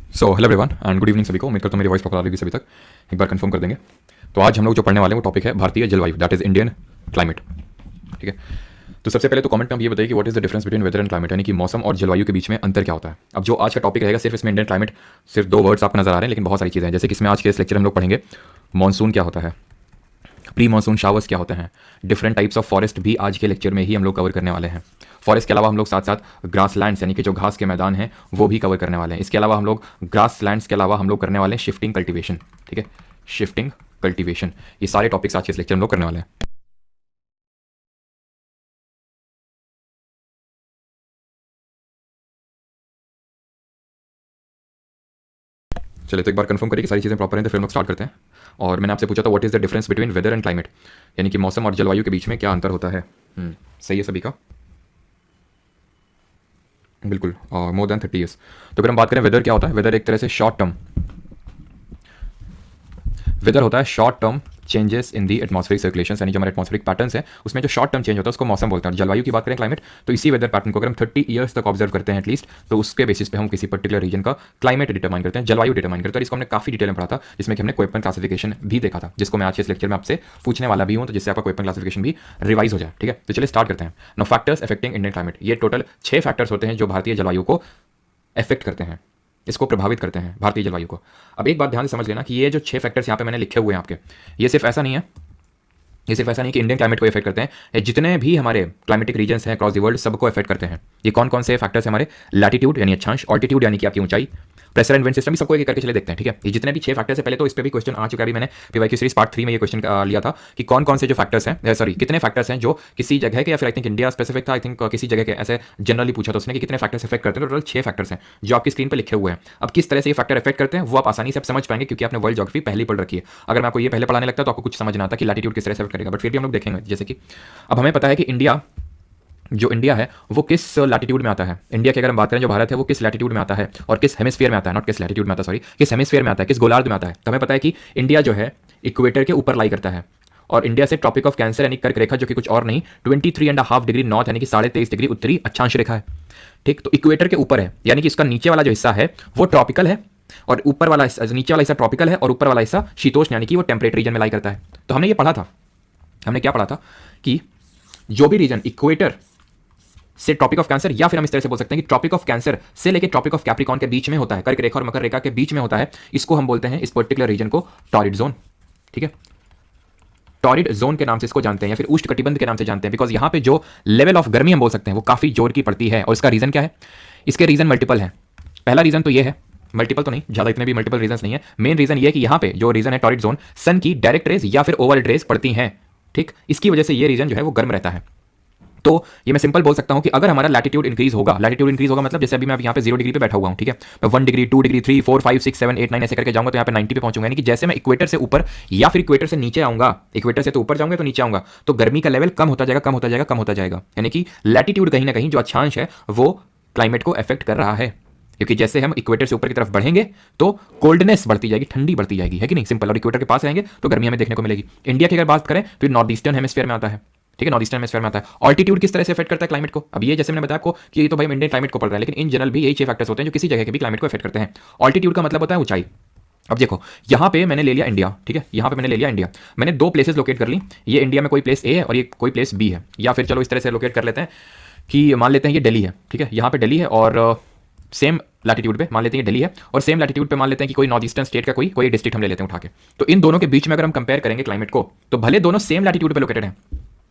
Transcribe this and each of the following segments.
So hello everyone and good evening सभी को। उम्मीद करता हूँ मेरी वॉइस प्रॉपर आ रही है सभी तक। एक बार कंफर्म कर देंगे। तो आज हम लोग जो पढ़ने वाले हैं वो टॉपिक है भारतीय जलवायु, दैट इज इंडियन क्लाइमेट। ठीक है, तो सबसे पहले तो कमेंट में आप ये बताइए कि what is the difference between weather and climate, यानी कि मौसम और जलवायु के बीच में अंतर क्या होता है। अब जो आज का टॉपिक रहेगा सिर्फ इसमें इंडियन क्लाइमेट, सिर्फ दो वर्ड्स आपको नजर आ रहे हैं, लेकिन बहुत सारी चीज़ें हैं। जैसे कि इसमें आज के इस लेक्चर में हम लोग पढ़ेंगे मानसून क्या होता है, प्री मानसून शावर्स क्या होते हैं, डिफरेंट टाइप्स ऑफ फॉरेस्ट भी आज के लेक्चर में ही हम लोग कवर करने वाले हैं। फॉरेस्ट के अलावा हम लोग साथ साथ ग्रास लैंड्स यानी कि जो घास के मैदान हैं वो भी कवर करने वाले हैं। इसके अलावा हम लोग ग्रास लैंड्स के अलावा हम लोग करने वाले हैं शिफ्टिंग कल्टीवेशन। ठीक है, शिफ्टिंग कल्टीवेशन, ये सारे टॉपिक्स आज के इस लेक्चर में हम लोग करने वाले हैं। चलिए तो एक बार कंफर्म करिए कि सारी चीज़ें प्रॉपर हैं, तो फिर हम लोग स्टार्ट करते हैं। और मैंने आपसे पूछा था what is the difference between weather and climate, यानी कि मौसम और जलवायु के बीच में क्या अंतर होता है। सही है सभी का? बिल्कुल, मोर देन 30 ईयर्स। तो अगर हम बात करें वेदर क्या होता है, वेदर एक तरह से शॉर्ट टर्म, वेदर होता है short term changes in the atmospheric circulation, यानी जो हमारे एटमॉस्फेरिक पैटर्न्स है उसमें जो शॉर्ट टर्म चेंज होता है उसको मौसम बोलते हैं। और जलवायु की बात करें क्लाइमेट, तो इसी वेदर पैटर्न को अगर हम 30 ईयर्स तक ऑब्जर्व करते हैं एटलीस्ट, तो उसके बेसिस पे हम किसी पर्टिकुलर रीजन का क्लाइमेट डिटरमाइन करते हैं, जलवायु डिटरमाइन करते हैं। और इसको हमने काफी डिटेल में पढ़ा था, जिसमें कि हमने कोएपन क्लासिफिकेशन भी देखा था, जिसको मैं आज के इस लेक्चर में आपसे पूछने वाला भी हूं, तो जिससे आपका कोएपन क्लासिफिकेशन भी रिवाइज हो जाए। ठीक है, तो चलिए स्टार्ट करते हैं। No factors affecting Indian climate, ये टोटल 6 फैक्टर्स होते हैं जो भारतीय जलवायु को अफेक्ट करते हैं, इसको प्रभावित करते हैं भारतीय जलवायु को। अब एक बात ध्यान से समझ लेना कि ये जो 6 फैक्टर्स यहाँ पे मैंने लिखे हुए हैं आपके, ये सिर्फ ऐसा नहीं है, ये सिर्फ ऐसा नहीं कि इंडियन क्लाइमेट को इफेक्ट करते हैं, ये जितने भी हमारे क्लाइमेटिक रीजन्स हैं अक्रॉस द वर्ल्ड सबको इफेक्ट करते हैं। ये कौन कौन से फैक्टर्स हैं हमारे, लैटिट्यूड यानी अक्षांश, ऑल्टीट्यूड यानी कि आपकी ऊंचाई, प्रेशर एंड विंड सिस्टम, सबको एक करके चले देखते हैं। ठीक है, ये जितने भी 6 फैक्टर्स है, पहले तो इस पे भी क्वेश्चन आ चुका है, अभी मैंने पीवाईक्यू सीरीज पार्ट 3 में ये क्वेश्चन लिया था कि कौन कौन से जो फैक्टर्स हैं, सॉरी कितने फैक्टर्स हैं जो किसी जगह के, या फिर आई थिंक इंडिया स्पेसिफिक था, आई थिंक किसी जगह के ऐसे जनरली पूछा था उसने कि कितने फैक्टर्स इफेक्ट करते हैं। टोटल 6 फैक्टर्स हैं जो आपकी स्क्रीन पर लिखे हुए हैं। अब किस तरह से ये फैक्टर इफेक्ट करते हैं वो आप आसानी से समझ पाएंगे, क्योंकि आपने वर्ल्ड ज्योग्राफी पहले पढ़ रखी है। अगर मैं आपको ये पहले पढ़ाने लगता तो आपको कुछ समझ ना आता कि लैटिट्यूड किस तरह से इफेक्ट करेगा, बट फिर भी हम लोग देखेंगे। जैसे कि अब हमें पता है कि इंडिया, जो इंडिया है वो किस लैटिट्यूड में आता है। इंडिया की अगर हम बात करें, जो भारत है वो किस लैटिट्यूड में आता है और किस हेमिस्फीयर में आता है, नॉट किस लैटिट्यूड में आता है, सॉरी, किस हेमिस्फीयर में आता है, किस गोलार्ध में आता है। तो हमें पता है कि इंडिया जो है इक्वेटर के ऊपर लाई करता है, और इंडिया से ट्रॉपिक ऑफ कैंसर यानी कर्क रेखा, जो कि कुछ और नहीं 23.5 डिग्री नॉर्थ यानी कि 23.5 डिग्री उत्तरी अक्षांश रेखा है। ठीक, तो इक्वेटर के ऊपर है, यानी कि इसका नीचे वाला जो हिस्सा है वो ट्रॉपिकल है, और ऊपर वाला नीचे वाला हिस्सा ट्रॉपिकल है, और ऊपर वाला हिस्सा शीतोष्ण यानी कि वो टेम्परेट रीजन में लाई करता है। तो हमने ये पढ़ा था, हमने क्या पढ़ा था कि जो भी रीजन इक्वेटर से ट्रॉपिक ऑफ कैंसर, या फिर हम इस तरह से बोल सकते हैं कि ट्रॉपिक ऑफ कैंसर से लेके ट्रॉपिक ऑफ कैप्रिकॉन के बीच में होता है, कर्क रेखा और मकर रेखा के बीच में होता है, इसको हम बोलते हैं, इस पर्टिकुलर रीजन को टॉरिड जोन। ठीक है, टॉरिड जोन के नाम से इसको जानते हैं, या फिर उष्ण कटिबंध के नाम से जानते हैं, बिकॉज यहां पे जो लेवल ऑफ गर्मी हम बोल सकते हैं वो काफी जोर की पड़ती है। और इसका रीजन क्या है, इसके रीजन मल्टीपल है। पहला रीजन तो ये है, मल्टीपल तो नहीं, ज्यादा इतने भी मल्टीपल रीजन नहीं है। मेन रीजन ये है कि यहां पे जो रीजन है टॉरिड जोन, सन की डायरेक्ट रेज या फिर ओवरहेड रेज पड़ती हैं। ठीक, इसकी वजह से ये रीजन जो है वो गर्म रहता है। तो ये मैं सिंपल बोल सकता हूं कि अगर हमारा लैटिट्यूड इंक्रीज होगा, लैटिट्यूड इंक्रीज होगा मतलब जैसे अभी मैं यहाँ पे 0 डिग्री पे बैठा हुआ हूं, ठीक है, मैं 1 डिग्री 2 डिग्री 3 4 5 6 7 8 9 ऐसे करके जाऊंगा तो यहाँ पे 90 पे पहुंचूंगा। यानी कि जैसे मैं इक्वेटर से ऊपर या फिर इक्वेटर से नीचे आऊंगा, इक्वेटर से तो ऊपर जाऊंगा तो नीचे आऊंगा, तो गर्मी का लेवल कम होता जाएगा, कम होता जाएगा, कम होता जाएगा। यानी कि लैटिट्यूड कहीं ना कहीं जो अक्षांश है वो क्लाइमेट को अफेक्ट कर रहा है, क्योंकि जैसे हम इक्वेटर से ऊपर की तरफ बढ़ेंगे तो कोल्डनेस बढ़ती जाएगी, ठंडी बढ़ती जाएगी, है कि नहीं, सिंपल। और इक्वेटर के पास रहेंगे तो गर्मी हमें देखने को मिलेगी। इंडिया की अगर बात करें तो नॉर्थ ईस्टर्न हेमिस्फीयर में आता है। ठीक है, नॉर्थ ईस्टर्न हेमिस्फीयर में आता है। ऑल्टीट्यूड किस तरह से इफेक्ट करता है क्लाइमेट को, अब ये जैसे मैंने बताया आपको कि ये तो भाई इंडियन क्लाइमेट को पढ़ रहा है, लेकिन इन जनरल भी यही 6 फैक्टर्स होते हैं जो किसी जगह के भी क्लाइमेट को इफेक्ट करते हैं। ऑल्टीट्यूड का मतलब होता है ऊंचाई। अब देखो यहाँ पे मैंने ले लिया इंडिया, ठीक है, यहाँ पे मैंने ले लिया इंडिया, मैंने 2 प्लेसेस लोकेट कर ली, ये इंडिया में कोई प्लेस ए है और ये कोई प्लेस बी है, या फिर चलो इस तरह से लोकेट कर लेते हैं कि मान लेते हैं ये दिल्ली है। ठीक है, यहाँ पे दिल्ली है और सेम लैटिट्यूड पे मान लेते हैं दिल्ली है, और सेम लैटिट्यूड पे मान लेते हैं कि कोई नॉर्थ ईस्टर्न स्टेट का कोई डिस्ट्रिक्ट हम ले लेते हैं उठा के। तो इन दोनों के बीच में अगर हम कंपेयर करेंगे क्लाइमेट को, तो भले दोनों सेम लैटिट्यूड पे लोकेटेड हैं,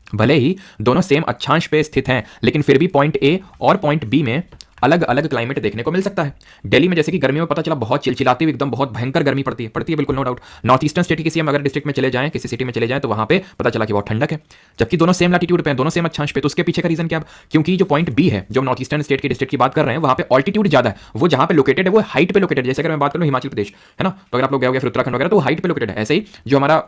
भले ही दोनों सेम अक्षांश पे स्थित हैं, लेकिन फिर भी पॉइंट ए और पॉइंट बी में अलग अलग क्लाइमेट देखने को मिल सकता है। दिल्ली में जैसे कि गर्मियों में पता चला बहुत चिलचिलाती हुई एकदम बहुत भयंकर गर्मी पड़ती है बिल्कुल no doubt. North eastern state की किसी हम अगर डिस्ट्रिक्ट में चले जाएं, किसी सिटी में चले जाएं, तो वहां पे पता चला कि बहुत ठंडक है, जबकि दोनों सेम लैटिट्यूड पे हैं, दोनों सेम अक्षांश पे। तो उसके पीछे का रीजन क्या, क्योंकि जो पॉइंट बी है, जो नॉर्थ ईस्टर्न स्टेट की डिस्ट्रिक्ट की बात कर रहे हैं, वहां पे ऑल्टीट्यूड ज्यादा है, वो जहां पे लोकेटेड है वो हाइट पे लोकेटेड है। जैसे अगर मैं बात करूं हिमाचल प्रदेश है ना, तो अगर आप लोग गए हो फिर उत्तराखंड वगैरह, तो हाइट पे लोकेटेड है। ऐसे ही जो हमारा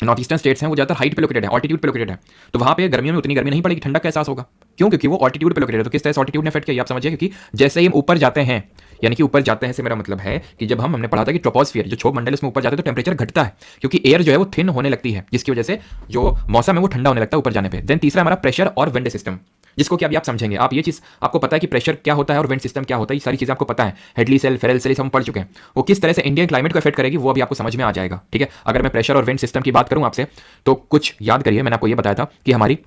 नॉर्थ ईस्टर्न स्टेट्स हैं वो ज़्यादातर हाइट पे लोकेटेड है, ऑल्टीट्यूड पे लोकेटेड है, तो वहाँ पे गर्मियों में उतनी गर्मी नहीं पड़ेगी, ठंडक का एहसास होगा। क्यों, क्योंकि वो ऑल्टीट्यूड पे लोकेटेड है। तो किस तरह से ऑल्टीट्यूड ने इफेक्ट किया आप समझिए, क्योंकि जैसे ही हम ऊपर जाते हैं, यानी कि ऊपर जाते हैं से मेरा मतलब है कि जब हमने पढ़ा था कि ट्रोपोस्फियर जो क्षोभ मंडल उसमें ऊपर जाते हैं तो टेम्परेचर घटता है, क्योंकि एयर जो है वो थिन होने लगती है, जिसकी वजह से जो मौसम है वो ठंडा होने लगता है ऊपर जाने पे। देन तीसरा हमारा प्रेशर और विंड सिस्टम, जिसको कि अभी आप समझेंगे। आप ये चीज़ आपको पता है कि प्रेशर क्या होता है और विंड सिस्टम क्या होता है, ये सारी चीज़ें आपको पता है। हेडली सेल, फेरल सेल हम पढ़ चुके हैं। वो किस तरह से इंडियन क्लाइमेट को इफेक्ट करेगी वो अभी आपको समझ में आ जाएगा, ठीक है। अगर मैं प्रेशर और विंड सिस्टम की बात करूं आपसे तो कुछ याद करिए, मैंने आपको ये बताया था कि हमारी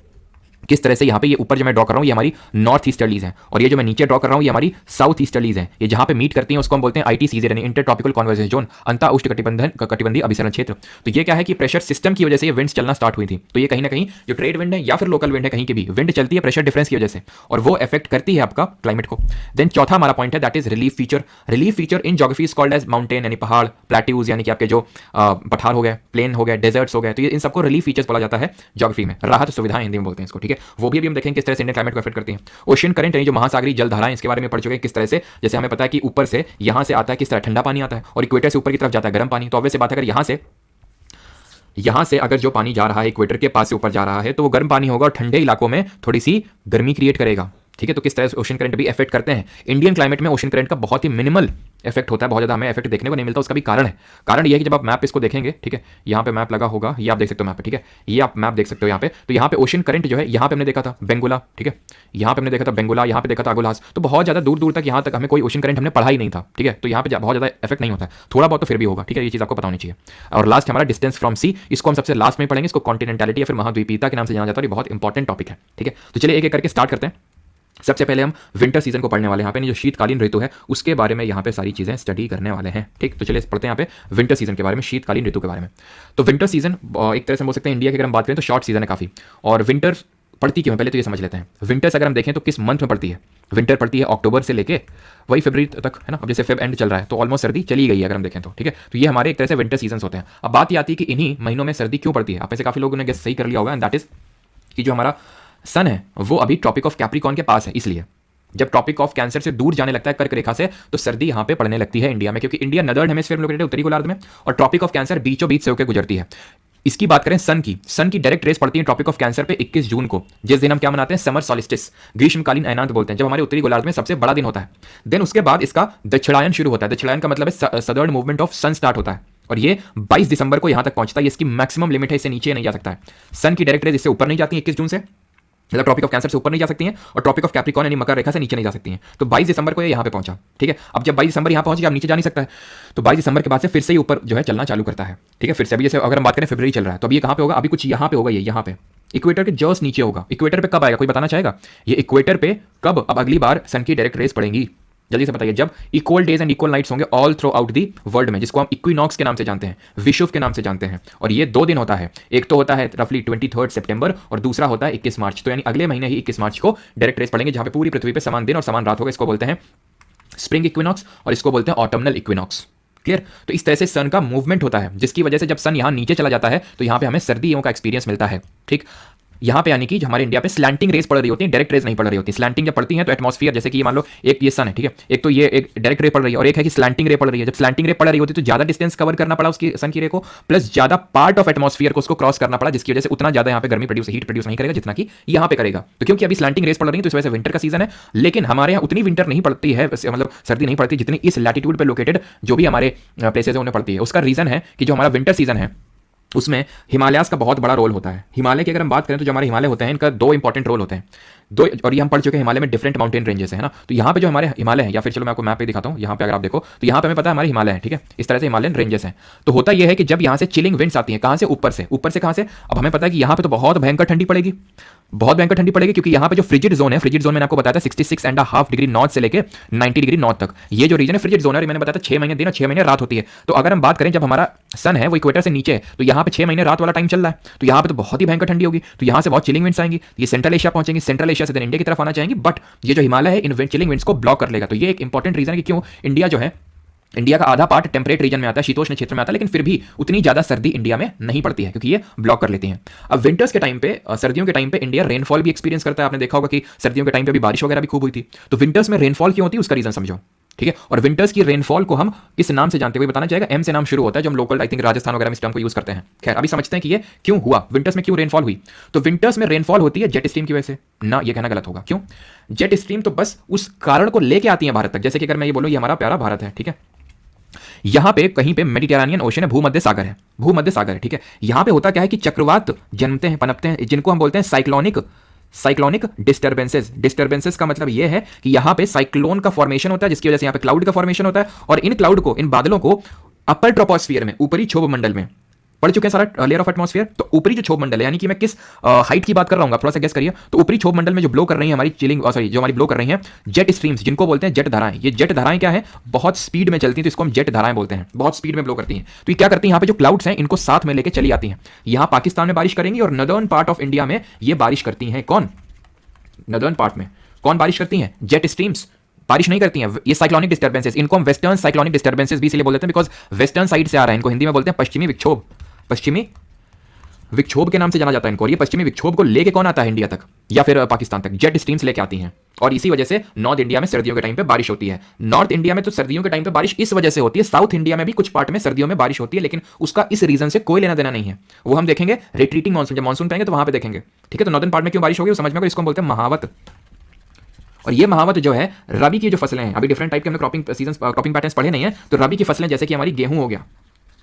किस तरह से यहाँ पे ये ऊपर जो मैं ड्रॉ कर रहा हूँ ये हमारी नॉर्थ ईस्टर्लीज है, और ये जो मैं नीचे ड्रॉ कर रहा हूँ ये हमारी साउथ ईस्टर्लीज है। ये जहाँ पे मीट करती हैं उसको हम बोलते हैं आईटीसीजे यानी इंटर ट्रॉपिकल कन्वर्जेंस जोन, अंतर उष्णकटिबंधीय अभिसरण क्षेत्र। तो ये क्या है कि प्रेशर सिस्टम की वजह से ये विंड्स चलना स्टार्ट हुई थी। तो ये कहीं ना कहीं जो ट्रेड विंड है या फिर लोकल विंड है, कहीं की भी विंड चलती है प्रेशर डिफरेंस की वजह से, और वो इफेक्ट करती है आपका क्लाइमेट को। देन चौथा हमारा पॉइंट है that is relief feature. Relief feature in geography is called as mountain यानी पहाड़, प्लेट्यूज यानी कि आपके जो पठार हो गए, प्लेन हो गए, डेजर्ट्स हो गए, तो ये इन सबको रिलीफ फीचर्स बोला जाता है ज्योग्राफी में। राहत सुविधाएं हिंदी में बोलते हैं इसको, ठीक है। वो भी हम देखेंगे किस तरह से इंडियन क्लाइमेट को इफेक्ट करती हैं। ओशन करंट यानी जो महासागरीय जलधाराएं, इसके बारे में पढ़ चुके हैं किस तरह से, जैसे हमें पता है कि ऊपर से यहां से आता है किस तरह ठंडा पानी आता है और इक्वेटर से ऊपर की तरफ जाता है गर्म पानी। तो ऑब्वियस बात है अगर यहां से अगर जो पानी जा रहा है इक्वेटर के पास से ऊपर जा रहा है तो वो गर्म पानी होगा और ठंडे इलाकों में थोड़ी सी गर्मी क्रिएट करेगा, ठीक है। तो किस तरह से ओशन करंट भी इफेक्ट करते हैं। इंडियन क्लाइमेट में ओशन करंट का बहुत ही मिनिमल इफेक्ट होता है, बहुत ज़्यादा हमें इफेक्ट देखने को नहीं मिलता। उसका भी कारण है, कारण ये है कि जब आप मैप इसको देखेंगे, ठीक है, यहाँ पे मैप लगा होगा, ये आप देख सकते हो मैप पे, ठीक है, ये आप मैप देख सकते हो यहाँ पे। तो यहाँ पे ओशन करंट जो है, यहाँ पे हमने देखा था बेंगुला, ठीक है, यहाँ पे हमने देखा था बेंगुला, यहाँ पे देखा था अगुलास। तो बहुत ज़्यादा दूर दूर तक यहाँ तक हमें कोई ओशन करंट हमने पढ़ा ही नहीं था, ठीक है। तो यहाँ पे बहुत ज़्यादा इफेक्ट नहीं होता है, थोड़ा बहुत तो फिर भी होगा, ठीक है। ये चीज़ आपको पता होनी चाहिए। और लास्ट हमारा डिस्टेंस फ्रॉम सी, इसको हम सबसे लास्ट में पढ़ेंगे। इसको कॉन्टिनेंटलिटी या फिर महाद्वीपीयता के नाम से जाना जाता है, ये बहुत इंपॉर्टेंट टॉपिक है, ठीक है। तो चलिए एक एक करके स्टार्ट करते हैं। सबसे पहले हम विंटर सीजन को पढ़ने वाले हैं, यहाँ पे जो शीतकालीन ऋतु है उसके बारे में यहाँ पे सारी चीजें स्टडी करने वाले हैं, ठीक। तो चलिए पढ़ते हैं यहाँ पे विंटर सीजन के बारे में, शीतकालीन ऋतु के बारे में। तो विंटर सीजन एक तरह से बोल सकते हैं इंडिया की अगर हम बात करें तो शॉर्ट सीजन है काफी। और विंटर पड़ती क्यों है पहले तो ये समझ लेते हैं। विंटर्स अगर हम देखें तो किस मंथ में पड़ती है। विंटर पड़ती है अक्टूबर से लेके वही फरवरी तक, है ना। अब जैसे फेब एंड चल रहा है तो ऑलमोस्ट सर्दी चली गई है अगर हम देखें तो, ठीक है। तो ये हमारे एक तरह से विंटर सीजन होते हैं। अब बात ये आती है कि इन्हीं महीनों में सर्दी क्यों पड़ती है। आप में से काफी लोगों ने गेस सही कर लिया होगा, एंड दैट इज कि जो हमारा सन है वो अभी ट्रॉपिक ऑफ कैप्रिकॉर्न के पास है, इसलिए जब ट्रॉपिक ऑफ कैंसर से दूर जाने लगता है कर्क रेखा से तो सर्दी यहां पे पड़ने लगती है इंडिया में, क्योंकि इंडिया नदर्न हेमिस्फीयर में लोकेटेड है, उत्तरी गोलार्ध में, और ट्रॉपिक ऑफ कैंसर बीचों बीच से होकर गुजरती है। इसकी बात करें सन की डायरेक्ट रेस पड़ती है ट्रॉपिक ऑफ कैंसर पे 21 जून को, जिस दिन हम क्या मनाते हैं, समर सॉलिस्टिस, ग्रीष्मकालीन अयनांत बोलते हैं, जब हमारे उत्तरी गोलार्ध में सबसे बड़ा दिन होता है। देन उसके बाद इसका दक्षिणायन शुरू होता है। दक्षिणायन का मतलब है southern movement of sun start होता है, और ये 22 दिसंबर को यहां तक पहुंचता है। इसकी मैक्सिमम लिमिट है, इससे नीचे नहीं जा सकता है। सन की डायरेक्ट रेस इससे ऊपर नहीं जाती है 21 जून से, मतलब ट्रॉपिक ऑफ कैंसर से ऊपर नहीं जा सकती हैं, और ट्रॉपिक ऑफ कैप्रिकॉर्न यानी मकर रेखा से नीचे नहीं जा सकती हैं। तो 22 दिसंबर को ये यहाँ पे पहुंचा, ठीक है। अब जब 22 दिसंबर यहाँ पहुंच गया, अब नीचे जा नहीं सकता है, तो 22 दिसंबर के बाद से फिर से ही ऊपर जो है चलना चालू करता है, ठीक है। फिर से अभी जैसे अगर हम बात करें फरवरी चल रहा है तो अभी ये कहाँ पे होगा, अभी कुछ यहाँ पे होगा, ये यहाँ पे इक्वेटर के जस्ट नीचे होगा। इक्वेटर पे कब आएगा, कोई बताना चाहेगा ये इक्वेटर पे कब अब अगली बार सन की डायरेक्ट रेस पड़ेगी, जल्दी से बताइए। जब equal days and equal nights होंगे all throughout the world में, जिसको हम इक्विनॉक्स के नाम से जानते हैं, विषुव के नाम से जानते हैं। और ये 2 दिन होता है, एक तो होता है रफली 23 सितंबर और दूसरा होता है 21 मार्च। तो यानी अगले महीने ही 21 मार्च को डायरेक्ट रेस पड़ेंगे, जहां पे पूरी पृथ्वी पे समान दिन और समान रात होगा। इसको बोलते हैं स्प्रिंग इक्विनॉक्स और इसको बोलते हैं ऑटमनल इक्विनॉक्स, क्लियर। तो इस तरह से सन का मूवमेंट होता है, जिसकी वजह से जब सन यहां नीचे चला जाता है तो यहां पे हमें सर्दियों का एक्सपीरियंस मिलता है, ठीक। यहाँ पे यानी कि हमारे इंडिया पे स्लैंटिंग रेस पड़ रही होती है, डायरेक्ट रेस नहीं पड़ रही होती। स्लैंटिंग जब पड़ती है तो एटमॉस्फेयर, जैसे कि ये मान लो एक ये सन है, ठीक है, एक तो ये एक डायरेक्ट रे पड़ रही है और एक है कि स्लैंटिंग रे पड़ रही है। जब स्लैंटिंग रे पड़ रही होती है तो ज्यादा डिस्टेंस कवर करना पड़ा उसकी सन की रे को, प्लस ज्यादा पार्ट ऑफ एटमॉस्फेयर को उसको क्रॉस करना पड़ा, जिसकी वजह से उतना ज्यादा यहाँ पे गर्मी प्रोड्यूस, हीट प्रोड्यूस नहीं करेगा जितना कि यहाँ पे करेगा। तो क्योंकि अभी स्लैंटिंग रेस पड़ रही है तो इस वजह से विंटर का सीजन है, लेकिन हमारे यहाँ उतनी विंटर नहीं पड़ती है, मतलब सर्दी नहीं पड़ती जितनी इस लैटिट्यूड पर लोकेटेड जो भी हमारे प्लेसेज है उन्हें पड़ती है। उसका रीजन है कि जो हमारा विंटर सीजन है उसमें हिमालयास का बहुत बड़ा रोल होता है। हिमालय की अगर हम बात करें तो जो हमारे हिमालय होते हैं इनका 2 इंपॉर्टेंट रोल होते हैं, 2, और ये हम पढ़ चुके हैं हिमालय में डिफरेंट माउंटेन रेंजेस है ना। तो यहाँ पे जो हमारे हिमालय है, या फिर चलो मैं आपको मैप पे दिखाता हूँ, यहाँ पे अगर आप देखो तो यहाँ पे हमें पता है हमारे हिमालय है, ठीक है, इस तरह से हिमालयन रेंजेस हैं। तो होता यह है कि जब यहाँ से चिलिंग विंड्स आती हैं, कहाँ से, ऊपर से कहाँ से, अब हमें पता है कि यहाँ पे तो बहुत भयंकर ठंडी पड़ेगी, बहुत भयंकर ठंडी पड़ेगी, क्योंकि यहाँ पे जो फ्रिजिड जोन है, फ्रिजिड जोन मैंने आपको बताया था 66.5 डिग्री नॉर्थ से लेके 90 डिग्री नॉर्थ तक, ये जो रीजन है फ्रिजिड जोन है, मैंने बताया था 6 महीने दिन और 6 महीने रात होती है। तो अगर हम बात करें जब हमारा सन है वो इक्वेटर से नीचे है तो यहाँ पे 6 महीने रात वाला टाइम चल रहा है, तो यहाँ पे तो बहुत ही भयंकर ठंडी होगी। तो यहाँ से बहुत चिलिंग विंड्स आएंगी, ये सेंट्रल एशिया पहुंचेंगी, सेंट्रल एशिया से इंडिया की तरफ आना चाहेंगी, बट ये जो हिमालय है इन चिलिंग विंड्स को ब्लॉक कर लेगा। तो ये एक इंपॉर्टेंट रीजन है कि क्यों इंडिया जो है, इंडिया का आधा पार्ट टेम्परेट रीजन में आता है, शीतोष्ण क्षेत्र में आता है, लेकिन फिर भी उतनी ज्यादा सर्दी इंडिया में नहीं पड़ती है क्योंकि ये ब्लॉक कर लेती हैं। अब विंटर्स के टाइम पे, सर्दियों के टाइम पे इंडिया रेनफॉल भी एक्सपीरियंस करता है। आपने देखा होगा कि सर्दियों के टाइम पे भी बारिश वगैरह भी खूब हुई थी। तो विंटर्स में रेनफॉल क्यों होती है उसका रीजन समझो, ठीक है। और विंटर्स की रेनफॉल को हम किस नाम से जानते हैं, बताना चाहेगा। एम से नाम शुरू होता है, जो हम लोकल आई थिंक राजस्थान वगैरह में इस टर्म को यूज करते हैं। खैर अभी समझते हैं कि ये क्यों हुआ, विंटर्स में क्यों रेनफॉल हुई। तो विंटर्स में रेनफॉल होती है जेट स्ट्रीम की वजह से, ना ये कहना गलत होगा। क्यों जेट स्ट्रीम, तो बस उस कारण को लेके आती है भारत तक। जैसे कि अगर मैं ये बोलूं ये हमारा प्यारा भारत है, ठीक है, यहां पे कहीं पे मेडिटेरेनियन ओशन है, भूमध्य सागर है, भूमध्य सागर है, ठीक है। यहां पे होता क्या है कि चक्रवात जन्मते हैं, पनपते हैं, जिनको हम बोलते हैं साइक्लोनिक साइक्लोनिक डिस्टर्बेंसेस। डिस्टर्बेंसेस का मतलब यह है कि यहां पे साइक्लोन का फॉर्मेशन होता है, जिसकी वजह से यहां पे क्लाउड का फॉर्मेशन होता है, और इन क्लाउड को, इन बादलों को अपर ट्रोपोस्फियर में, ऊपरी क्षोभ मंडल में पढ़ चुके हैं सारा लेयर ऑफ एटमॉस्फेयर। तो ऊपरी जो क्षोभ मंडल है, यानी कि मैं किस हाइट की बात कर रहा हूं, थोड़ा सा गेस करिए। तो ऊपरी क्षोभ मंडल में जो ब्लो कर रही है हमारी चिलिंग, सॉरी जो हमारी ब्लो कर रही है जेट स्ट्रीम्स, जिनको बोलते हैं जेट धाराएं। ये जेट धाराएं क्या है, बहुत स्पीड में चलती है, तो इसको हम जेट धाराएं बोलते हैं, बहुत स्पीड में ब्लो करती हैं। तो ये क्या करती है, यहाँ पे जो क्लाउड्स हैं इनको साथ में लेके चली आती हैं, यहाँ पाकिस्तान में बारिश करेंगी, और नदर्न पार्ट ऑफ इंडिया में ये बारिश करती हैं। कौन? नदर्न पार्ट में कौन बारिश करती हैं? जेट स्ट्रीम्स बारिश नहीं करती हैं। ये साइक्लोनिक डिस्टर्बेंसेस, इनको हम वेस्टर्न साइक्लोनिक डिस्टर्बेंसेस भी इसलिए बोलते हैं बिकॉज वेस्टर्न साइड से आ रहा है। इनको हिंदी में बोलते हैं पश्चिमी विक्षोभ, पश्चिमी विक्षोभ के नाम से जाना जाता है इनको। और ये पश्चिमी विक्षोभ को लेके कौन आता है इंडिया तक या फिर पाकिस्तान तक? जेट स्ट्रीम्स लेके आती हैं, और इसी वजह से नॉर्थ इंडिया में सर्दियों के टाइम पे बारिश होती है। नॉर्थ इंडिया में तो सर्दियों के टाइम पे बारिश इस वजह से होती है, साउथ इंडिया में भी कुछ पार्ट में सर्दियों में बारिश होती है, लेकिन उसका इस रीजन से कोई लेना देना नहीं है। वो हम देखेंगे रिट्रीटिंग मानसून, जब मानसून पाएंगे तो वहां पे देखेंगे, ठीक है। तो नॉर्दर्न पार्ट में क्यों बारिश होगी समझ में, इसको हम बोलते हैं महावत। और ये महावत जो है, रबी की जो फसलें हैं, अभी डिफरेंट टाइप के हमने क्रॉपिंग सीजन, क्रॉपिंग पैटर्न्स पढ़े नहीं है, तो रबी की फसलें जैसे कि हमारी गेहूं हो गया,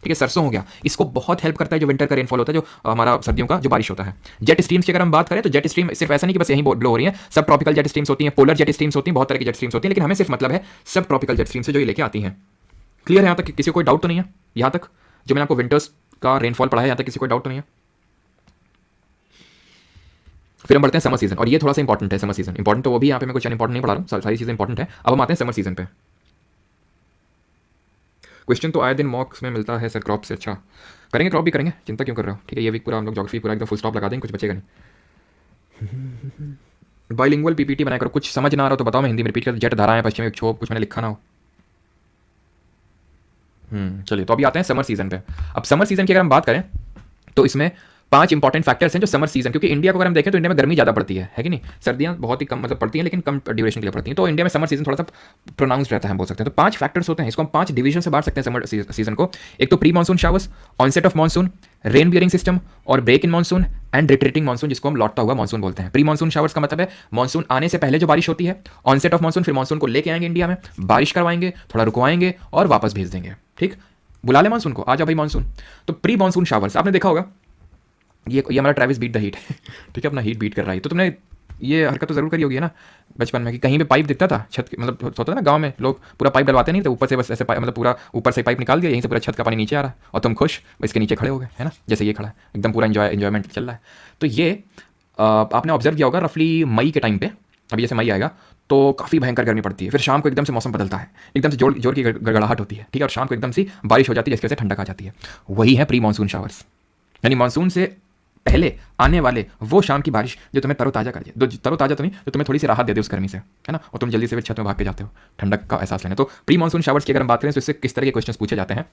ठीक है, सरसों हो गया, इसको बहुत हेल्प करता है जो विंटर का रेनफॉल होता है, जो हमारा सर्दियों का जो बारिश होता है। जेट स्ट्रीम्स की अगर हम बात करें तो जेट स्ट्रीम सिर्फ ऐसा नहीं कि बस यहीं ब्लो हो रही है, सब ट्रॉपिकल जेट स्ट्रीम्स होती हैं, पोलर जेट स्ट्रीम्स होती हैं, बहुत तरह की जेट स्ट्रीम्स होती हैं, लेकिन हमें सिर्फ मतलब है सब ट्रॉपिकल जेट स्ट्रीम से जो ये लेके आती हैं। क्लियर है यहाँ तक? किसी को कोई डाउट तो नहीं है यहाँ तक? जो मैंने आपको विंटर्स का रेनफॉल पढ़ा है यहाँ तक किसी को डाउट तो नहीं है? फिर हम बढ़ते हैं समर सीजन, और ये थोड़ा सा इंपॉर्टेंट है। समर सीजन इंपॉर्टेंट तो वो भी यहाँ पे मैं कुछ इंपॉर्टेंट नहीं पढ़ा रहा हूँ, सारी चीजें इंपॉर्टेंट है। अब हम आते हैं समर सीजन पे। क्वेश्चन तो आए दिन मॉक्स में मिलता है सर क्रॉप से। अच्छा करेंगे, क्रॉप भी करेंगे, चिंता क्यों कर रहे हो, ठीक है। ये वीक पूरा हम लोग ज्योग्राफी पूरा एकदम फुल स्टॉप लगा देंगे, कुछ बचेगा नहीं। बाइलिंगुअल पीपीटी बनाया करो, कुछ समझ ना आ रहा हो तो बताओ, मैं हिंदी में रिपीट कर। जेट धाराएं, पश्चिमी विक्षोभ, कुछ मैंने लिखा ना हो। चलिए तो अभी आते हैं समर सीजन पे। अब समर सीजन की अगर हम बात करें तो इसमें 5 इंपॉर्टेंट फैक्टर्स हैं जो समर सीजन, क्योंकि इंडिया को अगर हम देखें तो इंडिया में गर्मी ज़्यादा पड़ती है कि नहीं, सर्दियां बहुत ही कम मतलब पड़ती हैं, लेकिन कम ड्यूरेशन के लिए पड़ती हैं। तो इंडिया में समर सीजन थोड़ा सा प्रोनाउंस्ड रहता है, हम बोल सकते हैं। तो 5 फैक्टर्स होते हैं, इसको हम 5 डिवीजन से बांट सकते हैं समर सीजन को। एक तो pre monsoon showers, onset of monsoon, rain bearing system और break in monsoon and retreating monsoon, जिसको हम लौटता हुआ मानसून बोलते हैं। प्री मानसून शावर्स का मतलब है मानसून आने से पहले जो बारिश होती है। ऑनसेट ऑफ मानसून, फिर मानसून को लेके आएंगे इंडिया में, बारिश करवाएंगे, थोड़ा रुकवाएंगे और वापस भेज देंगे, ठीक, बुला ले मानसून को, आ जा भाई मानसून। तो प्री मानसून शावर्स आपने देखा होगा, ये हमारा ट्रैविस बीट द हीट ठीक है, अपना हीट बीट कर रहा है। तो तुमने ये हरकत तो जरूर करी होगी है ना बचपन में, कि कहीं पे पाइप दिखता था छत, मतलब होता था ना गांव में, लोग पूरा पाइप डलवाते नहीं थे ऊपर से, बस ऐसे मतलब पूरा ऊपर से पाइप निकाल दिया, यहीं से पूरा छत का पानी नीचे आ रहा है, और तुम खुश इसके नीचे खड़े हो गए, है ना, जैसे ये खड़ा है एकदम पूरा एंजॉयमेंट चल रहा है। तो ये आपने ऑब्जर्व किया होगा रफली मई के टाइम पे, अभी जैसे मई आएगा तो काफ़ी भयंकर गर्मी पड़ती है, फिर शाम को एकदम से मौसम बदलता है, एकदम से जोर की गड़गड़ाहट होती है, ठीक है, और शाम को एकदम से बारिश हो जाती है जिसकी वजह से ठंडक आ जाती है। वही है प्री मानसून शावर्स, यानी मानसून से पहले आने वाले वो शाम की बारिश जो तुम्हें तरोताजा कर दे, तरोताजा तो नहीं, जो तुम्हें थोड़ी सी राहत दे दे उस गर्मी से, है ना, और तुम जल्दी से फिर छत में भाग के जाते हो ठंडक का एहसास लेने। तो प्री मानसून शावर्स की अगर हम बात करें तो इससे किस तरह के क्वेश्चंस पूछे जाते हैं,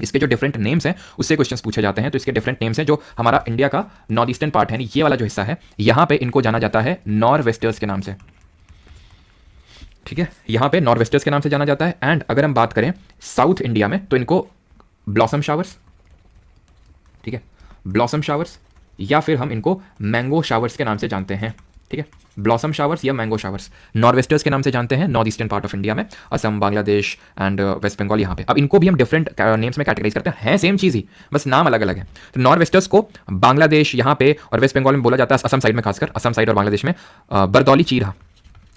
इसके जो डिफरेंट नेम्स हैं उससे क्वेश्चंस पूछे जाते हैं। तो इसके डिफरेंट नेम्स हैं, जो हमारा इंडिया का नॉर्थ ईस्टर्न पार्ट है, ये वाला जो हिस्सा है, यहाँ पे इनको जाना जाता है नॉर वेस्टर्स के नाम से, ठीक है, यहाँ पे नॉर वेस्टर्स के नाम से जाना जाता है। एंड अगर हम बात करें साउथ इंडिया में तो इनको ब्लॉसम शावर्स, ठीक है, ब्लॉसम शावर्स, या फिर हम इनको मैंगो शावर्स के नाम से जानते हैं, ठीक है, ब्लॉसम शावर्स या मैंगो शावर्स नॉर्थ वेस्टर्स के नाम से जानते हैं north eastern part of India में, असम, बांग्लादेश एंड वेस्ट बंगाल यहाँ पे। अब इनको भी हम डिफरेंट नेम्स में कैटेगराइज करते हैं सेम चीज़ ही, बस नाम अलग अलग है। तो नॉर्थ वेस्टर्स को बांग्लादेश यहाँ पे और वेस्ट बंगाल में बोला जाता है, असम साइड में, खासकर असम साइड और बांग्लादेश में बरदौली चीरहा,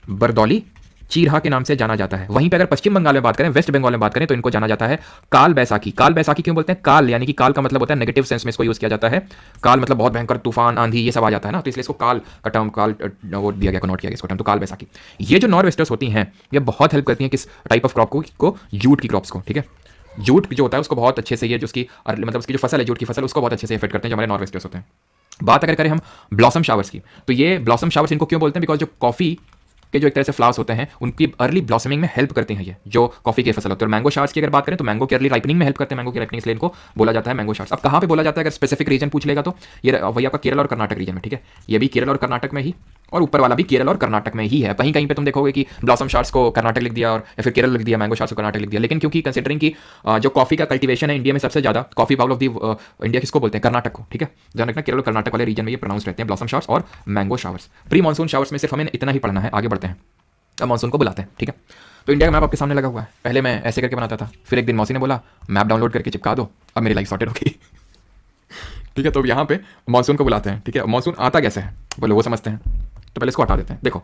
बरदौली चीरहा के नाम से जाना जाता है। वहीं पे अगर पश्चिम बंगाल में बात करें, वेस्ट बंगाल में बात करें, तो इनको जाना जाता है काल बैसाखी। काल बैसाखी क्यों बोलते हैं? काल यानी कि काल का मतलब होता है नेगेटिव सेंस में इसको यूज किया जाता है। काल मतलब बहुत भयंकर, तूफान, आंधी, ये सब आ जाता है ना, तो इसलिए इसको काल का टर्म, काल वो दिया गया, नोट किया गया इसको टर्म, तो काल बैसाखी। ये जो नॉर्थ वेस्टर्स होती हैं ये बहुत हेल्प करती हैं किस टाइप ऑफ क्रॉप को, जूट की क्रॉप्स को, ठीक है, जूट जो होता है उसको बहुत अच्छे से, ये जो उसकी मतलब उसकी जो फसल है जूट की फसल, उसको बहुत अच्छे से इफेक्ट करते हैं जो हमारे नॉर्थ वेस्टर्स होते हैं। बात अगर करें हम ब्लॉसम शावर्स की, तो ये ब्लॉसम शावर्स इनको क्यों बोलते हैं? बिकॉज जो कॉफी के जो एक तरह से फ्लावर्स होते हैं उनकी अर्ली ब्लॉसमिंग में हेल्प करते हैं ये जो कॉफी की फसल होती है। और मैंगो शावर्स की अगर बात करें तो मैंगो की अर्ली राइपनिंग में हेल्प करते हैं, मैंगो की राइपनिंग, इसलिए इनको बोला जाता है मैंगो शावर्स। अब कहाँ पे बोला जाता है अगर स्पेसिफिक रीजन पूछ लेगा तो ये वही आपका केरल और कर्नाटक रीजन में, ठीक है, ये भी केरल और कर्नाटक में ही, और ऊपर वाला भी केरल और कर्नाटक में ही है। कहीं कहीं पे तुम देखोगे कि ब्लॉसम शावर्स को कर्नाटक लिख दिया और या फिर केरल लिख दिया, मैंगो शावर्स को कर्नाटक लिख दिया, लेकिन क्योंकि कंसिडरिंग की जो कॉफी का कल्टीवेशन है इंडिया में सबसे ज्यादा, coffee bowl of the India किसको बोलते हैं? कर्नाटक को, ठीक है, ध्यान रखना केरल और कर्नाटक वाले रीजन में ये प्रोनाउंस रहते हैं ब्लॉसम शावर्स और mango showers. Pre monsoon showers में सिर्फ हमें इतना ही पढ़ना है, आगे बढ़ते हैं। अब मानसून को बुलाते हैं, ठीक है। तो इंडिया का मैप आपके सामने लगा हुआ है, पहले मैं ऐसे करके बनाता था, फिर एक दिन मौसी ने बोला मैप डाउनलोड करके चिपका दो, अब मेरी लाइफ सॉर्टेड होगी ठीक है। तो यहाँ पे मानसून को बुलाते हैं, ठीक है। मानसून आता कैसे है बोलो, वो समझते हैं। तो पहले इसको हटा देते हैं। देखो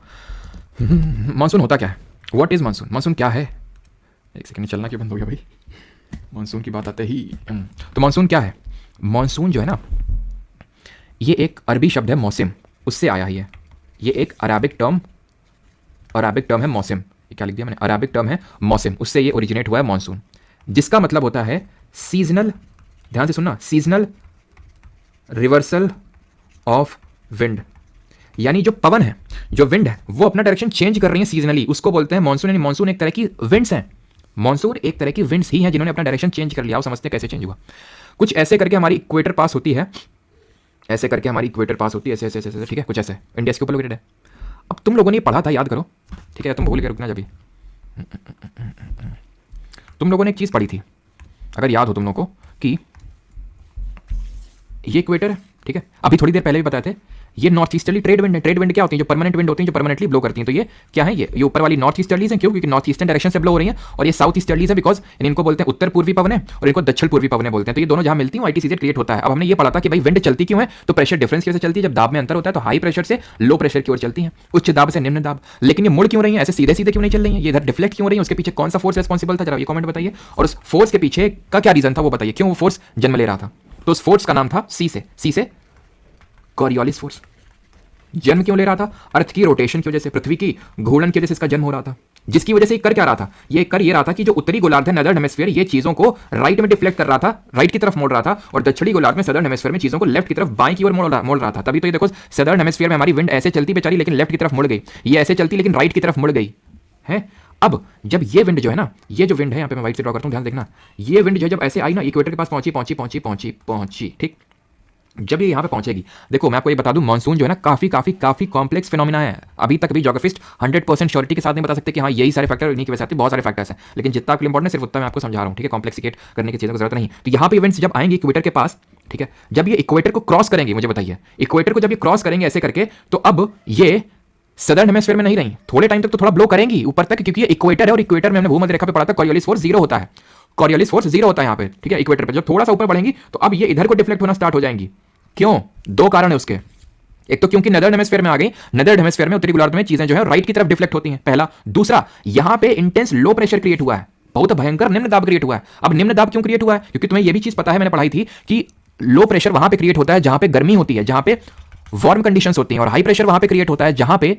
मानसून होता क्या है, व्हाट इज मानसून, मानसून क्या है। एक सेकंड चलना क्यों बंद हो गया भाई, मानसून की बात आते ही। तो मानसून क्या है, मानसून जो है ना ये एक अरबी शब्द है मौसम, उससे आया ही है। ये एक अराबिक टर्म है मौसम, ये क्या लिख दिया मैंने, अराबिक टर्म है मौसम, उससे ये ओरिजिनेट हुआ है मानसून, जिसका मतलब होता है सीजनल, ध्यान से सुनना, सीजनल रिवर्सल ऑफ विंड। यानी जो पवन है, जो विंड है, वो अपना डायरेक्शन चेंज कर रही है सीजनली, उसको बोलते हैं मानसून। यानी मानसून एक तरह की विंड्स हैं, मानसून एक तरह की विंड्स ही हैं जिन्होंने अपना डायरेक्शन चेंज कर लिया। आप समझते हैं कैसे चेंज हुआ, कुछ ऐसे करके हमारी इक्वेटर पास होती है, ऐसे करके हमारी इक्वेटर पास होती है, ऐसे ऐसे ऐसे, ठीक है, कुछ ऐसे इंडिया के ऊपर लोकेटेड है। अब तुम लोगों ने पढ़ा था, याद करो, ठीक है, तुम भूल के रुकना जब भी, तुम लोगों ने एक चीज पढ़ी थी, अगर याद हो तुम लोगों को, कि ये इक्वेटर है, ठीक है, अभी थोड़ी देर पहले भी बताए थे, ये नॉर्थ ईस्टर्ली ट्रेड विंड है। ट्रेड विंड क्या होती है, जो परमानेंट विंड होती है, जो परमानेंटली ब्लो करती हैं। तो ये क्या है, ये ऊपर वाली नॉर्थ ईस्टर्लीज है, क्यों, क्योंकि नॉर्थ ईस्टर्न डायरेक्शन से ब्लो हो रही है, और ये साउथ ईस्टर्लीज है बिकॉज इनको बोलते हैं उत्तर पूर्वी पवन है, और इनको दक्षिण पूर्वी पवन बोलते हैं। तो ये दोनों जहां मिलती हैं आईटीसीजे क्रिएट होता है। अब हमने ये पढ़ा था कि भाई विंड चलती क्यों है, तो प्रेशर डिफरेंस की वजह से चलती है। जब दाब में अंतर होता है तो हाई प्रेशर से लो प्रेशर की ओर चलती है, उच्च दाब से निम्न दाब। लेकिन ये मुड़ क्यों रही है, ऐसे सीधे सीधे क्यों नहीं चल रही है, ये इधर डिफ्लेक्ट क्यों रही है, उसके पीछे कौन सा फोर्स रिस्पॉन्सिबल था, जरा ये कमेंट बताइए। और उस फोर्स के पीछे का क्या रीजन था वो बताइए, क्यों वो फोर्स जन्म ले रहा था। तो उस फोर्स का नाम था सी से कॉरियोलिस फोर्स। जन्म क्यों ले रहा था, अर्थ की रोटेशन की वजह से, पृथ्वी की घूर्णन की वजह से इसका जन्म हो रहा था, जिसकी वजह से कर क्या रहा था, ये कर ये रहा था कि जो उत्तरी गोलार्ध है नदर्न हेमिस्फीयर, ये चीजों को राइट में डिफ्लेक्ट कर रहा था, राइट की तरफ मोड़ रहा था, और दक्षिणी गोलार्ध में सदर्न हेमिस्फीयर में चीजों को लेफ्ट की तरफ बाएं की ओर मोड़ रहा था। तभी तो ये देखो सदर्न हेमिस्फीयर में हमारी विंड ऐसे चलती बेचारी, लेकिन लेफ्ट की तरफ मुड़ गई, ये ऐसे चलती लेकिन राइट की तरफ मुड़ गई है। अब जब ये विंड जो है ना, ये जो विंड है, यहाँ पे मैं व्हाइट से ड्रॉ करता हूँ, ध्यान देखना, ये विंड जो है जब ऐसे आई ना, इक्वेटर के पास पहुंची, ठीक, जब ये यहाँ पे पहुंचेगी, देखो मैं आपको ये बता दूं, मानसून जो है ना काफी कॉम्प्लेक्स फिनोमिना है। अभी तक भी ज्योग्राफिस्ट 100% श्योरिटी के साथ नहीं बता सकते कि हाँ यही सारे फैक्टर, इन्हीं की वजह से बहुत सारे फैक्टर्स हैं, लेकिन जितना आपके इंपॉर्टेंट है सिर्फ उतना मैं आपको समझा रहा हूँ, ठीक है, कॉम्प्लेक्सिकेट करने की चीज़ों की जरूरत नहीं। तो यहाँ पे इवेंट्स जब आएंगे इक्वेटर के पास, ठीक है, जब ये इक्वेटर को क्रॉस करेंगे, मुझे बताइए, इक्वेटर को जब ये क्रॉस करेंगे ऐसे करके, तो अब ये सदर्न हेमिस्फीयर में नहीं रही, थोड़े टाइम तक तो थोड़ा ब्लो करेंगी ऊपर तक, क्योंकि ये इक्वेटर है, और इक्वेटर में हमने भूमध्य रेखा पे पढ़ा था कॉरियोलिस फोर्स 0 होता है, कॉरियोलिस फोर्स 0 होता है यहाँ पे, ठीक है, इक्वेटर पे। जब थोड़ा सा ऊपर बढ़ेंगी तो अब ये इधर को डिफ्लेक्ट होना स्टार्ट हो जाएंगी। क्यों, दो कारण है उसके, एक तो क्योंकि नदर्न हेमिस्फीयर में आ गई, नदर्न हेमिस्फीयर में उत्तरी गोलार्ध में चीजें जो है राइट की तरफ डिफ्लेक्ट होती हैं, पहला। दूसरा, यहां पे इंटेंस लो प्रेशर क्रिएट हुआ है, बहुत भयंकर निम्न दाब क्रिएट हुआ है। अब निम्न दाब क्यों क्रिएट हुआ है, क्योंकि तुम्हें यह भी चीज पता है, मैंने पढ़ाई थी कि लो प्रेशर वहां पे क्रिएट होता है जहां पे गर्मी होती है, जहां पे वार्म कंडीशंस होती हैं, और हाई प्रेशर वहां पे क्रिएट होता है जहां पे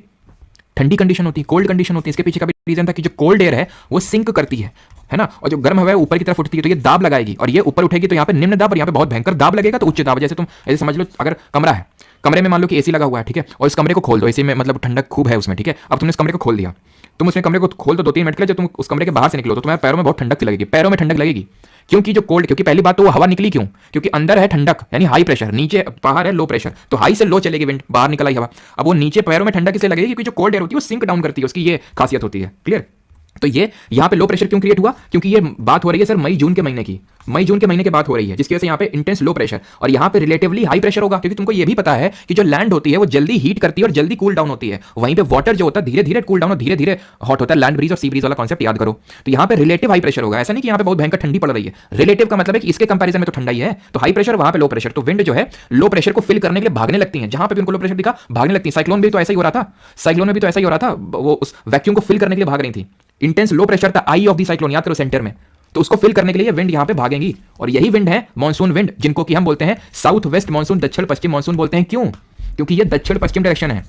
ठंडी कंडीशन होती है, कोल्ड कंडीशन होती है। इसके पीछे का भी रीजन था कि जो कोल्ड एयर है वो सिंक करती है ना, और जो गर्म हवा है ऊपर की तरफ उठती है, तो ये दाब लगाएगी, और ये ऊपर उठेगी तो यहाँ पे निम्न दाब, और यहाँ पे बहुत भयंकर दाब लगेगा तो उच्च दाब। जैसे तुम ऐसे समझ लो, अगर कमरा है, कमरे में मान लो कि एसी लगा हुआ है, ठीक है, और इस कमरे को खोल दो, एसी में मतलब ठंडक खूब है उसमें, ठीक है, अब तुमने इस कमरे को खोल दिया, तुम उसमें कमरे को खोल दो 2-3 मिनट के लिए, जब तुम उस कमरे के बाहर से निकलो तो तुम्हारे पैरों में बहुत ठंडक लगेगी, पैरों में ठंडक लगेगी, क्योंकि जो कोल्ड, क्योंकि पहली बात तो वो हवा निकली क्यों, क्योंकि अंदर है ठंडक, यानी हाई प्रेशर, नीचे बाहर है लो प्रेशर, तो हाई से लो चलेगी विंड, बाहर निकल आई हवा। अब वो नीचे पैरों में ठंडक इसलिए लगेगी क्योंकि जो कोल्ड एयर होती है वो सिंक डाउन करती है, उसकी ये खासियत होती है, क्लियर। तो ये यहाँ पे लो प्रेशर क्यों क्रिएट हुआ, क्योंकि ये बात हो रही है सर मई जून के महीने की, मई जून के महीने की बात हो रही है, जिसकी वजह से यहाँ पे इंटेंस लो प्रेशर, और यहाँ पे रिलेटिवली हाई प्रेशर होगा, क्योंकि तुमको ये भी पता है कि जो लैंड होती है वो जल्दी हीट करती है और जल्दी कूल डाउन होती है, वहीं पे वाटर जो होता है धीरे धीरे कूल डाउन और धीरे धीरे हॉट होता है, लैंड ब्रीज और सी ब्रीज वाला कॉन्सेप्ट याद करो। तो यहाँ पे रिलेटिव हाई प्रेशर होगा, ऐसा नहीं कि यहाँ पे बहुत भयंकर ठंडी पड़ रही है, रिलेटिव का मतलब है कि इसके कंपैरिजन में तो ठंडा ही है, तो हाई प्रेशर वहाँ पे लो प्रेशर, तो विंड जो है लो प्रेशर को फिल करने के लिए भागने लगती है, जहाँ पे भी उनको लो प्रेशर दिखा भागने लगती है। साइक्लोन भी तो ऐसा ही हो रहा था, साइक्लोन में भी तो ऐसा ही हो रहा था, वो उस वैक्यूम को फिल करने के लिए भाग रही थी, इंटेंस लो प्रेशर था आई ऑफ द साइक्लोन, याद करो सेंटर में, तो उसको फिल करने के लिए विंड यहां पे भागेंगी, और यही विंड है मॉनसून विंड, जिनको कि हम बोलते हैं साउथ वेस्ट मॉनसून, दक्षिण पश्चिम मॉनसून बोलते हैं। क्यों, क्योंकि ये दक्षिण पश्चिम डायरेक्शन है,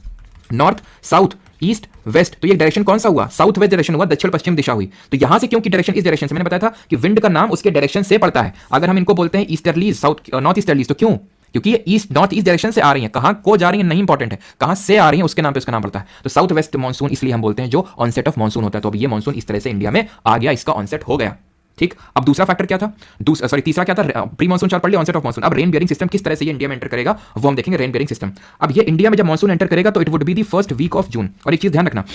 नॉर्थ साउथ ईस्ट वेस्ट, तो ये डायरेक्शन कौन सा हुआ, साउथ वेस्ट डायरेक्शन हुआ, दक्षिण पश्चिम दिशा हुई। तो यहां से क्योंकि डायरेक्शन इस डायरेक्शन से, मैंने बताया था कि विंड का नाम उसके डायरेक्शन से पड़ता है। अगर हम इनको बोलते हैं ईस्टर्लीज, साउथ नॉर्थ ईस्टर्लीज, तो क्यों, क्योंकि ये ईस्ट नॉर्थ ईस्ट डायरेक्शन से आ रही है, कहां को जा रही है नहीं इंपॉर्टेंट है, कहां से आ रही है उसके नाम पे उसका नाम पड़ता है। तो साउथ वेस्ट मानसून इसलिए हम बोलते हैं जो ऑनसेट ऑफ मानसून होता है। तो अब ये मानसून इस तरह से इंडिया में आ गया, इसका ऑनसेट हो गया, ठीक। अब दूसरा फैक्टर क्या था, तीसरा क्या था, प्री मानसून चार्ट पढ़ लिया, ऑनसेट ऑफ मानसून। अब रेन बियरिंग सिस्टम किस तरह से ये इंडिया में एंटर करेगा वो हम देखेंगे, रेन बियरिंग सिस्टम। अब ये इंडिया में जब मानसून एंटर करेगा तो it would be the first week of June. और एक चीज ध्यान रखना,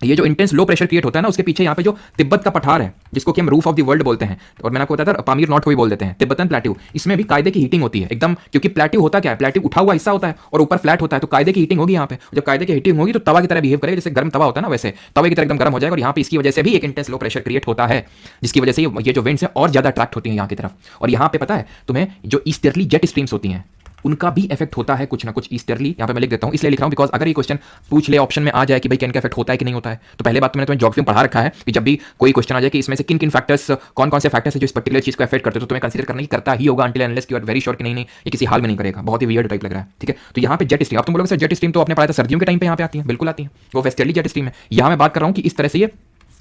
ये जो इंटेंस लो प्रेशर क्रिएट होता है ना, उसके पीछे यहाँ पे जो तिब्बत का पठार है, जिसको कि हम रूफ ऑफ द वर्ल्ड बोलते हैं, और मैंने आपको बताया था पामीर नॉट को भी बोल देते हैं, तिब्बतन प्लेट्यू, इसमें भी कायदे की हीटिंग होती है एकदम, क्योंकि प्लेट्यू होता क्या है, प्लेट्यू उठा हुआ हिस्सा होता है और ऊपर फ्लैट होता है, तो कायदे की हीटिंग होगी यहाँ पे। जब कायदे की हीटिंग होगी तो तवा की तरह बिहेव करेगा, जैसे गर्म तवा होता है ना, वैसे तवे की तरह एकदम गर्म हो जाएगा, और यहाँ पे इसकी वजह से भी एक इंटेंस लो प्रेशर क्रिएट होता है, जिसकी वजह से ये जो विंड्स हैं और ज्यादा अट्रैक्ट होती हैं यहाँ की तरफ। और यहाँ पे पता है तुम्हें, जो ईस्टर्ली जेट स्ट्रीम्स होती हैं, उनका भी इफेक्ट होता है कुछ ना कुछ ईस्टर्ली। यहाँ पे मैं लिख देता हूँ, इसलिए लिख रहा हूँ बिकॉज अगर ये क्वेश्चन पूछ ले ऑप्शन में आ जाए कि भाई कैन का इफेक्ट होता है कि नहीं होता है, तो पहले बात तो मैंने तुम्हें ज्योग्राफी में पढ़ा रखा है कि जब भी कोई क्वेश्चन आ जाए कि इसमें से किन किन फैक्टर्स, कौन कौन से फैक्टर्स है जो इस पर्टिकुलर चीज को इफेक्ट करते हैं, तो तुम्हें कंसीडर करना ही करता ही होगा until unless you are very sure कि नहीं ये किसी हाल में नहीं करेगा। बहुत ही वियर्ड टाइप लग रहा है, ठीक है। तो यहाँ पे जेट स्ट्रीम, अब तुम बोलोगे सर जेट स्ट्रीम तो आपने पढ़ा था सर्दियों के टाइम पे यहाँ पे आती है, बिल्कुल आती है, वो वेस्टर्ली जेट स्ट्रीम है। यहाँ मैं बात कर रहा हूँ कि इस तरह से ये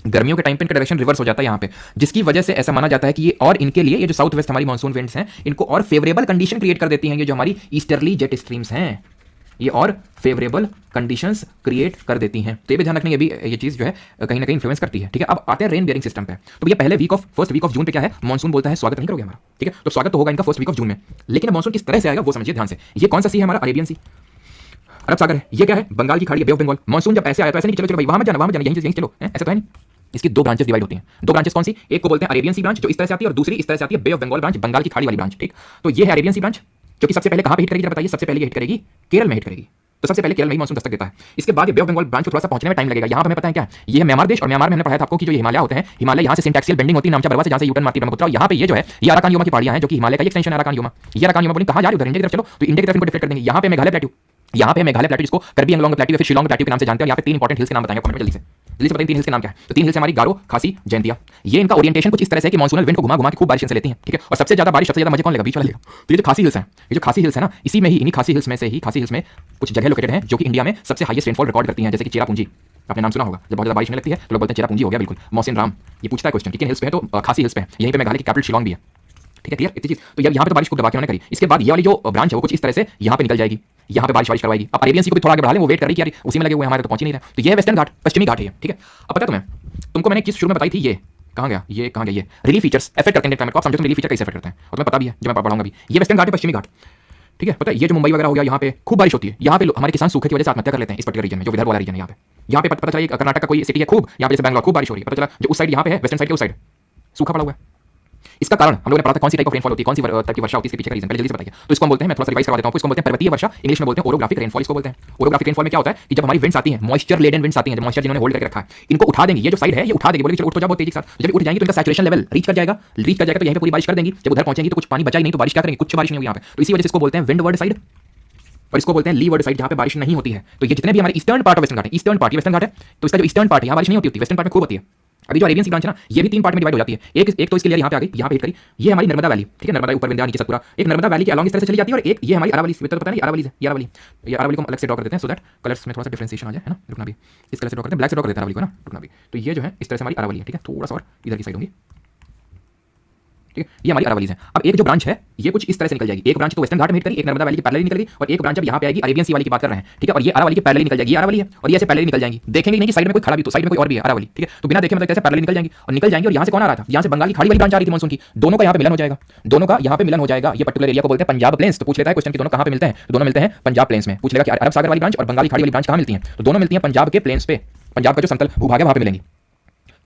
गर्मियों के टाइम पे इनका डायरेक्शन रिवर्स हो जाता है यहाँ पे, जिसकी वजह से ऐसा माना जाता है कि ये और इनके लिए ये जो साउथ वेस्ट हमारी मानसून विंड्स हैं इनको और फेवरेबल कंडीशन क्रिएट कर देती हैं। ये जो हमारी ईस्टर्ली जेट स्ट्रीम्स हैं ये और फेवरेबल कंडीशंस क्रिएट कर देती हैं। तो ये भी ध्यान रखना, ये चीज जो है कहीं ना कहीं इन्फ्लुएंस करती है, ठीक है। अब आते हैं रेन बेयरिंग सिस्टम पे। तो ये पहले फर्स्ट वीक ऑफ जून पे क्या है, मानसून बोलता है स्वागत नहीं करोगे हमारा, ठीक है। तो स्वागत तो होगा इनका फर्स्ट वीक ऑफ जून में, लेकिन मानसून किस तरह से आएगा वो समझिए ध्यान से। ये कौन सा सी है हमारा, अरेबियन सी, अरब सागर है। ये क्या है, बंगाल की खाड़ी, बे ऑफ बंगाल। मानसून जब ऐसे आया तो ऐसे नहीं चलो चलो भाई वहां मत जाना यहीं चलो, ऐसा तो है नहीं। इसकी दो ब्रांचेस डिवाइड होती हैं। दो ब्रांचेस कौन सी, एक को बोलते हैं अरेबियन सी ब्रांच जो इस तरह से आती है, और दूसरी इस तरह से आती है बे ऑफ बंगाल ब्रांच, बंगाल की खाड़ी वाली ब्रांच, ठीक। तो ये है अरेबियन सी ब्रांच जो कि सबसे पहले कहां पे हिट करेगी, बताइए। सबसे पहले ये हिट करेगी केरल में हिट करेगी, तो सबसे पहले केरल में मानसून दस्तक देता है। इसके बाद ये बे ऑफ बंगाल ब्रांच को थोड़ा सा पहुंचने में टाइम लगेगा। यहाँ पे हमें पता है क्या, ये है म्यांमार देश, और म्यांमार में हमने पढ़ा था आपको कि जो हिमालय होते हैं, हिमालय यहाँ से सिंटैक्सियल बेंडिंग होती है नामचा बरवा से, जहाँ से यूटर्न मारती है ब्रह्मपुत्र। यहाँ पे ये जो है ये अराकान योमा की पहाड़ियां हैं जो कि हिमालय का एक्सटेंशन है अराकान योमा। ये अराकान योमा बोली कहाँ जा रही है, उधर इंडिया की तरफ चलो, तो इंडिया की तरफ इनको डिफेक्ट कर देंगे। यहाँ पे मेघालय प्लेट्यू, यहाँ पे मेघालय प्लेट्यू जिसको करबी एंगलोंग प्लेट्यू या फिर शिलोंग प्लेट्यू के नाम से जानते हैं। यहाँ पे तीन इंपॉर्टेंट हिल्स के नाम बताएंगे कमेंट में जल्दी से बताइए तीन हिल्स के नाम क्या है। तो तीन हिल्स हमारी गारो, खासी, जयंतिया। ये इनका ओरिएंटेशन कुछ इस तरह से कि मानसूनल विंड को घुमा घुमा के खूब बारिश से लेती हैं, ठीक है। और सबसे ज्यादा बारिश, सबसे ज्यादा मजे कौन लेगा, बीच वाला लेगा। तो ये जो खासी हिल्स है, ये जो खासी हिल्स है ना, इसी में ही इन्हीं खासी हिल्स में से ही खासी हिल्स में कुछ जगह लोकेटेड हैं जो कि इंडिया में सबसे हाईएस्ट रेनफॉल रिकॉर्ड करती हैं, जैसे कि चेरापूंजी, आपने नाम सुना होगा। जब बहुत ज्यादा बारिश होने लगती है तो लोग बोलते हैं चेरापूंजी हो गया, बिल्कुल। मौसिन राम ये पूछता है क्वेश्चन कि किन हिल्स पे है, तो खासी हिल्स पे है। यहीं पे मेघालय की कैपिटल शिलोंग भी है, ठीक है। क्लियर इतनी चीज। तो यहाँ पे तो बारिश को दबा के उन्होंने करी। इसके बाद ये वाली जो ब्रांच है वो कुछ इस तरह से यहाँ पे निकल जाएगी, यहाँ पे बारिश करवाएगी। अब अरेबियन सी को भी थोड़ा आगे बढ़ा लें, वो वेट कर रही है कि उसी में लगे हुए हमारे तो पहुंच ही नहीं रहा। तो ये वेस्टर्न घाट, पश्चिमी घाट है, ठीक है। अब पता है तुमको मैंने किस शुरू में बताई थी, ये कहाँ गया, ये कहाँ गया, ये रिलीफ फीचर्स इफेक्ट करते हैं क्लाइमेट को। आप समझो रिलीफ फीचर कैसे इफेक्ट करते हैं, और तुम्हें पता भी है जब मैं पढ़ाऊंगा भी। ये वेस्टर्न घाट है, पश्चिमी घाट, ठीक है। पता है ये जो मुंबई वगैरह हो गया, यहाँ पे खूब बारिश होती है। यहाँ पे हमारे किसान सूखे की वजह से आत्महत्या कर लेते हैं इस पर्टिकुलर रीजन में, जो विदर्भ वाला रीजन है। यहाँ पे पता चला कर्नाटक का कोई सिटी है खूब, यहाँ पे जैसे बैंगलोर खूब बारिश हो रही है, पता चला जो उस साइड यहाँ पे है वेस्टर्न साइड के उस साइड सूखा पड़ा हुआ है। इसका कारण हम लोगों ने पढ़ा था, कौन सी टाइप ऑफ रेनफॉल होती है, कौन सी टाइप की वर्षा होती है, इसके पीछे का रीजन पहले जल्दी से बताइए। तो इसको हम बोलते हैं, मैं थोड़ा सा रिवाइज करवा देता हूं, इसको बोलते हैं पर्वतीय वर्षा, इंग्लिश में बोलते हैं ओरोग्राफिक रेनफॉल। इसको बोलते हैं ओरोग्राफिक रेनफॉल में क्या होता है कि जब हमारी विंड्स आती हैं, मॉइस्चर लेडन विंड्स आती हैं, जब मॉइस्चर जिन्होंने होल्ड करके रखा है, इनको उठा देंगी। ये जो साइड है ये उठा देगी, बोलेगी चलो उठ तो जाओ बहुत तेजी के साथ। जब उठ जाएंगी तो इनका सैचुरेशन लेवल रीच कर जाएगा, तो यहीं पे पूरी बारिश कर देंगी। जब उधर पहुंचेंगी तो कुछ पानी बचा ही नहीं, तो बारिश क्या करेंगी, कुछ बारिश नहीं होगी यहाँ पे। तो इसी वजह से इसको बोलते हैं विंडवर्ड साइड, और इसको बोलते हैं लीवर्ड साइड, जहाँ पे बारिश नहीं होती है। तो ये जितने भी हमारे ईस्टर्न पार्ट ऑफ वेस्टर्न घाट है, ईस्टर्न पार्ट ये वेस्टर्न घाट है, तो इसका जो ईस्टर्न पार्ट है यहाँ बारिश नहीं होती, वेस्टर्न पार्ट में खूब होती है। अभी जो अरेबियन सी ब्रांच है ना, ये भी तीन पार्ट में डिवाइड हो जाती है। एक तो इसके लिए यहाँ पे आ गई, यहाँ पे हिट करी, ये हमारी नर्मदा वैली, ठीक है। नर्मदा ऊपर विंध्या नीचे सतपुरा, एक नर्मदा वैली के अलॉन्ग इस तरह से चली जाती है, और एक ये हमारी अरावली, तो पता नहीं अरावली है, ये अरावली को अलग से ड्रॉ कर देते हैं सो दैट कलर्स में थोड़ा सा डिफरेंशिएशन आ जाए, है ना। रुकना भी, इस कलर से ड्रॉ करते हैं, ब्लैक से ड्रॉ कर देते हैं अरावली को, ना रुकना भी। तो ये जो है इस तरह से हमारी अरावली है, ठीक है। थोड़ा सा और इधर की साइड होंगी, ठीक है। ये हमारी अरावलीज है। अब एक जो ब्रांच है ये कुछ इस तरह से निकल जाएगी। एक ब्रांच तो वेस्टर्न घाट में हिट करी, एक नर्मदा वैली की पैरेलल निकल गई, और एक ब्रांच अब यहाँ पे आएगी अरेबियन सी वाली की बात कर रहे हैं, ठीक है। और ये अरावली की पैरेलल निकल जाएगी, ये अरावली है, और ये ऐसे पैरेलल निकल जाएंगी। देखेंगे नहीं कि साइड में कोई खड़ा भी, तो साइड में कोई और भी है अरावली, ठीक है। तो बिना देखे मतलब ऐसे पैरेलल निकल जाएंगी, और यहाँ से कौन आ रहा था, यहाँ से बंगाल की खाड़ी वाली ब्रांच आ रही थी मानसून की। दोनों का यहाँ पे मिलन हो जाएगा, दोनों का यहाँ पे मिलन हो जाएगा। ये पर्टिकुलर एरिया को बोलते हैं पंजाब प्लेन्स। तो पूछ लेता है क्वेश्चन कि दोनों कहाँ पे मिलते हैं, तो दोनों मिलते हैं पंजाब प्लेन्स में। पूछ लेगा कि अरब सागर वाली ब्रांच और बंगाल की खाड़ी वाली ब्रांच कहाँ मिलती हैं, तो दोनों मिलती हैं पंजाब के प्लेन्स पे, पंजाब का जो समतल भूभाग है वहाँ पे मिलेंगी।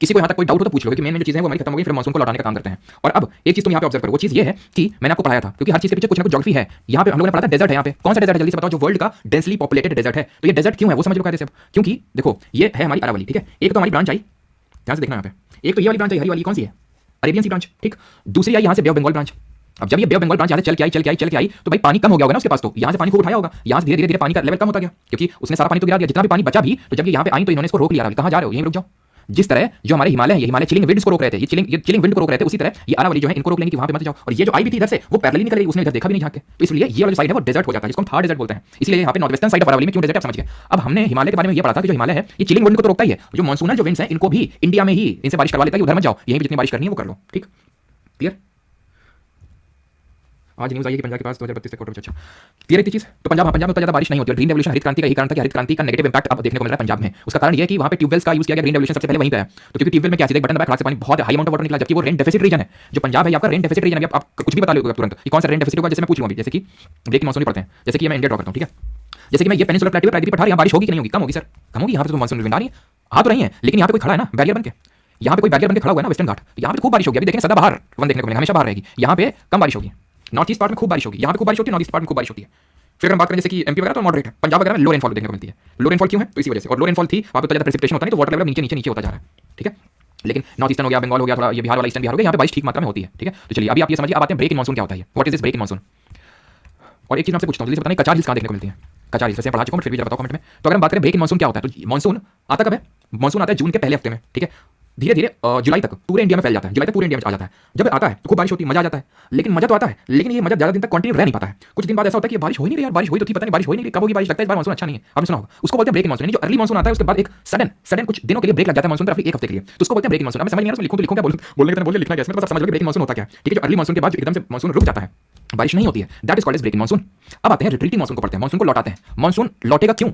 किसी को यहाँ तक कोई डाउट हो तो पूछ लो कि मेन जो चीजें वो हमारी खत्म हो गई, फिर मानसून को लौटाने का काम करते हैं। और अब एक चीज तुम यहाँ पे ऑब्जर्व करो, वो चीज ये है कि मैंने आपको पढ़ाया था, क्योंकि हर चीज के पीछे कुछ ना कुछ ज्योग्राफी है। यहाँ पे हम लोगों ने पढ़ा था डेजर्ट है, यहाँ पे कौन सा डेजर्ट है जल्दी से बताओ, जो वर्ल्ड का डेंसली पॉपुलेटेड डेजर्ट है। तो ये डेजर्ट क्यों है वो समझ लो कैसे, क्योंकि देखो ये है हमारी अरावली, ठीक है। एक तो हमारी ब्रांच आई, ध्यान से देखना यहाँ पे, एक तो ये वाली ब्रांच आई हरी वाली, कौन सी है, अरेबियन सी ब्रांच, ठीक। दूसरी आई यहाँ से बे ऑफ बंगाल ब्रांच। अब जब ये बे ऑफ बंगाल ब्रांच यहाँ से चल के आई तो भाई पानी कम हो गया होगा ना उसके पास, तो यहाँ से पानी को उठाया होगा, यहाँ से धीरे धीरे पानी का लेवल कम होता गया, क्योंकि उसने सारा पानी तो गिरा दिया, जितना भी पानी बचा भी। तो जब ये यहाँ पे आई तो इन्होंने इसको रोक लिया, कहाँ जा रहे हो, यहीं रुक जाओ। जिस तरह जो हमारे हिमालय है, ये हिमालय चिलिंग विंड्स को रोक रहे थे, ये चिलिंग विंड को रोक रहे थे, उसी तरह ये अरावली जो है इनको रोक लेंगे कि वहां पे मत जाओ। और ये जो आई भी थी इधर से वो पैरेलल निकल गई, उसने इधर देखा भी नहीं झांक के, तो इसलिए ये वाला साइड है वो डेजर्ट हो जाता है, जिसको हम थार डेजर्ट बोलते हैं। इसलिए यहाँ पे north western side of Aravalli में क्यों डेजर्ट, आप समझ गए। अब हमने हिमालय के बारे में ये पढ़ा था कि जो हिमालय है ये चिलिंग विंड को तो रोकता ही है, जो मानसूनल जो विंड्स हैं इनको भी इंडिया में ही इनसे बारिश करवा लेता है, उधर मत जाओ, यहीं पे जितनी बारिश करनी है वो कर लो, ठीक। क्लियर। आज न्यूज़ आई कि पंजाब के पास 2032 करोड़। अच्छा क्लियर है चीज। तो पंजाब में तो ज्यादा बारिश नहीं होती है। ग्रीन रेवोल्यूशन हरित क्रांति का यही कारण था कि हरित क्रांति का नेगेटिव इंपैक्ट अब देखने को मिल रहा है पंजाब में। उसका कारण ये है कि वहां पे ट्यूबवेल्स का यूज किया गया, ग्रीन रेवोल्यूशन सबसे पहले वहीं पे है। तो क्योंकि ट्यूबवेल में क्या सीधे बटन दबाया, खड़ाक से पानी बहुत हाई अमाउंट ऑफ वाटर निकला, जबकि वो रेन डेफिसिट रीजन है। जो पंजाब है आपका रेन डेफिसिट रीजन है। आप कुछ भी बता लो तुरंत कि कौन सा रेन डेफिसिट होगा, जैसे मैं पूछ लूंगा, जैसे कि ब्रेक मानसून पढ़ते हैं, जैसे कि मैं इंडिया ड्रॉ करता हूं, ठीक है। जैसे कि मैं ये पेनिनसुलर प्लेटू प्रायद्वीप पठा रहा हूं, यहाँ बारिश होगी कि नहीं होगी, कम होगी सर, कम होगी। यहाँ पे तो मानसून विंड आ रही है, आ तो रही है, लेकिन यहाँ पे कोई खड़ा है ना बैरियर बन के, यहाँ पे कोई बैरियर बन के खड़ा हुआ है ना वेस्टर्न घाट, तो यहाँ पे खूब बारिश होगी। अभी देखें सदा बाहर वन देखने को मिलेगा, हमेशा बाहर रहेगी। यहाँ पे कम बारिश होगी, नॉर्थ ईस्ट पार्ट में खूब बारिश होगी, यहाँ पे खूब बारिश होती है, नॉर्थ ईस्ट पार्ट में खूब बारिश होती है। फिर हम बात करें जैसे कि एमपी वगैरह तो मॉडरेट है, पंजाब वगैरह में लो रेनफॉल देखने को मिलती है। लो रेनफॉल क्यों है, तो इसी वजह से। और लो रेनफॉल थी वहाँ पे तो ज़्यादा प्रेसिपिटेशन होता नहीं, तो वाटर लेवल नीचे नीचे नीचे होता जा रहा है, ठीक है। लेकिन नॉर्थ ईस्टर्न हो गया, बंगाल हो गया, थोड़ा ये बिहार वाला ईस्टर्न बिहार हो गया, यहाँ पे बारिश ठीक मात्रा में होती है, ठीक है। तो चलिए अभी आप ये समझिए, अब आते हैं ब्रेक इन मानसून क्या होता है, what is this break in monsoon. और एक चीज आपसे पूछता हूँ, जल्दी से बताना, कचार हिल्स कहाँ देखने को मिलती है? कचार हिल्स वैसे पढ़ा चुका हूं, फिर भी जरा बताओ कमेंट में। तो अगर हम बात करें ब्रेक इन मानसून क्या होता है, तो मानसून आता कब है? मानसून आता है जून के पहले हफ्ते में, ठीक है। धीरे धीरे जुलाई तक पूरे इंडिया में फैल जाता है, जुलाई तक पूरे इंडिया में आ जाता है। जब आता है तो खूब बारिश होती है, मजा आ जाता है। लेकिन मजा तो आता है, लेकिन ये मजा ज्यादा दिन तक कंटिन्यू रह नहीं पाता है। कुछ दिन बाद ऐसा होता है कि बारिश हो ही नहीं रही यार, बारिश हुई तो थी, पता नहीं बारिश हो ही नहीं रही, कब होगी बारिश, लगता है इस बार मानसून अच्छा नहीं है। आपने सुना होगा, उसको बोलते हैं ब्रेक इन मानसून। जो अर्ली मानसून आता है उसके बाद एक सडन कुछ दिनों के लिए ब्रेक लग जाता है मानसून पर, एक हफ्ते के लिए, तो उसको बोलते हैं ब्रेक इन मानसून। मैं समझ नहीं आ रहा लिखूं तो लिखूं क्या, बोलने के बोलिए, लिखना क्या इसमें, तो समझ लो ब्रेक इन मानसून होता क्या है, ठीक है। जो अर्ली मानसून के बाद एकदम से मानसून रुक जाता है, बारिश नहीं होती है, that is called as break in monsoon. अब आते हैं रिट्रीटिंग मानसून को पढ़ते हैं, मानसून को लौटाते हैं। मानसून लौटेगा क्यों?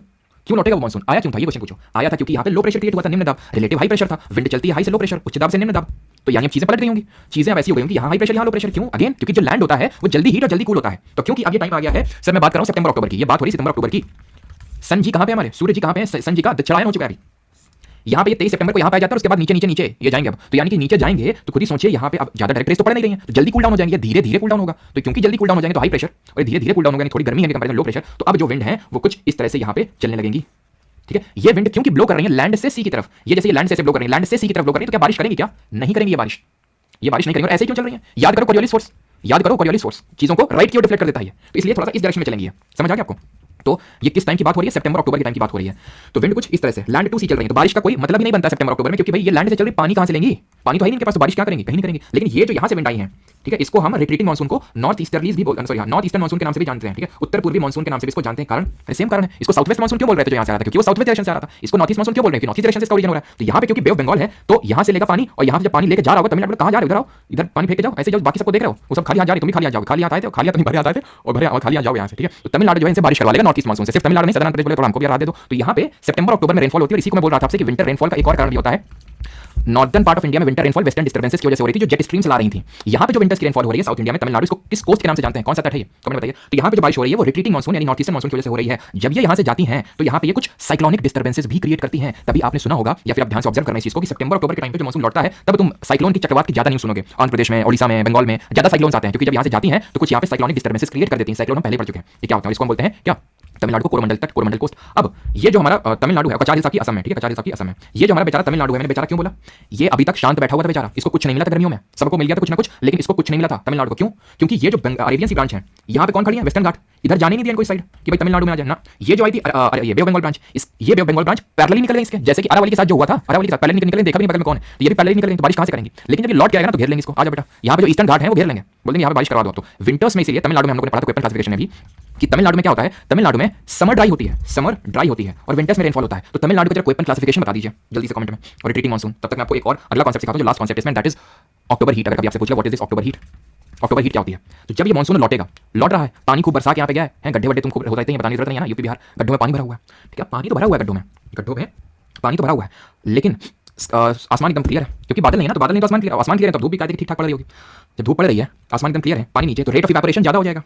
क्यों लौटेगा वो मानसून? आया क्यों था, ये क्वेश्चन पूछो। आया था क्योंकि यहाँ पे लो प्रेशर क्रिएट हुआ था, निम्न दाब, रिलेटिव हाई प्रेशर था, विंड चलती है हाई से लो प्रेशर, उच्च दाब से निम्न दाब, तो यहाँ चीजें पलट गई होंगी, चीजें अब ऐसी हो गई होंगी, यहाँ हाई प्रेशर यहाँ लो प्रेशर। क्यों? अगेन क्योंकि जो लैंड होता है वो जल्दी हीट और जल्दी कूल होता है। तो क्योंकि अब ये टाइम आ गया है सर, मैं बात कर रहा हूँ सितंबर अक्टूबर की, ये बात हो रही है सितंबर अक्टूबर की। सन जी कहाँ पे हमारे, सूर्य जी कहाँ पे, सन जी का दक्षिणायन हो चुका है अभी। यहाँ पे 23 सितंबर को यहाँ पे आ जाता है, उसके बाद नीचे नीचे नीचे ये जाएंगे अब, तो यानी कि नीचे जाएंगे तो खुद ही सोचिए यहाँ पे अब ज्यादा डायरेक्ट रेस तो पड़ नहीं रही है, तो जल्दी कूल डाउन हो जाएंगे, धीरे धीरे कूल डाउन होगा। तो क्योंकि जल्दी कूल डाउन हो जाएंगे तो हाई प्रेशर, और धीरे धीरे कूल डाउन होगा, थोड़ी गर्मी है कंपेरिजन लो प्रेशर, तो अब जो विंड है वो कुछ इस तरह से यहाँ पे चलने लगेंगी, ठीक है। ये विंड क्योंकि ब्लो कर रही है लैंड से सी की तरफ, ये जैसे लैंड से ब्लो कर रही है, लैंड से सी की तरफ ब्लो कर रही है, तो क्या बारिश करेंगी? क्या नहीं करेंगी, ये बारिश नहीं करेंगे। और ऐसे क्यों चल रही है? याद करो कोरियोलिस फोर्स, याद करो कोरियोलिस फोर्स चीजों को राइट की ओर डिफ्लेक्ट कर देता है, तो इसलिए थोड़ा सा इस डायरेक्शन में चलेंगी। समझ आ गया आपको? तो ये किस टाइम की बात हो रही है? सितंबर अक्टूबर के टाइम की बात हो रही है। तो विंड कुछ इस तरह से लैंड टू सी चल रही है, तो बारिश का कोई मतलब ही नहीं बनता सितंबर अक्टूबर में, क्योंकि भाई ये लैंड से चल रही, पानी कहां से लेंगी? पानी तो है ही इनके पास, तो बारिश क्या करेंगे? कहीं नहीं करेंगे। लेकिन ये जो यहां से विंड आई है, ठीक है, इसको हम रिट्रीटिंग मानसून को नॉर्थ ईस्टर्लीज भी बोलते हैं, सॉरी नॉर्थ ईस्टर्न मानसून के नाम से भी जानते हैं, ठीक है। उत्तर पूर्वी मानसून के नाम से भी इसको जानते हैं, कारण सेम कारण है। इसको साउथ वेस्ट मानसून क्यों बोल रहे थे जो यहां से आ रहा था? क्योंकि वो साउथ वेस्ट डायरेक्शन से आ रहा था। इसको नॉर्थ ईस्ट मानसून क्यों बोल रहे हैं? नॉर्थ ईस्ट डायरेक्शन से इसका ओरिजिन हो रहा है। तो यहां पे क्योंकि बे ऑफ बंगाल है, तो यहां से लेगा पानी, और यहां से जब पानी लेके जा रहा होगा तमिलनाडु में, कहां जा रहे हो? इधर आओ, इधर पानी फेंक के जाओ, ऐसे जाओ, बाकी सबको देख रहे हो, वो सब खाली हाथ जा रहे, तुम भी खाली हाथ जाओगे, खाली हाथ आए थे, खाली हाथ नहीं भरे हाथ आए थे, और भरे खाली हाथ जाओ यहां से, ठीक है। तो तमिलनाडु जो है इनसे बारिश करवा लेगा नॉर्थ ईस्ट मानसून से, सिर्फ तमिलनाडु नहीं, सदर्न प्रदेश बोले तो हमको भी याद दे दो। तो यहां पे सितंबर अक्टूबर में रेनफॉल होती है, और इसी को मैं बोल रहा था आपसे कि विंटर रेनफॉल का एक और कारण भी होता है। नॉर्दर्न पार्ट ऑफ इंडिया में विंटर रेनफॉल वेस्टर्न डिस्टर्बेंसेस की वजह से हो रही थी, जो जेट स्ट्रीम्स ला रही थी। यहाँ पे जो विंटर्स की रेनफॉल हो रही है साउथ इंडिया में, तमिलनाडु, इसको किस कोस्ट के नाम से जानते हैं? कौन सा तट है ये? कमेंट बताइए। तो यहाँ पे जो बारिश हो रही है वो रिट्रीटिंग मानसून यानी नॉर्थ ईस्टर्न मानसून की वजह से हो रही है। जब ये यहाँ से जाती हैं तो यहाँ पे ये कुछ साइक्लोनिक डिस्टर्बेंसेस भी क्रिएट करती हैं। तभी आपने सुना होगा, या फिर आप ध्यान से ऑब्जर्व करना इस चीज को, कि सितंबर अक्टूबर के टाइम पे जो मानसून लौटता है तब तुम साइक्लोन की चक्रवात की ज्यादा न्यूज़ सुनोगे। आंध्र प्रदेश में, ओडिशा में, बंगाल में ज्यादा साइक्लोन्स आते हैं, क्योंकि जब यहाँ से जाती हैं तो कुछ यहाँ पे साइक्लोनिक डिस्टर्बेंसेस क्रिएट कर देती हैं। साइक्लोन हम पहले पढ़ चुके हैं, ये क्या होता है, इसको हम बोलते हैं क्या? तमिलनाडु को कोरोमंडल तट, कोरोमंडल कोस्ट। अब ये जो हमारा तमिलनाडु है, कचार हिल्स की असम है, ठीक है, कचार हिल्स की असम है। ये जो हमारा बेचारा तमिलनाडु है, मैंने बेचारा क्यों बोला? ये अभी तक शांत बैठा हुआ था बेचारा, इसको कुछ नहीं मिला था गर्मियों में, सबको मिल गया था कुछ ना कुछ, लेकिन इसको कुछ नहीं मिला था तमिलनाडु को। क्यों? क्योंकि ये जो अरेबियन सी ब्रांच है, यहाँ पे कौन खड़ी है? वेस्टर्न घाट, इधर जाने नहीं दिया कोई साइड कि भाई तमिलनाडु में आ जाए ना। ये जो आई थी ये बे ऑफ बंगाल ब्रांच, ये बे ऑफ बंगाल ब्रांच पैरेलल निकल गई इसके, जैसे कि अरावली के साथ जो हुआ था, अरावली के साथ पैरेलल निकल गई, देखा भी बगल में कौन है, तो ये भी पैरेलल निकल गई, तो बारिश कहां से करेंगे? लेकिन जब ये लौट के आएगा ना तो घेर लेंगे इसको, आ जाओ बेटा, यहाँ पे जो ईस्टर्न घाट है वो घेर लेंगे, बोलेंगे यहाँ पे बारिश करवा दो। तो विंटर्स में इसीलिए तमिलनाडु में हम लोगों ने पढ़ा था क्वेश्चन क्लासिफिकेशन में भी, कि तमिलनाडु में क्या होता है, तमिलनाडु में समर ड्राई होती है, समर ड्राई होती है, और विंटर्स में रेनफॉल होता है। तो तमिलनाडु का जरा क्वेश्चन क्लासिफिकेशन बता दीजिए जल्दी से कमेंट में, और रिट्रीटिंग मानसून। तब तक मैं आपको एक और अगला कॉन्सेप्ट सिखाता हूं, जो लास्ट कॉन्सेप्ट इसमें, दैट इज अक्टूबर हीट। अगर कभी आपसे पूछा what is this October heat, October heat क्या होती है? तो जब ये मानसून लौटेगा, लौट रहा है, पानी खूब बरसा के यहाँ पे गया है, गड्ढे वड्ढे तुमको होता है, बताने की जरूरत नहीं है ना, यूपी बिहार गड्ढों में पानी भरा हुआ है, ठीक है, पानी तो भरा हुआ है गड्ढों में पानी तो भरा हुआ है, लेकिन आसमान एकदम क्लियर है, क्योंकि बादल नहीं है ना, तो बादल नहीं तो आसमान क्लियर है, तो धूप भी कायदे ठीक ठाक पड़ रही होगी। जब धूप पड़ रही है, आसमान एकदम क्लियर है, पानी नीचे, तो रेट ऑफ इवेपोरेशन ज्यादा हो जाएगा,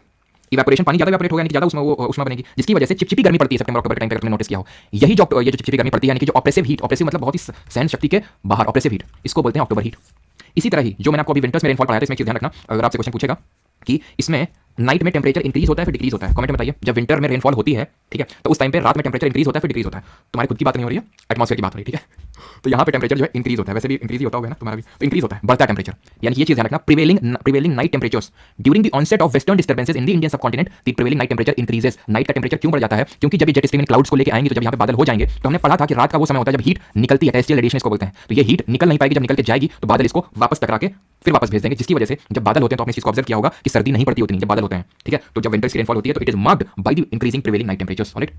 इवेपोरेशन पानी ज्यादा इवेपोरेट होगा, यानी कि ज्यादा उसमें वो उष्मा बनेगी, जिसकी वजह से चिपचिपी गर्मी पड़ती है सितंबर अक्टूबर के टाइम पे, आपने नोटिस किया हो। यही जो ये जो चिपचिपी गर्मी पड़ती है, यानी कि जो ऑपरेसिव हीट, ऑपरेसिव मतलब बहुत ही सहन शक्ति के बाहर, ऑपरेसिव हीट, इसको बोलते हैं अक्टूबर हीट। इसी तरह ही जो मैंने आपको अभी विंटर्स में रेनफॉल पढ़ाया था, इसमें ध्यान रखना, अगर आपसे क्वेश्चन पूछेगा कि इसमें नाइट में टेंपरेचर इंक्रीज होता है फिर डिक्रीज होता है, कमेंट में बताइए। जब विंटर में रेनफॉल होती है, ठीक है, तो उस टाइम पे रात में टेंपरेचर इंक्रीज होता है फिर डिक्रीज होता है। तुम्हारी खुद की बात नहीं हो रही है, एटमॉस्फेयर की बात हो रही है, ठीक है। तो यहाँ पे टेंपरेचर जो है इंक्रीज होता है, वैसे भी इंक्रीज ही होता होगा ना तुम्हारा भी, तो इंक्रीज होता है, बढ़ता है टेंपरेचर, यानी ये चीज ध्यान रखना। Prevailing night temperatures during the onset of western disturbances in the Indian subcontinent, the prevailing night temperature increases. Night का टेंपरेचर क्यों बढ़ जाता है? क्योंकि जब ये जेट स्ट्रीम क्लाउड्स को लेके आएंगे, तो जब यहाँ पे बादल हो जाएंगे, तो हमने पढ़ा था कि रात का वो समय होता है जब हीट निकलती है, टेरेस्ट्रियल रेडिएशन इसको बोलते हैं। तो ये हीट निकल नहीं पाएगी, जब निकल के जाएगी तो बादल इसको वापस टकरा के फिर वापस भेज देंगे, जिसकी वजह से जब बादल होते हैं तो आपने इस चीज को ऑब्जर्व किया होगा कि सर्दी नहीं पड़ती उतनी जब बादल होते हैं, ठीक है। तो जब विंटर्स की रेनफॉल होती है तो it is marked by the increasing prevailing night temperatures, alright.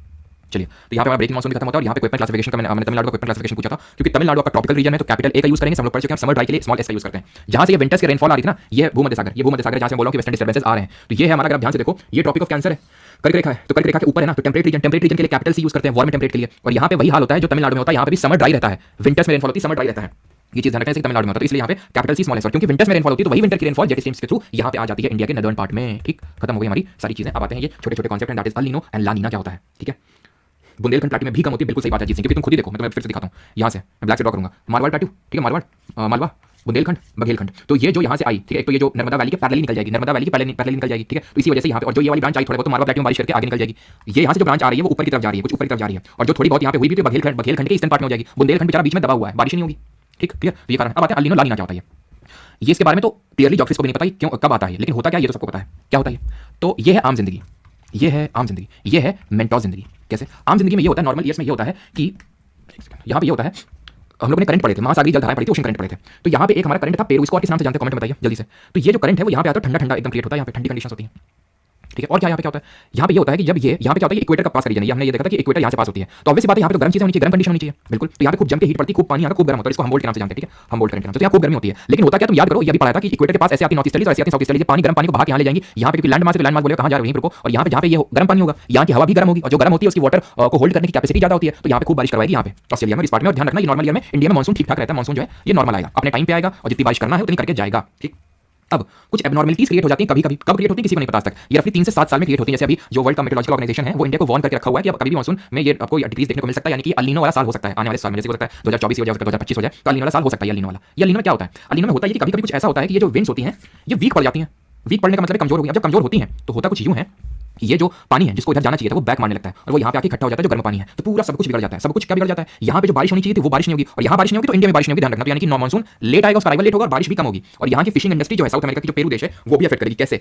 चलिए, तो यहाँ पे हमारा ब्रेकिंग मानसून भी खत्म होता है, और यहाँ पे क्वेश्चन क्लासिफिकेशन का मैंने तमिलनाडु का क्वेश्चन क्लासिफिकेशन पूछा था, क्योंकि तमिलनाडु का ट्रॉपिकल रीजन है, तो कैपिटल ए का यूज करेंगे, हम लोग पढ़ चुके हैं। समर ड्राई के लिए स्मॉल एस का यूज करते हैं। जहां से ये विंटर्स की रेनफॉल आ रही थी ना, ये भूमध्य सागर, जहां से बोल रहा हूं कि वेस्टर्न डिस्टर्बेंसेस आ रहे हैं, तो ये है हमारा, अगर आप ध्यान से देखो, ये ट्रॉपिक ऑफ कैंसर है, कर्क रेखा है, तो कर्क रेखा के ऊपर है ना, तो टेम्परेट रीजन के लिए कैपिटल सी यूज करते हैं, वार्म टेम्परेट के लिए। और यहाँ पे वही हाल होता है जो तमिलनाडु में होता है, यहाँ पे भी समर ड्राई रहता है, विंटर्स में रेनफॉल होती है, समर ड्राई रहता है, ये चीज ध्यान रखना है, तमिलनाडु में होता है, इसलिए यहाँ पे कैपिटल सी स्मॉल एस, और क्योंकि विंटर्स में रेनफॉल होती है तो वही विंटर की रेनफॉल जेट स्ट्रीम्स के थ्रू यहाँ पे आ जाती है इंडिया के नदर्न पार्ट में, ठीक। खत्म हो गई हमारी सारी चीजें। अब आते हैं ये छोटे छोटे concept, that is El Nino and La Nina क्या होता है, ठीक है। बुंदेलखंड प्लेटू में भी कम होती है, बिल्कुल सही बात है जीत सिंह, क्योंकि तुम खुद ही देखो, मैं तुम्हें फिर से दिखाता हूँ, यहाँ से मैं ब्लैक से ड्रॉ करूंगा, मारवाड़ प्लेटू, ठीक है, मारवाड़, मालवा, बुंदेलखंड, बघेलखंड। तो ये जो यहाँ से आई, ठीक है, तो ये जो नर्मदा वैली के पैरेलल निकल जाएगी, नर्मदा वैली के पैरेलल निकल जाएगी, ठीक है। तो इसी वजह से यहाँ पे, और जो ये वाली ब्रांच आई थोड़ा बहुत, तो मारवाड़ प्लेटू में बारिश करके आगे निकल जाएगी। ये यहाँ से जो ब्रांच आ रही है वो ऊपर की तरफ जा रही है, कुछ ऊपर की तरफ जा रही है, और जो थोड़ी बहुत यहाँ पे हुई भी, तो बघेलखंड के ईस्टर्न पार्ट में हो जाएगी। बुंदेलखंड बेचारा बीच में दबा हुआ है, बारिश नहीं होगी, ठीक है, तो ये कारण। अब आते हैं अल नीनो ला नीना क्या होता है। ये इसके बारे में तो क्लियरली ज्योग्राफिस्ट को भी नहीं पता क्यों कब आता है, लेकिन होता क्या ये तो सबको पता है क्या होता है। तो ये है आम जिंदगी, ये है आम जिंदगी, ये है मेंटोस जिंदगी। कैसे? आम जिंदगी में ये होता है, नॉर्मल ईयर्स में ये होता है कि यहाँ पे ये होता है, हम लोगों ने करंट पढ़े थे, महासागरीय जल धाराएं पढ़ी थी, ओशन करंट पढ़े थे। तो यहाँ पे एक हमारा करंट था पेरू, इसको और किस नाम से जानते हैं कमेंट में बताइए जल्दी से। तो ये जो करंट है वो यहाँ पे आता है, ठंडा ठंडा एकदम क्रिएट होता है, यहाँ पे ठंडी कंडीशंस होती हैं, ठीक है। और क्या यहाँ पे क्या होता है, यहाँ पे ये होता है कि जब ये यहाँ पे क्या होता है कि इक्वेटर का पास रीजन है, हमने ये देखा था कि इक्वेटर यहाँ से पास होती है, तो ऑब्वियस बात है यहाँ पे तो गर्म चीजें होनी चाहिए, गर्म कंडीशन होनी चाहिए, बिल्कुल। तो यहाँ पे खूब जम के हीट पड़ती है, खूब पानी यहाँ पे खूब गर्म होता है, इसको हम वोल्ट के नाम से जानते हैं, ठीक है, हम वोल्ट करंट के नाम से। तो यहाँ खूब गर्मी होती है, लेकिन होता क्या, तुम याद करो, ये भी पढ़ा था कि इक्वेटर के पास ऐसे आती नॉर्थ ईस्टर्ली, ऐसे आती साउथ ईस्टर्ली, पानी गर्म पानी को बहा के यहाँ ले जाएंगी, यहाँ पे क्योंकि लैंड मास है, लैंड मास बोले कहाँ जा रहे हो, रुको। और यहाँ पे जहाँ पे ये गर्म पानी होगा, यहाँ की हवा भी गर्म होगी, और जो गर्म होती है उसकी वाटर को होल्ड करने की कैपेसिटी ज्यादा होती है, तो यहाँ पे खूब बारिश करवाएगी यहाँ पे ऑस्ट्रेलिया में, इस पार्ट में। और ध्यान रखना ये नॉर्मल ईयर में, इंडिया में मानसून ठीक ठाक रहता है, मानसून जो है ये नॉर्मल आएगा, अपने टाइम पे आएगा, और जितनी बारिश करना है उतनी करके जाएगा, ठीक। अब कुछ एबनॉर्मलिटीज क्रिएट हो जाती हैं कभी कभी, कब क्रिएट होती है किसी को नहीं पता आज तक, ये रफली 3 से 7 साल में क्रिएट होती है। जैसे अभी जो वर्ल्ड का मेट्रोलॉजिकल ऑर्गेनाइजेशन है वो इंडिया को वार्न करके रखा हुआ है कि अब कभी भी मानसून में ये आपको डिक्रीज देखने को मिल सकता है, यानी कि अल नीनो वाला साल हो सकता है आने वाले साल में, जैसे हो सकता है 2024 हो जाए, 2025 हो जाए, तो अल नीनो वाला साल हो सकता है। अल नीनो वाला, ये अल नीनो में क्या होता है, अल नीनो में होता है कि कभी कभी कुछ ऐसा होता है कि ये जो विंड्स होती हैं ये वीक पड़ जाती हैं। वीक पड़ने का मतलब कमजोर हो गई। अब जब कमजोर होती हैं तो होता कुछ यूं है, ये जो पानी है जिसको इधर जाना चाहिए था वो बैक मारने लगता है, और वो यहाँ पे आके इकट्ठा हो जाता है जो गर्म पानी है, तो पूरा सब कुछ बिगड़ जाता है। सब कुछ क्या बिगड़ जाता है, यहाँ पे जो बारिश होनी चाहिए थी वो बारिश नहीं होगी, और यहाँ बारिश नहीं होगी तो इंडिया में बारिश नहीं होगी, ध्यान रखना। तो यानी कि मानसून लेट आएगा, उसका अराइवल लेट होगा, और बारिश भी कम होगी। और यहाँ की फिशिंग इंडस्ट्री जो है साउथ अमेरिका की, जो पेरू देश है, वो भी अफेक्ट करेगी। कैसे?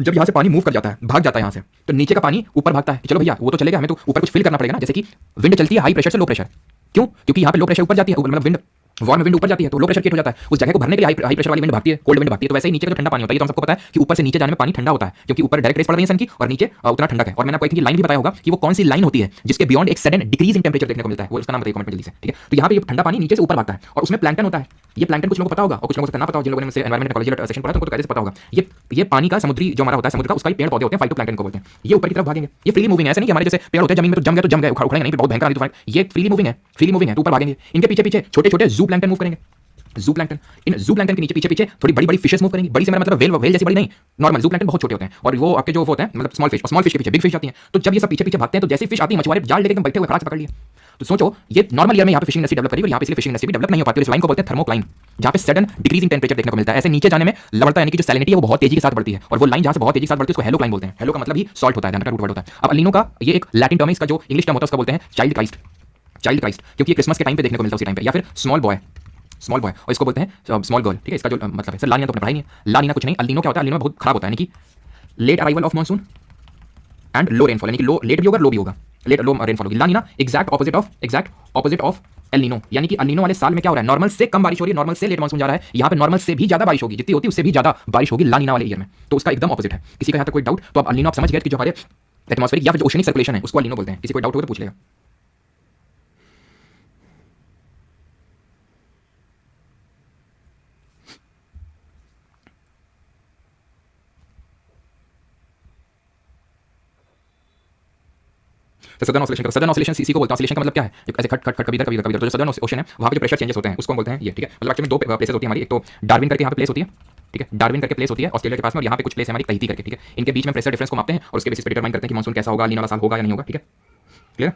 जब यहाँ से पानी मूव कर जाता है, भाग जाता है यहाँ से, तो नीचे का पानी ऊपर भागता है, चलो भैया वो तो चलेगा, हमें तो ऊपर कुछ फिल करना पड़ेगा ना। जैसे कि विंड चलती है हाई प्रेशर से लो प्रेशर, क्यों? क्योंकि यहाँ पे लो प्रेशर ऊपर जाती है, मतलब विंड वार्म विंड ऊपर जाती है तो लो प्रेशर क्रिएट हो जाता है, उस जगह को भरने के लिए हाई प्रेशर वाली विंड भागती है, कोल्ड विंड भागती है। तो वैसे ही नीचे का जो ठंडा पानी होता है, ये तो हम सबको पता है कि ऊपर से नीचे जाने में पानी ठंडा होता है, क्योंकि ऊपर डायरेक्ट रेस पड़ रही है सन की, और नीचे उतना ठंडक है। और मैंने आपको एक लाइन भी बताया होगा कि वो कौन सी लाइन होती है जिसके बियॉन्ड एक सडन डिक्रीज इन टेंपरेचर देखने को मिलता है, वो उसका नाम बताइए कमेंट में जल्दी से, ठीक है। तो यहाँ पे ये ठंडा पानी नीचे से ऊपर भागता है, और उसमें प्लैंकटन होता है। ये प्लैंकटन कुछ लोगों को पता होगा और कुछ लोगों को ना पता हो, जिन लोगों ने मुझसे एनवायरमेंट टेक्नोलॉजी सेक्शन पढ़ा तो उनको तो कैसे पता होगा। ये पानी का समुद्री जो हमारा होता है समुद्र का, उसका ही पेड़ पौधे होते हैं, फाइटोप्लैंक्टन को बोलते हैं। ये ऊपर की तरफ भागेंगे, ये फ्रीली मूविंग है, ऐसा नहीं कि हमारे जैसे पेड़ होते हैं जमीन में तो जम गए उखड़ेंगे नहीं, बहुत भयंकर तूफान। ये फ्रीली मूविंग है, तो ऊपर भागेंगे। इनके पीछे पीछे छोटे छोटे जू प्लैंकटन मूव करेंगे, जू प्लैंकटन। इन जू प्लैंकटन के नीचे पीछे पीछे थोड़ी बड़ी बड़ी फिशेस मूव करेंगी। बड़ी से मेरा मतलब वेल जैसी बड़ी नहीं, नॉर्मल जू प्लैंकटन बहुत छोटे होते हैं, और वो आपके जो होते हैं मतलब स्मॉल फिश, और स्मॉल फिश के पीछे बिग फिश आती हैं। तो जब ये सब पीछे पीछे भागते हैं तो जैसी फिश आती है मछुआरे जाल लेके एकदम बैठे हुए खड़ा से पकड़ लिए। तो सोचो ये नॉर्मल ईयर में यहाँ पे फिशिंग इंडस्ट्री डेवलप करेगी, और यहाँ पे इसलिए फिशिंग इंडस्ट्री भी डेवलप नहीं हो पाती। इस लाइन को बोलते हैं थर्मोक्लाइन, जहाँ पे सडन डिक्रीजिंग टेंपरेचर देखने को मिलता है। ऐसे नीचे जाने में लवणता यानी कि जो सैलिनिटी है वो बहुत तेजी के साथ बढ़ती है, और वो लाइन जहाँ से बहुत तेजी के साथ बढ़ती है उसको हेलोक्लाइन बोलते हैं। हेलो का मतलब ही सॉल्ट होता है, रूट वर्ड होता है। अब अल नीनो का ये एक लैटिन टर्म है, इसका जो इंग्लिश टर्म होता है उसका बोलते हैं चाइल्ड क्राइस्ट, क्योंकि ये क्रिसमस के टाइम पे देखने को मिलता है उसी टाइम पे, या फिर स्मॉल बॉय, और इसको बोलते हैं स्मॉल गर्ल, ठीक है। इसका जो मतलब है सर, ला नीना तो अपने पढ़ाई नहीं है, ला नीना कुछ नहीं। अल नीनो क्या होता है, अल नीनो बहुत खराब होता है, यानी कि late arrival of monsoon and low rainfall, यानी कि लो लेट भी होगा लो भी होगा, लेट लो रेनफॉल होगी। La Nina exact opposite of El Nino, यानी कि अल नीनो वाले साल में क्या हो रहा है, नॉर्मल से कम बारिश हो रही है, नॉर्मल से लेट मानसून जा रहा है। यहाँ पे नॉर्मल से भी ज्यादा बारिश होगी, जितनी होती है उससे भी ज्यादा बारिश होगी ला नीना वाले ईयर में, तो उसका एकदम ऑपोजिट है। किसी का यहाँ तक कोई डाउट तो अब अल नीनो आप समझ गए कि जो हमारे एटमॉस्फेरिक या फिर जो ओशनिक सर्कुलेशन है उसको अल नीनो बोलते हैं। किसी कोई डाउट होगा तो पूछ लेगा। तो सदर्न ऑसिलेशन इसी को बोलते हैं। ऑसिलेशन का मतलब क्या है, ऐसे खट खट खट कभी इधर कभी इधर। तो जो सदर्न ओशन है वहाँ पे जो प्रेशर चेंजेस होते हैं उसको हम बोलते हैं ये, ठीक है। मतलब एक्चुअली में दो प्लेसेस होती है हमारी, एक तो डार्विन करके यहाँ पे प्लेस होती है, ठीक है, डार्विन करके प्लेस होती है ऑस्ट्रेलिया के पास में, और यहाँ पे कुछ प्लेस है हमारी तहती करके, ठीक है। इनके बीच में प्रेशर डिफरेंस को मापते हैं और उसके बेसिस पे डिटरमाइन करते हैं कि मानसून कैसा होगा, अल नीनो वाला साल होगा या नहीं होगा, ठीक है। Clear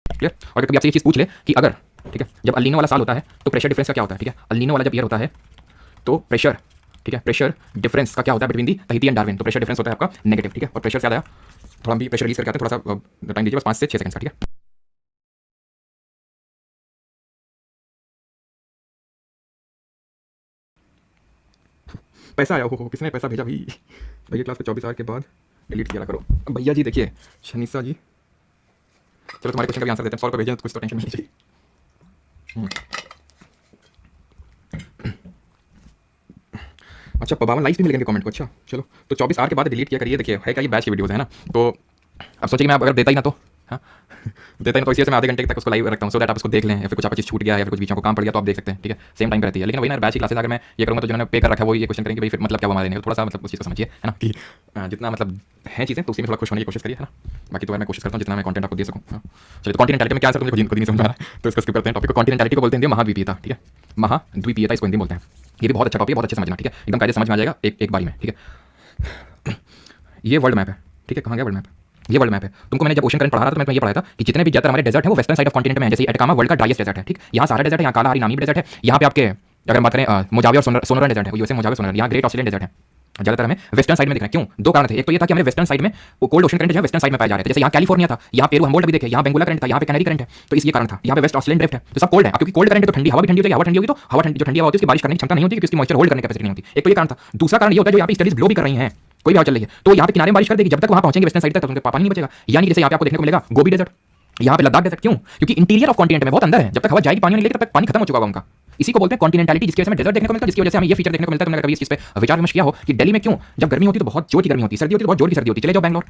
clear. और कभी आपसे ये चीज़ पूछ ले कि अगर, ठीक है, जब अल नीनो वाला साल होता है तो प्रेशर डिफरेंस का क्या होता है, ठीक है। अल नीनो वाला जब ईयर होता है तो प्रेशर, ठीक है, प्रेशर डिफरेंस का क्या होता है बिटवीन दी तहती एंड डार्विन, तो प्रेशर डिफरेंस होता है आपका नेगेटिव, ठीक है। और प्रेशर से आया थोड़ा हम भी प्रेशर रिलीज करके आते हैं, थोड़ा सा टाइम दीजिए बस 5 से 6 सेकंड का, ठीक है। पैसा आया हो किसने पैसा भेजा भाई, भैया क्लास पे 24 आवर के बाद डिलीट किया करो। भैया जी देखिए शनिसा जी, चलो तुम्हारे क्वेश्चन का भी आंसर देते हैं, 100 रुपये भेजें तो कुछ तो टेंशन नहीं चाहिए। अच्छा 52 लाइक्स भी मिलेंगे कमेंट को, अच्छा चलो। तो 24 आवर के बाद डिलीट किया करिए। देखिए है क्या, ये बैच की वीडियोस है ना, तो अब सोचिए मैं अगर देता ही ना तो हाँ देता ही ना तो इसी से मैं आधे घंटे तक उसको लाइव रखता हूँ, सो दैट आप उसको देख लें, या फिर कुछ आपको चीज़ छूट गया या फिर कुछ बीच में काम पड़ गया तो आप देख सकते हैं, ठीक है। सेम टाइम रहती है। लेकिन वही ना बैच की क्लासेस अगर मैं ये करूँगा तो जिन्होंने पे कर रखा है वो ये क्वेश्चन करेंगे भाई फिर मतलब क्या हमारे नहीं, थोड़ा सा मतलब उस चीज़ को समझिए, है ना, कि जितना मतलब है चीज़ें तो उसी में थोड़ा खुश होने की कोशिश करिए, है ना। बाकी तो मैं कोशिश करता हूँ जितना मैं कंटेंट आपको दे सकूँ। चलिए तो कॉन्टिनेंटलिटी में क्या आंसर मुझे खुद नहीं समझ आ रहा है, तो इसको स्किप करते हैं। टॉपिक को कॉन्टिनेंटलिटी को बोलते हैं महाद्वीपीयता, ठीक है, महाद्वीपीयता इसको हिंदी बोलते हैं। ये भी बहुत अच्छा टॉपिक है, बहुत अच्छे समझना, ठीक है, एकदम कायदे समझ में आ जाएगा एक बारी में, ठीक है। ये वर्ल्ड मैप है, ठीक है, कहाँ गया वर्ल्ड मैप, ये वर्ल्ड मैप है। तुमको मैंने जब ओशन करंट पढ़ा रहा था तो मैं ये पढ़ाया था कि जितने भी ज्यादा हमारे डेजर्ट है वो वेस्टर्न साइड ऑफ कॉन्टिनेंट में है। जैसे एटकामा वर्ल्ड का ड्राइएस्ट डेजर्ट है, ठीक, यहाँ सारा डेजर्ट है, यहाँ कालाहारी नामी डेजर्ट है, यहाँ पे आपके अगर बात करें मोजावे और सोनोरन डेजर्ट है, यूएसए मोजावे सोनोरन, यहाँ ग्रेट ऑस्ट्रेलियन डेजर्ट है, ज्यादातर हमें वेस्टर्न साइड में दिख रहा है। क्यों? दो कारण थे। एक तो ये था कि हमें वेस्टर्न साइड में वो कोल्ड ओशन करंट जो है वेस्टर्न साइड में पाए जा रहे थे। जैसे यहाँ कैलिफोर्निया था, यहाँ पेरू हमबोल्ट भी देखे, यहाँ बेंगुला करंट था, यहाँ पे कैनेडी करंट है, तो इस ये कारण था। यहाँ पे वेस्ट ऑस्ट्रेलियन ड्रिफ्ट है, तो सब कोल्ड है। क्योंकि कोल्ड करंट है तो ठंडी हवा भी ठंडी होती है, हवा ठंडी होगी तो हवा ठंडी जो ठंडी हवा होती है उसकी बारिश करने की क्षमता नहीं होती, क्योंकि उसकी मॉइस्चर होल्ड करने की कैपेसिटी नहीं होती। एक तो ये कारण था। दूसरा कारण ये होता है जो यहाँ पे स्टडीज ग्लो भी कर रही हैं, कोई भी हवा चल रही है तो यहाँ पे किनारे में बारिश कर देगी, जब तक वहाँ पहुंचेंगे वेस्टर्न साइड तक, उनके पानी नहीं बचेगा। यानी जैसे यहाँ पे आपको देखने को मिलेगा गोबी डेजर्ट, यहाँ पे लद्दाख डेजर्ट। क्यों? क्योंकि इंटीरियर ऑफ कॉन्टिनेंट में बहुत अंदर है, जब तक हवा जाएगी पानी नहीं लेगी तब तक पानी खत्म हो चुका होगा उनका। इसी को बोलते हैं कॉन्टिनेंटलिटी, जिसकी वजह से हमें डेजर्ट देखने को मिलता है, जिसकी वजह से हमें ये फीचर देखने को मिलता है। तुमने कभी इस चीज पे विचार विमर्श किया हो कि दिल्ली में क्यों जब गर्मी होती है तो बहुत जोर की गर्मी होती है, सर्दी होती है तो बहुत जोर की सर्दी होती है? चले जाओ बैंगलोर,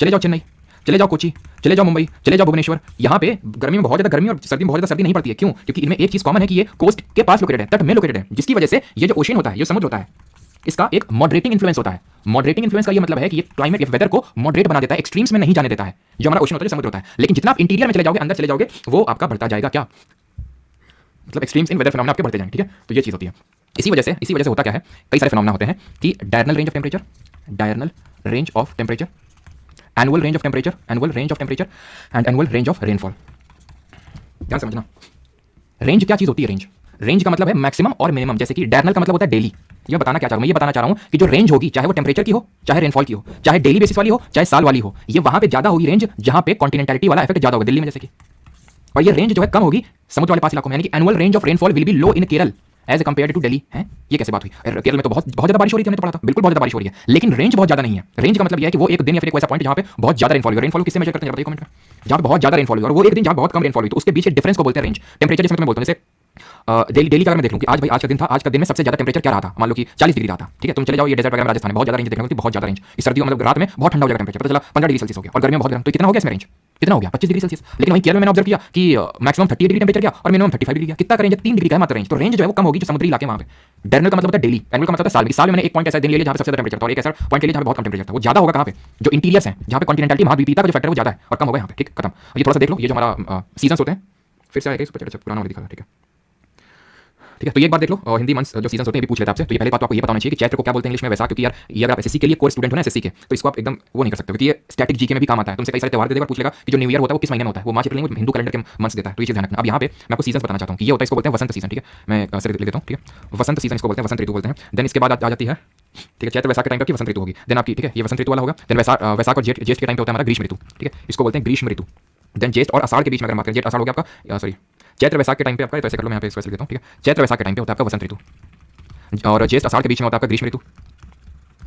चले जाओ चेन्नई, चले जाओ कोची, चले जाओ मुंबई, चले जाओ भुवनेश्वर, यहाँ पे गर्मी में बहुत ज्यादा गर्मी और सर्दी में बहुत ज्यादा सर्दी नहीं पड़ती है। क्यों? क्योंकि इनमें एक चीज कॉमन है कि ये कोस्ट के पास लोकेटेड है, तट में लोकेटेड है, जिसकी वजह से ये जो ओशन होता है, जो समुद्र होता है, इसका एक मॉडरेटिंग इन्फ्लुएंस होता है। मॉडरेटिंग इन्फ्लुएंस का ये मतलब है कि ये क्लाइमेट या वेदर को मॉडरेट बना देता है, एक्सट्रीम्स में नहीं जाने देता है, जो हमारा ओशन होता है, जो समुद्र होता है। लेकिन जितना आप इंटीरियर में चले जाओगे, अंदर चले जाओगे, वो आपका बढ़ता जाएगा। क्या मतलब? एक्सट्रीम्स इन वेदर फिनोमेना आपके बढ़ते जाएंगे। ठीक है, तो ये चीज होती है। इसी वजह से होता क्या है, कई सारे फिनोमेना होते हैं कि diurnal range of temperature, diurnal range of temperature, annual range of temperature, annual range of temperature and annual range of rainfall. ध्यान समझना, रेंज क्या चीज होती है? रेंज का मतलब है मैक्सिमम और मिनिमम। जैसे कि डायरनल का मतलब होता है डेली। ये बताना क्या चाह रहा हूं, मैं ये बताना चाह रहा हूं कि जो रेंज होगी, चाहे वो टेम्परेचर की हो, चाहे रेनफॉल की हो, चाहे डेली बेसिस वाली हो, चाहे साल वाली हो, ये वहां पे ज्यादा होगी रेंज जहां पे कॉन्टिनेंटलिटी वाला इफेक्ट ज्यादा होगा, दिल्ली में जैसे कि। और ये रेंज जो है कम होगी समुद्र वाले पास इलाकों में, यानी कि annual range of rainfall will be low in Kerala as compare to Delhi. है ये कैसे बात हुई? केरल में तो बहुत ज्यादा बारिश हो रही थी, हमने तो पढ़ा था, बिल्कुल बहुत ज्यादा बारिश हो रही है, लेकिन रेंज बहुत ज्यादा नहीं है। रेंज का मतलब यह है कि वो एक दिन या फिर एक ऐसा पॉइंट जहां पे बहुत ज्यादा रेनफॉल हो। रेनफॉल किससे मेजर करते हैं बताइए कमेंट में? जहां पे बहुत ज्यादा रेनफॉल हुई और वो एक दिन जहां बहुत कम रेनफॉल हुई, तो उसके बीच डिफरेंस को बोलते हैं रेंज। टेम्परेचर जिसमें मैं बोलता हूं, जैसे डेली का अगर मैं देख लूं कि आज भाई आज का दिन था, आज का दिन में सबसे ज्यादा टेम्परेचर क्या रहा था, मान लो कि 40 डिग्री रहा था। ठीक है, तुम चले जाओ ये डेजर्ट वगैरह में, राजस्थान में बहुत ज्यादा रेंज देखने को मिलती है, बहुत ज्यादा रेंज। इस सर्दियों मतलब रात में बहुत ठंडा हो जाएगा टेम्परेचर, पता चला 15 डिग्री सेल्सियस हो गया, और गर्मी में बहुत गर्म, तो कितना हो गया इसमें रेंज? कितना हो गया? 25 डिग्री सेल्सियस। लेकिन वहीं केरल में मैंने ऑब्जर्व किया कि मैक्सिमम 30 डिग्री टेम्परेचर गया और मिनिमम 35 डिग्री गया। कितना रेंज है? 3 डिग्री का है मात्र रेंज। तो रेंज जो है वो कम होगी जो समुद्री इलाके वहां पे। डायरनल का मतलब होता है डेली, एनुअल का मतलब होता है साल में। साल में मैंने एक पॉइंट ऐसा दिन ले लिया जहां पे सबसे ज्यादा टेम्परेचर था, और एक ऐसा पॉइंट ले लिया जहां पे बहुत कम टेम्परेचर था। वो ज्यादा होगा कहां पे? जो इंटीरियर्स हैं, जहां पे कॉन्टिनेंटलिटी महाद्वीपीयता का जो फैक्टर है वो ज्यादा है, और कम होगा यहाँ पे। ठीक, खत्म। ये थोड़ा सा देख लो, ये जो हमारा सीजन होते हैं, फिर से आएगा इस पर पुराना दिखा। ठीक है, ठीक है, तो ये एक बार देख लो, हिंदी मंथ्स जो सीजन होते हैं भी पूछ लेता आपसे। तो ये पहले बात तो आपको ये बताना चाहिए कि चैत्र को क्या बोलते हैं इंग्लिश में, वैसा। क्योंकि यार ये अगर आप एसएससी के लिए कोर स्टूडेंट हो ना, एसएससी के, तो इसको आप एकदम वो नहीं कर सकते, क्योंकि ये स्टैटिक जीके में भी काम आता है। तुमसे कई सारे त्योहार दे देगा, पूछ लेगा कि जो न्यू ईयर होता है वो किस महीने में होता है, वो मार्च अप्रैल में हिंदू कैलेंडर के मंथ्स देता है। तो ये चीज ध्यान रखना। अब यहाँ पे मैं आपको सीजन बताना चाहता हूँ कि ये होता है, इसको बोलते हैं वसंत सीजन। ठीक है, मैं सिर्फ लिख देता हूँ। ठीक है, वसंत सीजन इसको बोलते हैं, वसंत ऋतु बोलते हैं। देन इसके बाद आ जाती है, ठीक है, चैत्र वैसाख के टाइम पे आपकी वसंत ऋतु होगी। देन आपकी, ठीक है, ये वसंत ऋतु वाला होगा। देन वैसाख और ज्येष्ठ के टाइम पे होता है हमारा ग्रीष्म ऋतु। ठीक है, इसको बोलते हैं ग्रीष्म ऋतु। देन ज्येष्ठ और आषाढ़ के बीच में अगर बात करें, ज्येष्ठ आषाढ़ हो गया आपका, सॉरी चैत्र वैसाख के टाइम पे आपका, तो ऐसे कर लो, मैं यहाँ पे इसको लिख देता हूँ। ठीक है, चैत्र वैसाख के टाइम पे होता है आपका वसंत ऋतु, और ज्येष्ठ आषाढ़ के बीच में होता है आपका ग्रीष्म ऋतु।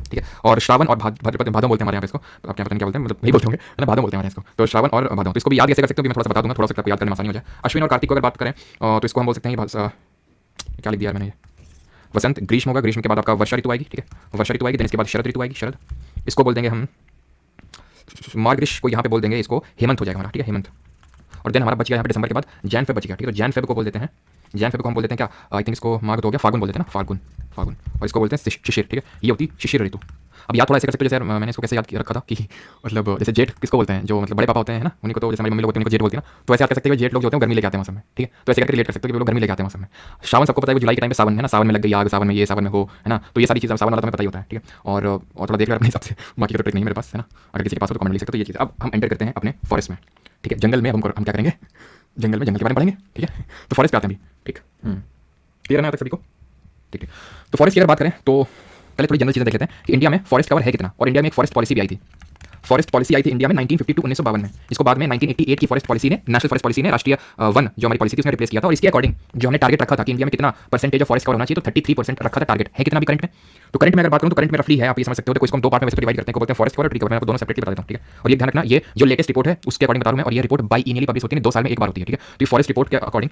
ठीक है, और श्रावण और भादव बोलते हैं हमारे यहाँ पे इसको, तो आप क्या पता नहीं क्या बोलते हैं, मतलब नहीं बोलते होंगे ना, भादव बोलते हैं हमारे इसको। तो श्रावण और भादव, तो इसको भी याद कैसे कर सकते हो, मैं थोड़ा सा बता दूंगा, थोड़ा सा आपको याद करने में आसानी हो जाए। अश्विन और कार्तिक को अगर बात करें तो इसको हम बोल सकते हैं, क्या लिख दिया मैंने, वसंत ग्रीष्म होगा। ग्रीष्म के बाद आपका वर्षा ऋतु आएगी। ठीक है, वर्षा ऋतु आएगी। देन इसके बाद शरद ऋतु आएगी, शरद, इसको बोल देंगे हम मार्गशीर्ष को यहाँ पे बोल देंगे, इसको हेमंत हो जाएगा हमारा। ठीक है, हेमंत। और देन हमारा बच गया यहाँ पे दिसंबर के बाद जैन फेब बच गया। ठीक है, तो जैन फेब को बोल देते हैं, जैन फेब को हम बोल देते हैं क्या, आई थिंक इसको मार्ग तो हो गया, फागुन बोल देते हैं ना, फागुन, फागुन। और इसको बोलते हैं शिशिर। ठीक है, ये होती शिशिर ऋतु। अब याद थोड़ा ऐसे कर सकते हो, जैसे मैंने इसको कैसे याद रखा था कि मतलब जैसे जेठ किसको बोलते हैं, जो मतलब बड़े पापा होते हैं ना, उन्हीं को, तो जैसे हमारी मम्मी लोग होती हैं उनको जेठ बोलती है ना, तो ऐसे आप कह सकते हो जेठ लोग जो होते हैं गर्मी लेके आते हैं मौसम में। ठीक है, तो ऐसे करके रिलेट कर सकते हो कि वो लोग गर्मी लेके आते हैं मौसम में। श्रावण सबको पता है, जुलाई के टाइम पे सावन है ना, सावन में लग गई आग, सावन में ये, सावन में हो, है ना, तो ये सारी चीज़ें सावन वाला तुम्हें पता ही होता है। ठीक है, और थोड़ा देख लो अपने हिसाब से, बाकी तो ट्रिक नहीं मेरे पास, है ना, अगर किसी के पास हो तो कमेंट लिख सकते हो। ये चीज़ अब हम एंटर करते हैं अपने फॉरेस्ट में। ठीक है, जंगल में अब हम क्या करेंगे, जंगल के बारे में पढ़ेंगे। ठीक है, तो फॉरेस्ट पे आते हैं भी। ठीक, क्लियर है ना तक सभी को? ठीक है, तो फॉरेस्ट की अगर बात करें तो पहले थोड़ी जनरल चीज़ें देख लेते हैं कि इंडिया में फॉरेस्ट कवर है कितना, और इंडिया में एक फॉरेस्ट पॉलिसी भी आई थी। फॉरेस्ट पॉलिसी आई थी इंडिया में 1952 1952 में। इसको बाद में 1988 की फॉरेस्ट पॉलिसी ने, नेशनल फॉरेस्ट पॉलिसी ने, राष्ट्रीय वन जो हमारी पॉलिसी थी उसने रिप्लेस किया था। और इसके अकॉर्डिंग जो हमने टारगेट रखा था कि इंडिया में कितना परसेंटेज ऑफ फॉरेस्ट कवर होना चाहिए, तो 33% रखा था टारगेट। है कितना भी करंट में? तो करंट में अगर बात करूं तो करंट में रफली है, आप ये समझ सकते हो, तो इसको हम दो पार्ट में वैसे डिवाइड करते हैं, बोलते हैं फॉरेस्ट कवर और ट्री कवर। मैं आपको दोनों सेपरेटली बता देता हूं। ठीक है, और ये ध्यान रखना, ये जो लेटेस्ट रिपोर्ट है उसके अकॉर्डिंग बता रहा हूं मैं, और ये रिपोर्ट बाई ईमेल पब्लिश होती है, 2 साल में एक बार होती है। ठीक है, तो ये फॉरेस्ट रिपोर्ट के अकॉर्डिंग,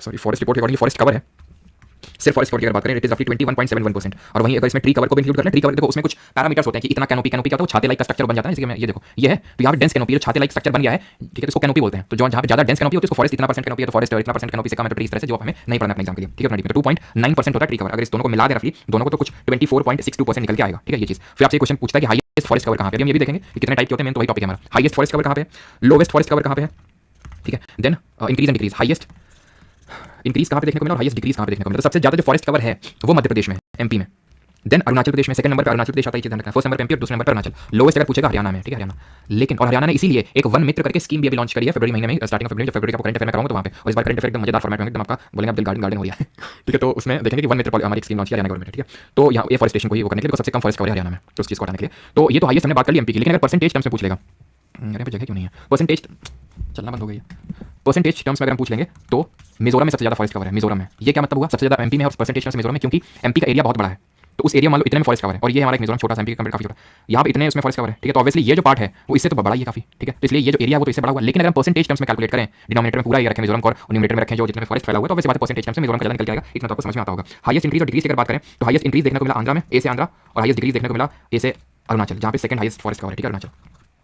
सॉरी फॉरेस्ट रिपोर्ट के अकॉर्डिंग फॉरेस्ट कवर है, सिर्फ फॉरेस्ट कवर की अगर बात करें, इट इज रफली 21.71%। और वहीं अगर इसमें ट्री कवर को भी इंक्लूड कर लें, ट्री कवर देखो उसमें कुछ पैरामीटर्स होते हैं कि इतना कैनोपी क्या होता है, वो छाते लाइक का स्ट्रक्चर बन जाता है। जैसे मैं ये देखो, ये है, तो यहाँ पे डेंस कैनोपी, जो छाते लाइक स्ट्रक्चर बन गया है, ठीक है, इसको कैनोपी बोलते हैं। तो जहाँ पे ज्यादा डेंस कैनोपी होती है उसको फॉरेस्ट, इतना परसेंट कैनोपी है तो फॉरेस्ट, इतना परसेंट कैनोपी से कम है तो ट्री, इस तरह से, जो हमें नहीं पढ़ना अपने एग्जाम के लिए। ठीक है, तो 2.9% होता है ट्री कवर। अगर इस दोनों को मिला दे रफली दोनों को, तो कुछ 24.62% निकल के आएगा। ठीक है, ये चीज। फिर आपसे क्वेश्चन पूछता है कि हाईएस्ट फॉरेस्ट कवर कहाँ पे, हम ये भी देखेंगे कि कितने टाइप के होते हैं, मेन तो वही टॉपिक है हमारा। हाईएस्ट फॉरेस्ट कवर कहाँ पे, लोवेस्ट फॉरेस्ट कवर कहाँ पे है। ठीक है, then increase and decrease, highest increase कहाँ पे देखने को मिला और हाईएस्ट डिक्रीज कहाँ पे देखने को मिला। तो सबसे ज्यादा जो फॉरेस्ट कवर है वो मध्य प्रदेश में है, एमपी में। देन अरुणाचल प्रदेश में सेकंड नंबर पर अरुणाचल प्रदेश आता है, ध्यान रखना। फर्स्ट नंबर पर एमपी और दूसरे नंबर पर अरुणाचल। लोएस्ट अगर पूछेगा हरियाणा में, ठीक है हरियाणा। लेकिन और हरियाणा ने इसीलिए एक वन मित्र करके स्कीम भी अभी लॉन्च करी है फरवरी महीने में, स्टार्टिंग ऑफ फरवरी, जब फरवरी का करंट अफेयर में कराऊंगा तो वहाँ पे। और इस बार करंट अफेयर एकदम मजेदार फॉर्मेट में एकदम आपका बोलेंगे अब दिल गार्डन गार्डन हो रहा है ठीक है। तो उसमें देखेंगे कि वन मित्र हमारी स्कीम लॉन्च किया हरियाणा गवर्नमेंट, ठीक है। तो यहाँ ये फॉरेस्टेशन को ही वो करने के लिए सबसे कम फॉरेस्ट कवर है हरियाणा में, तो उस चीज़ को हटाने के लिए। तो ये तो हाईएस्ट हमने बात कर ली एमपी की, लेकिन अगर परसेंटेज टर्म्स में पूछ लेगा, अरे पे जगह क्यों नहीं है, परसेंटेज चलना बंद हो गई है। परसेंटेज टर्म्स में अगर हम पूछ लेंगे तो मिजोरम में सबसे ज्यादा फॉरेस्ट कवर है, मिजोरम में। ये क्या मतलब हुआ, सबसे ज्यादा एमपी में और परसेंटेज टर्म्स मिजोरम में, क्योंकि एमपी का एरिया बहुत बड़ा है, तो उस एरिया मान लो इतने में फॉरेस्ट कवर है, और ये हमारा मिजोरम छोटा सा, एमपी का काफी छोटा, यहाँ पे इतने उसमें फॉरेस्ट कवर है, ठीक है। तो ऑब्वियसली ये जो पार्ट है वो इससे तो बड़ा ही है काफी, ठीक है। तो इसलिए ये जो एरिया वो तो इससे बड़ा हुआ। लेकिन अगर हम परसेंटेज टर्म्स में कैलकुलेट करें, डिनोमिनेटर में पूरा ये रखें मिजोरम को और न्यूमरेटर में रखें जो जितने में फॉरेस्ट फैला हुआ है, तो वैसे बात परसेंटेज टर्म्स में मिजोरम का निकल जाएगा। इतना तो आपको समझ में आता होगा। हाईएस्ट इंक्रीज और डिक्रीज की अगर बात करें तो हाईएस्ट इंक्रीज देखने को मिला आंध्रा में, ए से आंध्रा, और हाईएस्ट डिक्रीज देखने को मिला ए से अरुणाचल, जहाँ पे सेकंड हाईएस्ट फॉरेस्ट कवर है, ठीक है, अरुणाचल।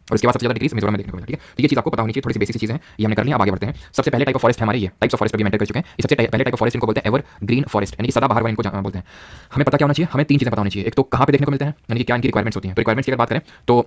और इसके बाद सबसे ज्यादा डिक्रीज मिजोरम में देखने को मिला, ठीक है। तो ये चीज आपको पता होनी चाहिए, थोड़ी सी बेसिक चीजें हैं, ये हमने कर लिया। अब आगे बढ़ते हैं। सबसे पहले टाइप ऑफ फॉरेस्ट है हमारी, ये टाइप्स ऑफ फॉरेस्ट भी मेंशन कर चुके हैं। ये सबसे पहले टाइप ऑफ फॉरेस्ट इनको बोलते हैं एवर ग्रीन फॉरेस्ट, यानी कि सदाबहार वन इनको बोलते हैं। हमें पता क्या होना चाहिए, हमें तीन चीजें पता होनी चाहिए। एक तो कहाँ पे देखने को मिलते हैं, यानी कि क्या इनकी रिक्वायरमेंट्स होती हैं। तो रिक्वायरमेंट्स की अगर बात करें तो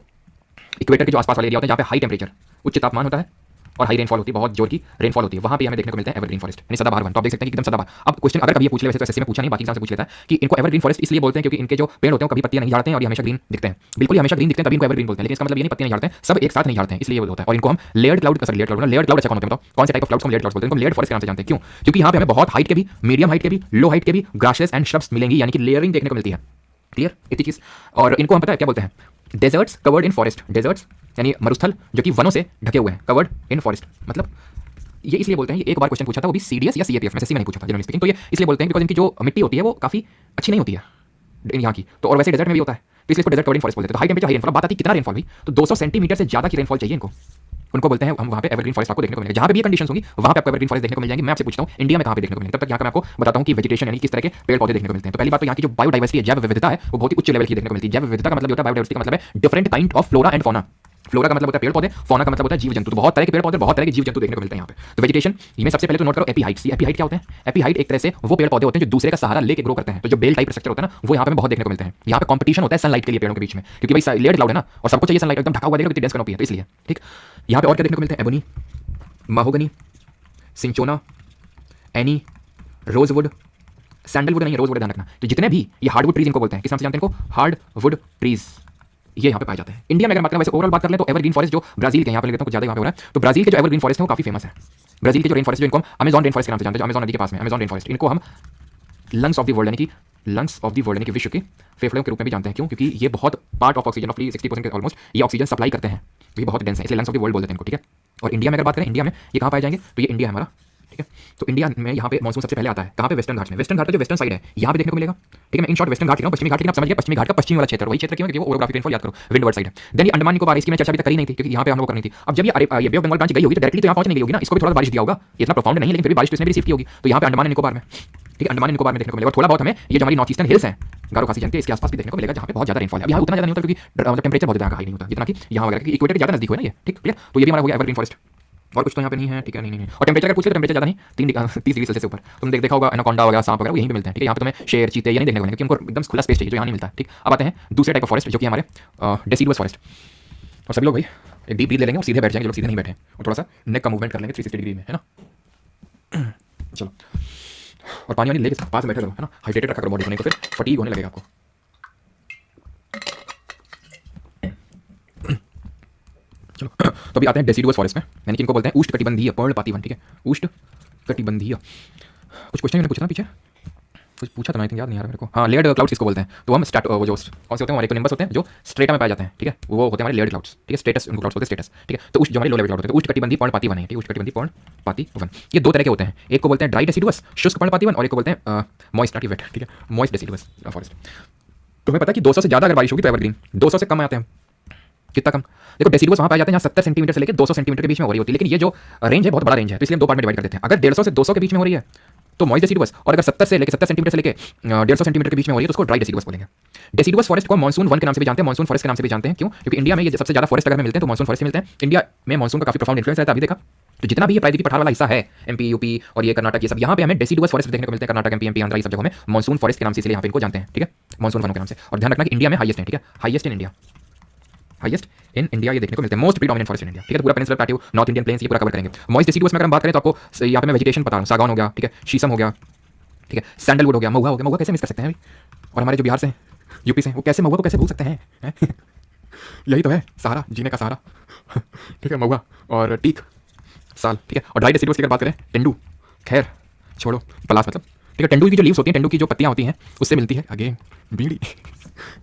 इक्वेटर के जो आसपास वाले एरिया होते हैं जहाँ पे हाई टेम्परेचर, उच्च तापमान होता है और हाई रेनफॉल होती है, बहुत जोर की रेनफॉल होती है, वहाँ पे हमें देखने को मिलते हैं एवरग्रीन फॉरेस्ट, यानी सदाबहार वन। तो आप देख सकते हैं कि एकदम सदाबहार। अब क्वेश्चन अगर कभी ये पूछ ले, वैसे तो एसएससी में पूछा नहीं, बाकी एग्जाम से पूछ लेता है कि इनको एवरग्रीन फॉरेस्ट इसलिए बोलते हैं क्योंकि इनके जो पेड़ होते हैं कभी पत्तियां नहीं झाड़ते हैं और ये हमेशा ग्रीन दिखते हैं, बिल्कुल हमेशा ग्रीन दिखते हैं, तभी इनको एवरग्रीन बोलते हैं। लेकिन इसका मतलब ये नहीं पत्तियां नहीं झाड़ते हैं, सब एक साथ नहीं झाड़ते हैं, इसलिए ये होता है। और इनको हम लेयर्ड क्लाउड अच्छा कौन होते हैं, कौन से टाइप ऑफ क्लाउड्स को लेयर्ड क्लाउड्स बोलते हैं। इनको लेयर्ड फॉरेस्ट के नाम से जानते हैं, क्यों? क्योंकि यहाँ पे हमें बहुत हाइट के भी, मीडियम हाइट के भी, लो हाइट के भी ग्रासेस एंड श्रब्स मिलेंगी, यानी कि लेयरिंग देखने को मिलती है। क्लियर, इतनी चीज। और इनको हम पता है क्या बोलते हैं, deserts covered in forest. Deserts यानी मरुस्थल जो कि वनों से ढके हुए हैं, कवर्ड इन फॉरेस्ट मतलब ये इसलिए बोलते हैं, ये एक बार क्वेश्चन पूछा था वो भी सीडीएस या सीएपीएफ में, एसएससी में नहीं पूछा था जनरली स्पीकिंग। तो ये इसलिए बोलते हैं बिकॉज इनकी जो मिट्टी होती है वो काफी अच्छी नहीं होती है यहाँ की, तो और वैसे डेजर्ट में भी होता है, तो इसलिए इसको डेजर्ट कवर्ड इन फॉरेस्ट बोलते हैं। तो हाई टेम्परेचर हाई रेनफॉल, बात आती है कितना रेनफॉल भी, तो 200 सेंटीमीटर से ज्यादा की रेनफॉल चाहिए इनको, उनको बोलते हैं हम वहाँ पे एवरग्रीन फॉरेस्ट आपको देखने को मिलेगा। जहाँ पे भी कंडीशंस होंगी वहाँ पे आपको एवरग्रीन फॉरेस्ट देखने को मिल जाएंगे। मैं आपसे पूछता हूँ इंडिया में कहाँ पे देखने को मिलेंगे, तब तक यहाँ पे मैं आपको बताता हूँ कि वेजिटेशन यानी किस तरह के पेड़ पौधे देखने को मिलते हैं। तो पहली बात तो यहाँ की जो बायोडाइवर्सिटी है, जैव विविधता है, वो बहुत ही उच्च लेवल की देखने को मिलती है। जैव विविधता का मतलब होता है, बायोडाइवर्सिटी का मतलब है different kind of flora and fauna. Flora का मतलब होता है पेड़ पौधे, फौना का मतलब होता है जीव जंतु। तो बहुत तरह के पेड़ पौधे, बहुत तरह के जीव जंतु देखने को मिलते हैं यहाँ पे। तो वेजिटेशन में सबसे पहले तो नोट करो एपी हाइट्स। एपी हाइट क्या होते हैं, एपी हाइट एक तरह से वो पेड़ पौधे होते हैं जो दूसरे का सहारा लेके ग्रो करते हैं। तो जो बेल टाइप स्ट्रक्चर होता है ना, वो यहाँ पे बहुत देखने को मिलते हैं। यहाँ पे कंपटीशन होता है सनलाइट के लिए पेड़ों के बीच में, क्योंकि भाई लेयर्ड क्लाउड है ना और सबको चाहिए सनलाइट, एकदम ढका हुआ देखो कितनी डेंस कैनोपी है, तो इसलिए ठीक। यहाँ पे और क्या देखने को मिलते हैं, एबोनी, माहोगनी, सिंचोना, एनी, रोजवुड, सैंडलवुड नहीं है, रोजवुड ध्यान रखना। तो जितने भी ये हार्डवुड ट्रीज इनको बोलते हैं, किस नाम से जानते हैं इनको, हार्डवुड ट्रीज, ये यहाँ पे पाए जाते हैं। इंडिया में अगर बात करें, वैसे ओवरऑल बात कर ले तो एवरग्रीन फॉरेस्ट जो ब्राजील के, यहाँ पे लेते हैं कुछ ज्यादा यहाँ पे हो रहा है, तो ब्राजील के जो एवरग्रीन फॉरेस्ट है वो काफी फेमस है। ब्राजील के जो रेन फॉरेस्ट जो इनको हम अमेज़न रेन फॉरेस्ट के नाम से जानते हैं, जो अमेज़न नदी के पास में अमेज़न रेन फॉरेस्ट, इनको हम लंग्स ऑफ द वर्ल्ड यानी कि लंग्स ऑफ द वर्ल्ड यानी कि विश्व के फेफड़ों के रूप में भी जानते हैं। क्यों? क्योंकि ये बहुत पार्ट ऑफ ऑक्सीजन, ऑफ 60% के ऑलमोस्ट ये ऑक्सीजन सप्लाई करते हैं, ये बहुत डेंस है, इसलिए लंग्स ऑफ द वर्ल्ड बोलते हैं इनको, ठीक है। और इंडिया में अगर बात करें, इंडिया में ये कहाँ पाए जाएंगे, तो ये इंडिया है हमारा, ठीक है। तो इंडिया में यहाँ पे मानसून सबसे पहले आता है कहाँ पे, वेस्टर्न घाट में। वेस्टर्न घाट का जो वेस्टर्न साइड है यहाँ पे देखने को मिलेगा, ठीक है। मैं इन शॉर्ट वेस्टर्न घाट लिखा हूं, पश्चिमी घाट, लेकिन आप समझिए पश्चिमी घाट का पश्चिमी वाला क्षेत्र, वही क्षेत्र क्यों, क्योंकि वो ओरोग्राफिक रेनफॉल याद करो, विंडवर्ड साइड है। देन ये अंडमान निकोबार, इसकी मैंने चर्चा अभी तक करी नहीं थी क्योंकि यहाँ पे हम लोग करनी थी। अब जब ये बे ऑफ बंगाल ब्रांच गई होगी तो डायरेक्टली तो यहाँ पहुंच नहीं गई होगी ना, इसको भी थोड़ा बारिश दिया होगा, इतना प्रोफाउंड नहीं है लेकिन फिर भी बारिश इसने भी रिसीव की होगी। तो यहाँ पे अंडमान निकोबार में, ठीक है, अंडमान निकोबार में देखने को मिलेगा। थोड़ा बहुत हमें ये जो हमारी नॉर्थ ईस्टर्न हिल्स हैं, गारो खासी जनते, इसके आसपास भी देखने को मिलेगा जहाँ पे बहुत ज्यादा रेनफॉल है। अब यहाँ उतना ज्यादा नहीं होता क्योंकि मतलब टेम्परेचर बहुत ज्यादा हाई नहीं होता जितना कि यहाँ वगैरह, इक्वेटर के ज्यादा नजदीक है ना ये, ठीक क्लियर। तो ये भी हमारा हो गया एवरग्रीन फॉरेस्ट। और कुछ तो यहाँ पे नहीं है, ठीक है, नहीं। और टेम्परेचर अगर पूछे तो टेम्परेचर ज्यादा नहीं, 30 डिग्री सेल्सियस से ऊपर तुम देखा होगा, एनाकोंडा वगैरह, सांप वगैरह वो यहीं पे मिलते हैं, ठीक है। यहाँ पे तुम्हें शेर, चीते ये नहीं देखने को मिलेंगे क्योंकि उनको एकदम खुला स्पेस चाहिए जो यहाँ नहीं मिलता, ठीक। अब आते हैं दूसरे टाइप ऑफ फॉरेस्ट जो कि हमारे डेसिडुअस फॉरेस्ट। और सभी लोग भाई एक डीप ब्रीथ ले लेंगे और सीधे बैठ जाएंगे, जो लोग सीधे नहीं बैठे, और थोड़ा सा नेक का मूवमेंट कर लेंगे 360 डिग्री में, है ना। चलो, और पानी वानी लेके पास में बैठे रहो, है ना, हाइड्रेटेड रखा करो बॉडी को, नहीं तो फिर फटीग होने लगेगा आपको। चलो, तो अभी आते हैं डेसिडुअस फॉरेस्ट में, यानी कि इनको बोलते हैं उष्णकटिबंधीय पर्णपाती वन, ठीक है, उष्णकटिबंधीय। कुछ क्वेश्चन मैंने पूछा था पीछे, कुछ पूछा था, आई थिंक याद नहीं आ रहा मेरे को। हाँ, लेयर्ड क्लाउड्स किसको बोलते हैं, तो हम वो जो कौन से होते हैं हमारे इकोनिम्बस होते हैं जो स्ट्रेटा में पाए जाते हैं, ठीक है, वो होते हैं हमारे लेयर्ड क्लाउड्स, ठीक है। स्टेटस उनको क्लाउड्स बोलते हैं, स्टेटस, ठीक है। तो जो हमारे लो लेवल क्लाउड होते हैं उष्णकटिबंधीय पर्णपाती वन है, ठीक है, उष्णकटिबंधीय पर्णपाती वन। ये दो तरह के होते हैं, एक को बोलते हैं ड्राई डेसिडुअस शुष्क पर्णपाती वन, और एक को बोलते हैं मॉइस्ट नॉट वेट, ठीक है, मॉइस्ट डेसिडुअस फॉरेस्ट। तो हमें पता है कि 200 से ज्यादा अगर बारिश होगी तो एवरग्रीन, 200 से कम आते हैं, कितना कम, देखो डेसिडुअस वहाँ पाए जाते हैं जहाँ 70 सेंटीमीटर से लेकर 200 सेंटीमीटर के बीच में हो रही होती है। लेकिन ये जो रेंज है बहुत बड़ा रेंज है, तो इसलिए हम दो पार्ट में डिवाइड कर देते हैं। अगर 150 से 200 के बीच में हो रही है तो मॉइस्ट डेसिडुअस, और अगर 70 सेंटीमीटर से लेकर 150 सेंटीमीटर के बीच में हो रही है तो उसको ड्राई डेसिडुअस बोलेंगे। डेसिडुअस फॉरेस्ट को मानसून वन के नाम से भी जानते हैं, मानसून फॉरेस्ट के नाम से भी जानते हैं। क्यों? क्योंकि इंडिया में ये सबसे ज्यादा फॉरेस्ट अगर मिलते हैं तो मानसून फॉरेस्ट से मिलते हैं। इंडिया में मानसून का काफी प्रोफाउंड इन्फ्लुएंस रहता है, अभी देखा। तो जितना भी ये प्रायद्वीपीय पठार वाला हिस्सा है, एमपी, यूपी और ये कर्नाटक, ये सब यहाँ पे हमें डेसिडुअस फॉरेस्ट देखने को मिलते हैं। कर्नाटक, एमपी, आंध्र, ये सब जगहों में मानसून फॉरेस्ट के नाम से इसलिए यहाँ पे इनको जानते हैं, ठीक है, मानसून वनों के नाम से। और ध्यान रखना कि इंडिया में हाईएस्ट है, ठीक है, highest in India, highest in India ये देखने को मिलते हैं, most predominant forest in India, ठीक है। पूरा peninsular plateau, north Indian plains ये पूरा कवर करेंगे। मॉइस्ट डेसिडुअस में अगर हम बात करें तो आपको यहाँ पे मैं वेजिटेशन बता रहा हूँ, सागौन हो गया, ठीक है, शीशम हो गया, ठीक है, सैंडलवुड हो गया, महुआ हो गया। महुआ कैसे मिस कर सकते हैं अभी, और हमारे जो बिहार से यूपी से। वो कैसे महुआ को कैसे भूल सकते हैं, हैं? यही तो है सहारा, जीने का सहारा। ठीक है, महुआ और टीक साल, ठीक है। और ड्राई डेसिडुअस की अगर बात करें, टेंडू, खैर छोड़ो, पलास मतलब, ठीक है। टेंडू की जो लीव्स होती हैं, टेंडू की जो पत्तियां होती हैं, उससे मिलती है अगेन बीड़ी।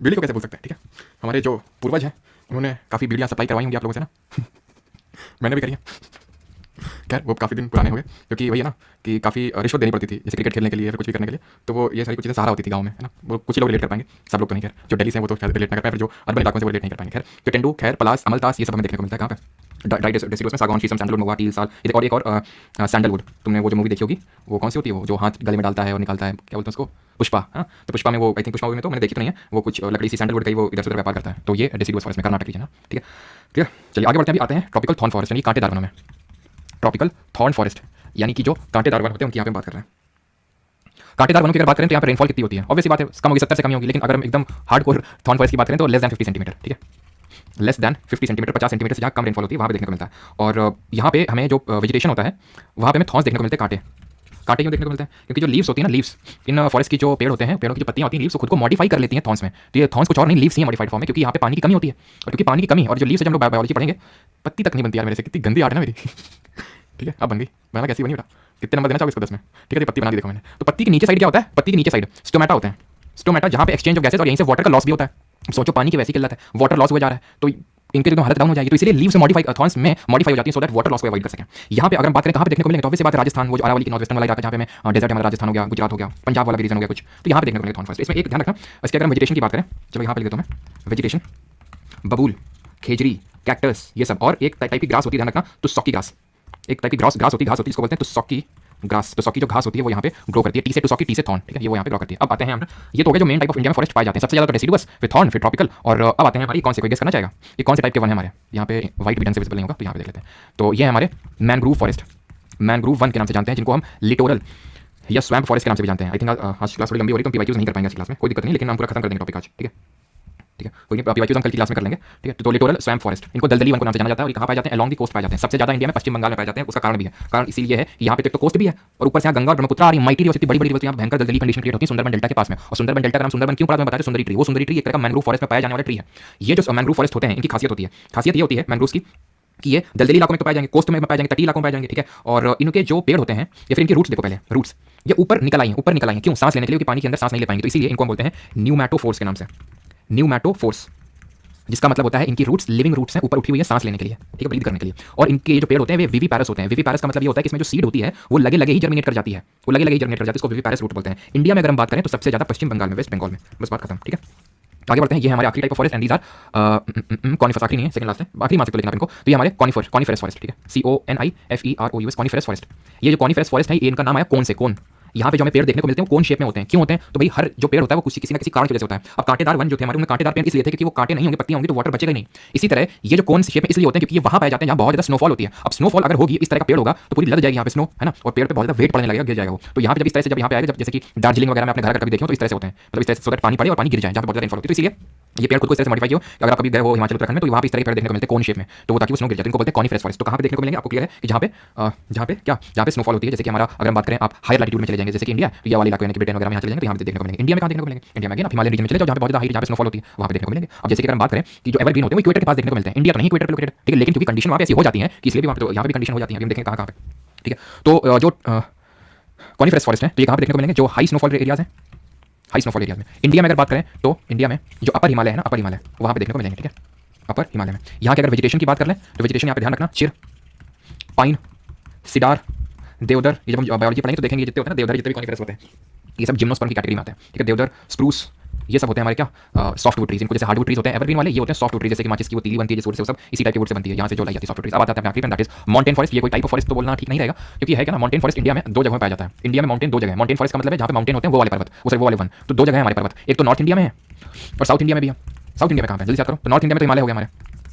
बीड़ी को कैसे भूल सकते हैं, ठीक है। हमारे जो पूर्वज हैं उन्होंने काफ़ी बीड़ियाँ सप्लाई करवाई होंगी आप लोगों से ना। मैंने भी करी है। खैर वो काफ़ी दिन पुराने हो गए, क्योंकि वही है ना कि काफ़ी रिश्वत देनी पड़ती थी, जैसे क्रिकेट खेलने के लिए या फिर कुछ भी करने के लिए। तो वो ये सारी कुछ चीज़ें सहारा होती थी गाँव में, है ना। वो कुछ ही लोग रिलेट कर पाएंगे, सब लोग तो नहीं। खैर जो दिल्ली से हैं वो तो शायद रिलेट ना कर पाए, फिर जो अर्बन इलाकों से वो रिलेट नहीं कर पाएंगे। खैर तो टेंडू, खैर, पलास, अमलतास, ये सब हमें देखने को मिलता है कहाँ पे, ड्राई डेसिडुअस में। सागौन, शीशम, सैंडलवुड, महुआ, टील, साल, एक और सैंडलवुड। तुमने वो जो मूवी देखी होगी, वो कौन सी होती है, वो जो हाथ गले में डालता है और निकालता है, क्या बोलते हैं उसको, पुष्पा। हाँ, तो पुष्पा में वो, आई थिंक पुष्पा मूवी में, तो मैंने देखी तो नहीं है, वो कुछ लकड़ी सी सैंडलवुड का ही वो इधर से उधर व्यापार करता है। तो ये डेसिडुअस फॉरेस्ट में कर्नाटक रीजन है, ठीक है। ठीक है, चलिए आगे बढ़ते हैं। अभी आते हैं ट्रॉपिकल थॉर्न फॉरेस्ट, यानी कांटेदार वनों में। ट्रॉपिकल थॉर्न फॉरेस्ट यानी कि जो कांटेदार वन होते हैं उनकी यहाँ पे बात कर रहे हैं। कांटेदार वनों की अगर बात करें तो यहाँ पर रेनफॉल कितनी होती है, ऑब्वियसली बात है कम होगी, 70 से कम होगी। लेकिन अगर हम एकदम हार्डकोर थॉर्न फॉरेस्ट की बात करें तो लेस दैन 50 सेंटीमीटर, ठीक है। लेस दैन 50 सेंटीमीटर, 50 सेंटीमीटर से जहाँ कम रेनफॉल होती है वहाँ पे देखने को मिलता है। और यहाँ पे हमें जो वेजिटेशन होता है वहाँ पे हमें थॉर्न्स देखने को मिलते हैं, कांटे। कांटे क्यों देखने को मिलते हैं, क्योंकि जो लीव्स होती है ना, लीव्स इन फॉरेस्ट की जो पेड़ होते हैं, पेड़ों की जो पत्तियां होती हैं, लीव्स खुद को मॉडिफाई कर लेती हैं थॉर्न्स में। तो ये थॉर्न्स कुछ और नहीं, लीव्स ही मॉडिफाइड फॉर्म है, क्योंकि यहाँ पे पानी की कमी होती है। और क्योंकि पानी की कमी और जो लीव्स है, जब हम लोग बायोलॉजी पढ़ेंगे, पत्ती तक नहीं बनती यार मेरे से, कितनी गंदी आर्ट है ना मेरी। ठीक है, अब बन गई, बनाना कैसी बनी बेटा, कितने नंबर देना चाहोगे इसको 10 में, ठीक है। पत्ती बना दी देखो मैंने। तो पत्ती के नीचे साइड क्या होता है, पत्ती के नीचे साइड स्टोमेटा होते हैं। स्टोमेटा जहाँ पे एक्सचेंज ऑफ गैसेस और यहीं से वाटर का लॉस भी होता है। सोचो पानी की वैसी किल्लत है, वाटर लॉस हो जा रहा है, तो इनके एकदम हालत डाउन हो जाएगी। तो इसलिए लीव्स मॉडिफाई थॉर्न्स में मॉडिफाई हो जाती है, सो दैट वाटर लॉस को अवॉइड कर सकें। यहाँ पे अगर हम बात करें कहाँ पे देखने को मिलेंगे, तो ऑब्वियसली बात है राजस्थान, वो जो अरावली की नॉर्थ वेस्टर्न वाला इलाका, जहाँ पे हमें डेजर्ट, हमारा राजस्थान हो गया, गुजरात हो गया, पंजाब वाला भी रीजन हो गया कुछ, तो यहाँ पे देखने को मिलेगा थॉर्न फॉरेस्ट। इसमें एक ध्यान रखना, इसके अगर हम वेजिटेशन की बात करें, चलो यहाँ पे लिख देता हूँ मैं, वेजिटेशन, बबूल, खेजरी, कैक्टस, ये सब। और एक टाइप की ग्रास होती है, ध्यान रखना, तुस्सॉकी ग्रास। एक टाइप की घास होती है, इसको बोलते हैं तुस्सॉकी ग्रास। तुस्सॉकी जो घास होती है वो यहाँ पे ग्रो करती है, टी से तुस्सॉकी, टी से थॉर्न, ठीक है, ये वो यहाँ पे ग्रो करती है। अब आते हैं हम, ये तो हो गया जो मेन टाइप ऑफ इंडिया में फॉरेस्ट पाए जाते हैं, सबसे ज्यादा तो डेसिडुअस, फिर थॉर्न, फिर ट्रॉपिकल। और अब आते हैं हमारी कौन से, कोई गेस करना चाहेगा ये कौन से टाइप के वन है हमारे यहाँ पे, व्हाइट भी ढंग से विजिबल नहीं होगा, तो यहाँ पे देख लेते हैं। तो ये है हमारे मैनग्रूव फॉरेस्ट, मैनग्रूव वन के नाम से जानते हैं, जिनको हम लिटोरल या स्वैम्प फॉरेस्ट के नाम से भी जानते हैं। आई थिंक आज क्लास थोड़ी लंबी हो रही है, तो पीवाईक्यूज नहीं कर पाएंगे आज क्लास में, कोई दिक्कत नहीं, लेकिन हम पूरा खत्म कर देंगे टॉपिक आज, ठीक है। ठीक है, कोई नहीं, पीवाईक्यूज हम कल की क्लास में कर लेंगे, ठीक है। तो लिटोरल स्वैम्प फॉरेस्ट, इनको दलदली वन को नाम से जाना जाता है। और कहाँ पाए जाते हैं, अलॉन्ग दी कोस्ट पाए जाते हैं। सबसे ज्यादा इंडिया में पश्चिम बंगाल में पाए जाते हैं। उसका कारण भी है, कारण इसीलिए है कि यहाँ पे तो कोस्ट भी है और ऊपर से यहाँ गंगा और ब्रह्मपुत्र आ रही माइटी रिवर, बड़ी बड़ी रिवर, यहाँ भयंकर दलदली कंडीशन क्रिएट होती है सुंदरबन डेल्टा के पास में। और सुंदरबन डेल्टा का नाम सुंदरबन क्यों पड़ा, मैं बताया, सुंदरी ट्री, वो सुंदरी ट्री एक तरह का मैंग्रोव फॉरेस्ट में पाया जाने वाला ट्री है। ये जो मैंग्रोव फॉरेस्ट होते हैं, इनकी खासियत होती है, खासियत ये होती है मैंग्रोव्स की कि ये दलदली इलाकों में तो पाए जाएंगे, कोस्ट में पाए जाएंगे, तटीय इलाकों में पाए जाएंगे, ठीक है। और इनके जो पेड़ होते हैं या फिर इनके रूट्स देखो, पहले रूट्स ये ऊपर निकल आई हैं, क्यों, सांस लेने के लिए, क्योंकि पानी के अंदर सांस नहीं ले पाएंगे, तो इसीलिए इनको हम बोलते हैं न्यूमैटोफोर्स के नाम से, न्यूमैटोफोर्स, जिसका मतलब होता है इनकी रूट्स लिविंग रूट्स हैं, ऊपर उठी हुई है सांस लेने के लिए, ठीक है, ब्रीथ करने के लिए। और इनके जो पेड़ होते हैं वे विविपैरस होते हैं। विविपैरस का मतलब ये होता है कि इसमें जो सीड होती है वो लगे लगे ही जर्मिनेट कर जाती है, वो लगे लगे ही जर्मिनेट कर जाती है, इसको विविपैरस रूट बोलते हैं। इंडिया में अगर हम बात करें तो सबसे ज्यादा पश्चिम बंगाल में, वेस्ट बंगाल में, बस बात खत्म, ठीक है। आगे बढ़ते हैं, ये हमारे आखिरी type of forest and these are coniferous, आखिरी नहीं है, सेकंड लास्ट है, आखिरी मान सकते हो लेकिन आप इनको, तो ये हमारे कॉनिफरस फॉरेस्ट, ठीक है, CONIFEROUS, कॉनिफरस फॉरेस्ट। ये जो कॉनिफरस फॉरेस्ट है, ये इनका नाम आया कौन से, कौन, यहाँ पे जो हमें पेड़ देखने को मिलते हैं वो कौन शेप में होते हैं, क्यों होते हैं, तो भाई हर जो पेड़ होता है वो किसी ना किसी कारण की वजह से होता है। अब कांटेदार वन जो थे हमारे, उनमें कांटेदार पेड़ इसलिए थे क्योंकि वो कांटे नहीं होंगे, पत्तियां होंगी, तो वाटर बचेगा नहीं। इसी तरह ये जो कौन शेप में इसलिए होते हैं क्योंकि ये वहां पाए जाते हैं जहां बहुत ज्यादा स्नोफॉल होती है। अब स्नोफॉल अगर होगी, इस तरह का पेड़ होगा तो पूरी लग जाएगी यहाँ पे स्नो, है ना, और पेड़ पे बहुत ज्यादा वेट पड़ने लगेगा, गिर जाएगा वो। तो यहाँ पे जब इस तरह से जब यहाँ पे आएगा, जब जैसे कि दार्जिलिंग वगैरह में अपने घर कभी देखे तो इस तरह से होते हैं, मतलब इस तरह से, सो दैट पानी पड़े और पानी गिर जाए जहाँ बहुत ज्यादा रेनफॉल होती है। तो इसलिए ये पेड़ खुद को इस तरह से मॉडिफाई किया, अगर आप कभी गए हो हिमाचल उत्तराखंड में तो वहाँ पे इस तरह के पेड़ देखने को मिलते हैं कौन शेप में, तो वो ताकि वो स्नो गिर जाए, इनको बोलते हैं कॉनिफरस फॉरेस्ट। तो कहाँ पे देखने को मिलेंगे, आपको क्लियर है कि जहाँ पे स्नोफॉल होती है, जैसे कि हमारा अगर हम बात करें आप हायर लैटिट्यूड में चले जाएंगे, जैसे कि इंडिया, तो ये वाले इलाके यानी कि ब्रिटेन वगैरह में यहाँ चले जाएंगे तो यहाँ पे देखने को मिलेंगे। इंडिया में कहाँ देखने को मिलेंगे, इंडिया में आप हिमालयन रीजन में चले जाओ, जहाँ पे बहुत ज्यादा हाइट, जहाँ पे स्नोफॉल होती है, वहाँ पे देखने को मिलेंगे। अब जैसे कि अगर हम बात करें कि जो एवरग्रीन होते हैं वो इक्वेटर के पास देखने को मिलते हैं, इंडिया तो नहीं इक्वेटर पे लोकेटेड, ठीक है, लेकिन क्योंकि कंडीशन वहाँ पे ऐसी हो जाती है कि इसलिए भी वहाँ पे, यहाँ पे भी कंडीशन हो जाती है, हम देखेंगे कहाँ पे, ठीक है। तो जो कॉनिफरस फॉरेस्ट है, तो ये कहाँ पे देखने को मिलेंगे, जो हाई स्नोफॉल एरियाज हैं, हाई स्नोफॉल एरियाज में। इंडिया में अगर बात करें तो इंडिया में जो अपर हिमालय है ना, अपर हिमालय, वहाँ पे देखने को मिलेंगे, ठीक है, अपर हिमालय में। यहाँ की अगर वेजिटेशन की बात कर लें तो वेजिटेशन यहाँ पे ध्यान रखना, चिर, पाइन, सिडार, देवदर, ये जब हम बायोलॉजी पढ़ेंगे तो देखेंगे जितने होते हैं ना देवदर, जितने भी कॉनिफरस होते हैं, ये सब जिम्नोस्पर्म की कैटेगरी में आते हैं, ठीक है। देवदर, स्प्रूस, ये सब होते हैं हमारे क्या, सॉफ्टवुड ट्रीज। इनको जैसे हार्डवुड ट्रीज होते हैं एवरग्रीन वाले, ये होते हैं सॉफ्टवुड ट्रीज, जैसे कि माचिस की वो तीली बनती है, जिस वुड से वो सब इसी टाइप के वुड से बनती है, यहाँ से जो लाई जाती है सॉफ्टवुड ट्रीज। अब आता है आखिरी दैट इज माउंटेन फॉरेस्ट। ये कोई टाइप ऑफ फॉरेस्ट तो बोलना ठीक नहीं रहेगा, क्योंकि है क्या ना, माउंटेन फॉरेस्ट इंडिया में दो जगहों में पाया जाता है। इंडिया में माउंटेन दो जगह, माउंटेन फॉरेस्ट का मतलब है जहाँ पे माउंटेन होते हैं वो वाले पर्वत, वो वाले वन, तो दो जगह है हमारे पर्वत, एक तो नॉर्थ इंडिया में है और साउथ इंडिया में भी है। साउथ इंडिया में कहाँ पे, जल्दी से करो, तो नॉर्थ इंडिया में तो हिमालय हो गया हमारे,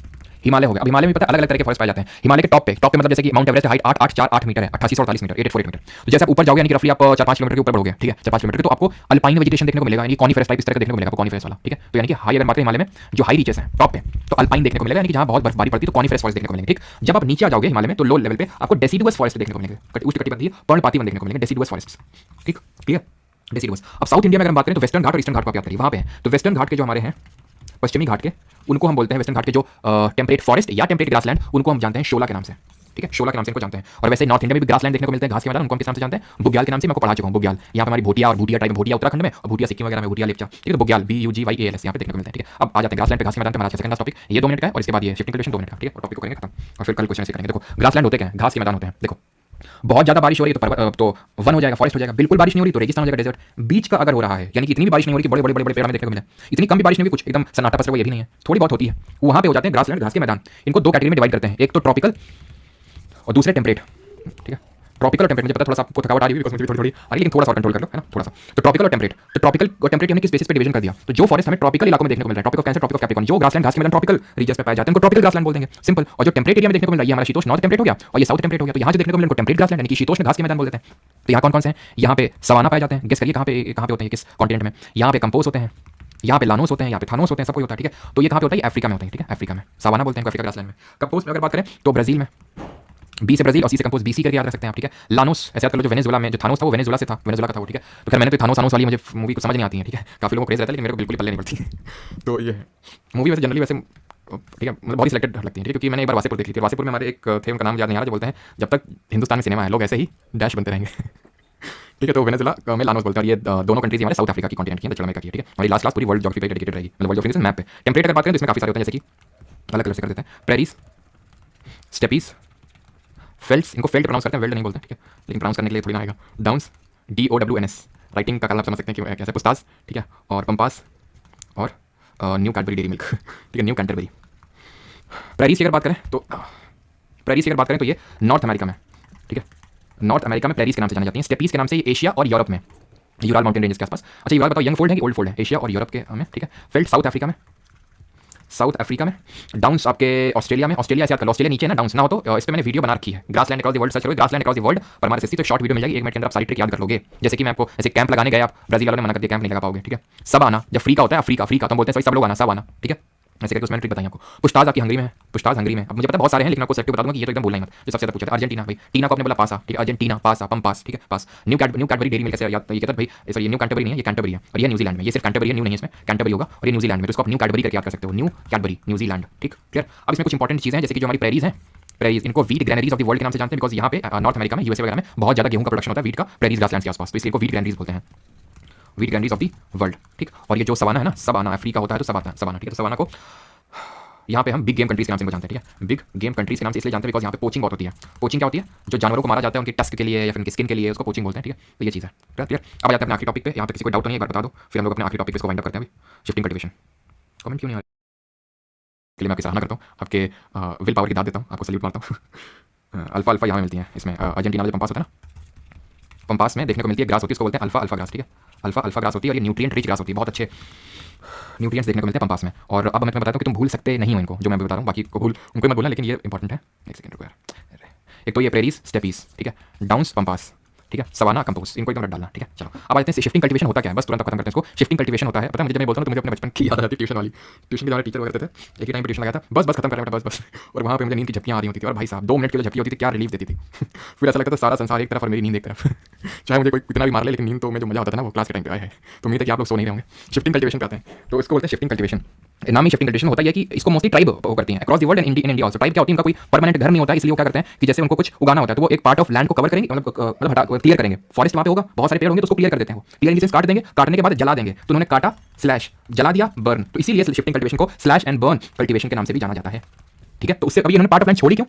हिमालय हो गया। अब हिमालय में पता है अलग अलग तरह के फॉरेस्ट पाए जाते हैं। हिमालय के टॉप पे मतलब जैसे कि माउंट एवरेस्ट हाइट 8848 मीटर है, 8848 मीटर, 8848 मीटर। तो जैसे आप ऊपर जाओगे यानी कि रफली आप 4-5 किलोमीटर के ऊपर बढ़ोगे, ठीक है, 4-5 किलोमीटर के, तो आपको अल्पाइन वेजिटेशन देखने को मिलेगा, यानी कॉनिफरस टाइप इस तरह का देखने को मिलेगा आपको, कॉनिफरस वाला, ठीक है। तो यानी कि हाई अगर बात करें हिमालय में जो हाई रीचेस हैं टॉप पे, तो अल्पाइन देखने को मिलेगा, यानी कि जहाँ बहुत बर्फबारी पड़ती है तो कॉनिफरस फॉरेस्ट देखने को मिलेंगे, ठीक। जब आप नीचे आ जाओगे हिमालय में तो लो लेवल पे आपको डेसिडुअस फॉरेस्ट देखने को मिलेंगे, उष्णकटिबंधीय पर्णपाती वन देखने को मिलेंगे, डेसिडुअस फॉरेस्ट, ठीक, क्लियर। डेसिडुअस। अब साउथ इंडिया में अगर हम बात करें तो वेस्टर्न घाट और ईस्टर्न घाट को आप याद करिए, वहाँ पे हैं। तो वेस्टर्न घाट के जो हमारे हैं पश्चिमी घाट के, उनको हम बोलते हैं वेस्टर्न घाट के जो टेम्परेट फॉरेस्ट या टेम्परेट ग्रासलैंड, उनको हम जानते हैं शोला के नाम से, ठीक है, शोला के नाम से इनको जानते हैं। और वैसे नॉर्थ इंडिया में भी ग्रासलैंड देखने को मिलते हैं, घास के मैदान, उनको हम किस नाम से जानते हैं? बुग्याल के नाम से। मैं आपको पढ़ा चुका हूँ बुग्याल। यहाँ पे हमारी भोटिया और भूटिया टाइप में, भोटिया उत्तराखंड में और भूटिया सिक्किम वगैरह में, भूटिया लेप्चा, ठीक है। तो बुग्याल BUGYALS यहाँ पे देखने को मिलता है, ठीक है। अब आ जाते हैं ग्रासलैंड पे, घास के मैदान पे। हमारा सेकंड टॉपिक ये 2 मिनट का है और इसके बाद ये शिफ्टिंग कल्टीवेशन 2 मिनट का, ठीक है। और टॉपिक को करेंगे खत्म और फिर कल क्वेश्चन ऐसे करेंगे। देखो ग्रासलैंड होते क्या है? घास के मैदान होते हैं। देखो बहुत ज्यादा बारिश हो रही है तो वन हो जाएगा, फॉरेस्ट हो जाएगा। बिल्कुल बारिश नहीं हो रही तो रेगिस्तान हो जाएगा, डेजर्ट। बीच का अगर हो रहा है, यानी कि इतनी भी बारिश नहीं हो रही कि बड़े बड़े बड़े पेड़ हमें देखने को मिले, इतनी कम भी बारिश नहीं हुई, कुछ एकदम सन्नाटा पसरा हुआ, ये भी नहीं है, थोड़ी बहुत होती है, वहां पे हो जाते हैं ग्रासलैंड, घास के मैदान। इनको 2 कैटेगरी में डिवाइड करते हैं, एक तो ट्रॉपिकल और दूसरे टेम्परेट, ठीक है। ट्रॉपिकल और टेम्परेट, मुझे पता थोड़ा सा आपको थकावट आ रही है बिकॉज़ मुझे थोड़ी आ रही, लेकिन थोड़ा सा कंट्रोल कर लो, है ना, थोड़ा सा। तो ट्रॉपिकल और टेम्परेट, तो ट्रॉपिकल और टेम्परेट हमने किस बेसिस पे डिवीजन कर दिया? तो जो फॉरेस्ट हमें ट्रॉपिकल इलाकों में देखने को मिल रहा है, tropic of cancer, tropic of capricorn, जो ग्रासलैंड घास के मैदान ट्रॉपिकल रीजन्स में पाए जाते हैं, उनको ट्रॉपिकल ग्रासलैंड बोल देंगे, सिंपल। और जो टेम्परेट एरिया में देखने को मिल रहा है, ये हमारा शीतोष्ण नॉर्थ टेम्परेट हो गया और ये साउथ टेम्परेट हो गया। तो यहाँ जो देखने को मिल रहा है, इनको टेम्परेट ग्रासलैंड यानी कि शीतोष्ण घास के मैदान बोल देते हैं। तो यहाँ कौन कौन से हैं? यहाँ पे सवाना पाए जाते हैं, गेस करिए कहाँ पे होते हैं, किस कॉन्टिनेंट में? यहाँ पे कंपोज होते हैं, यहाँ पे लानोस होते हैं, यहाँ पे थानोस होते हैं, सब कोई होता है, ठीक है। तो ये कहाँ पे होता है? अफ्रीका में होता है, ठीक है, अफ्रीका में। सवाना बोलते हैं अफ्रीका ग्रासलैंड में। कंपोज में अगर बात करें तो ब्राजील में, बी से ब्राजील और सी से कंपोज, BC करके याद रख सकते हैं आप, ठीक है। लानोस ऐसे याद कर लो, जो वेनेजुएला में जो थानोस था वो वेनेजुएला से था, वेनेजुएला का था वो, ठीक है। तो खैर मैंने तो थानोस वाली मुझे मूवी को समझ नहीं आती है, ठीक है। काफी लोगों को क्रेज रहता है लेकिन मेरे को बिल्कुल पल्ले नहीं पड़ती। तो ये मूवी वैसे जनरली वैसे, ठीक है, मतलब बहुत ही सिलेक्टेड लगती है, ठीक है। क्योंकि मैंने एक बार वासेपुर देख ली थी, वासेपुर में हमारे एक थे, उनका नाम याद नहीं आ रहा, जो बोलते हैं जब तक हिंदुस्तान में सिनेमा है लोग ऐसे ही डैश बनते रहेंगे। ठीक है, तो वेनेजुएला में लानोस बोलते हैं। और ये दोनों कंट्रीज हमारे साउथ अफ्रीका की कॉन्टिनेंट की है, दक्षिण अमेरिका की, ठीक है। हमारी लास्ट पूरी वर्ल्ड ज्योग्राफी पे डेडिकेटेड रहेगी, मतलब वर्ल्ड ज्योग्राफी मैप पे। टेम्परेट अगर बात करें तो इसमें काफी सारे होते हैं, जैसे कि अलग कलर से कर देते हैं, प्रेरीज, स्टेपीज, फेल्ट्स, इनको फेल्ट प्रोनाउंस करते हैं, वेल्ड नहीं बोलते हैं, ठीक है, लेकिन प्रोनाउंस करने के लिए थोड़ी ना आएगा। डाउन्स, DOWNS, राइटिंग का कलर आप समझ सकते हैं कि कैसे, पुस्ताज, ठीक है, और पंपास और न्यू कैडबरी डेयरी मिल्क, ठीक है, न्यू कैंटरबरी। प्रेरीज की अगर बात करें तो ये नॉर्थ अमेरिका में, ठीक है, नॉर्थ अमेरिका में प्रेरीज के नाम से जानी जाती हैं। स्टेपीज के नाम से ये एशिया और यूरोप में, यूराल माउंटेन रेंजेस के आसपास। अच्छा यूराल बताओ यंग फोल्ड है कि ओल्ड फोल्ड है? एशिया और यूरोप के में, ठीक है। फेल्ट साउथ अफ्रीका में, डाउन्स आपके ऑस्ट्रेलिया में। ऑस्ट्रेलिया से याद कर लो, ऑस्ट्रेलिया नीचे है ना, डाउन्स ना हो तो इस पे मैंने वीडियो बना रखी है, grassland across the world search करोगे, ग्रासलैंड अक्रॉस द वर्ल्ड पर हमारे तो शॉर्ट वीडियो मिल जाएगी, 1 मिनट के अंदर आप सारी ट्रिक याद कर लोगे। जैसे कि मैं आपको ऐसे कैंप लगाने गए, आप ब्राजील वालों ने मना कर दिया, कैंप नहीं लगा पाओगे, ठीक है। सब आना, जब फ्री का होता है, अफ्रीका तो हम बोलते हैं सब लोग आना, सब आना, ठीक है, ऐसे करके उसमें ट्रिक बताई आपको। पुस्ताज आपकी हंगरी में है, पुस्ताज हंगरी में। अब मुझे पता बहुत सारे हैं लेकिन आपको सेलेक्टिव बता दूंगा कि ये तो एकदम भूलना ही मत, जो सबसे ज्यादा पूछा था। अर्जेंटीना भाई, टीना को आपने बोला पासा, ठीक है, अर्जेंटीना पासा, पंपास, ठीक है, पास। न्यू कैडबरी डेयरी मिल्क कैसे याद, ये कहता भाई सर ये न्यू कैंटरबरी नहीं है, ये कैंटरबरी है और ये न्यूजीलैंड में, ये सिर्फ कैंटरबरी है, न्यू नहीं है इसमें, कैंटरबरी होगा और ये न्यूजीलैंड में, तो इसको आप न्यू कैडबरी करके याद कर सकते हो, न्यू कैडबरी न्यूजीलैंड, ठीक, क्लियर। अब इसमें कुछ इंपॉर्टेंट चीजें हैं, जैसे कि जो हमारी प्रेरीज हैं, प्रेरीज इनको wheat granaries of the world के नाम से जानते हैं, बिकॉज यहाँ पे नॉर्थ अमेरिका में, यूएसए वगैरह में बहुत ज्यादा गेहूं का प्रोडक्शन होता है वीट का, प्रेरीज ग्रासलैंड के आसपास, तो इसलिए इनको वीट ग्रैनरीज बोलते हैं, wheat granaries of the world, ठीक। और ये जो सवाना है ना, सवाना अफ्रीका होता है तो सवाना, ठीक है। तो सवाना को यहाँ पे हम बिग गेम कंट्रीज के नाम से जानते हैं, ठीक है। बिग गेम कंट्रीज के नाम से इसलिए जानते हैं बिकॉज यहाँ पे पोचिंग बहुत होती है। पोचिंग क्या होती है? जो जानवरों को मारा जाता है उनके टस्क के लिए या फिर उनकी स्किन के लिए, उसको पोचिंग बोलते हैं, ठीक है। तो ये चीज़ है, क्लियर। अब आ जाते हैं अपने आखिरी टॉपिक पे, यहाँ पे किसी को डाउट नहीं है एक बार बता दो, फिर हम लोग अपने आखिरी टॉपिक पे इसको वाइंड अप करते हैं अभी, शिफ्टिंग कल्टीवेशन। कमेंट क्यों नहीं आ रहा के लिए मैं आपकी सराहना करता हूँ, आपके विल पावर की दाद देता हूँ, आपको सल्यूट मारता हूँ। अल्फा यहाँ मिलती है, इसमें अर्जेंटीना में जो पंपास होता है ना, पंपास में देखने को मिलती है ग्रास होती है, उसको बोलते हैं अल्फा ग्रास, ठीक है। अल्फा ग्रास होती है और ये न्यूट्रिएंट रिच ग्रास होती है, बहुत अच्छे न्यूट्रिएंट्स देखने को मिलते हैं पंपास में। और अब मैं तुम्हें बताता हूँ कि तुम भूल सकते नहीं हो इनको, जो मैं बता रहा हूँ, बाकी को भूल उनको मत बोलना, लेकिन ये इंपॉर्टेंट है। एक सेकंड रुको यार, एक तो ये प्रेरीज, स्टेपीज, ठीक है, डाउन्स पंपास, ठीक है, सवाना कंपोज, इनको एकदम रट डालना, ठीक है। चलो अब आते हैं शिफ्टिंग कल्टीवेशन होता क्या है, बस तुरंत खत्म करते हैं इसको। शिफ्टिंग कल्टीवेशन होता है, पता है मुझे, जब मैं बोलता हूँ तो मुझे अपने बचपन की याद आती है, ट्यूशन वाली, ट्यूशन के द्वारा टीचर वगैरह थे, एक ही टाइम पे ट्यूशन लगाया था, बस खत्म कर रहा था, बस। और वहाँ पे मुझे नींद की झपकियाँ आ रही होती थी, और भाई साहब 2 मिनट की जो झपकी होती थी क्या रिलीफ देती थी। फिर ऐसा लगता था सारा संसार एक तरफ और मेरी नींद एक तरफ। चाहे मुझे कोई कितना भी मार ले, लेकिन नींद तो में जो मजा होता था ना वो क्लास के टाइम पे आया है। तो उम्मीद है कि आप लोग सो नहीं होंगे। शिफ्टिंग कल्टीवेशन पे आते हैं, तो इसको बोलते हैं शिफ्टिंग कल्टीवेशन। नाम ही शिफ्टिंग कल्टीवेशन होता है कि इसको मोस्टली ट्राइब करती हैं across the world and India also. Tribe क्या होती है, उनका कोई परमानेंट घर नहीं होता है, इसलिए वो क्या करते हैं कि जैसे उनको कुछ उगाना होता है तो वो एक पार्ट ऑफ लैंड को कवर करेंगे, मतलब हटा क्लियर करेंगे। फॉरेस्ट वहाँ पे होगा, बहुत सारे पेड़ होंगे तो उसको क्लियर कर देते हैं, वो क्लियर इन द सेंस काट देंगे, काटने के बाद जला देंगे। तो उन्होंने काटा स्लैश जला दिया बर्न, तो इसीलिए शिफ्टिंग कल्टीवेशन को स्लैश एंड बर्न कल्टीवेशन के नाम से भी जाना जाता है, ठीक है। तो उससे अभी उन्होंने पार्ट ऑफ लैंड छोड़ी क्यों?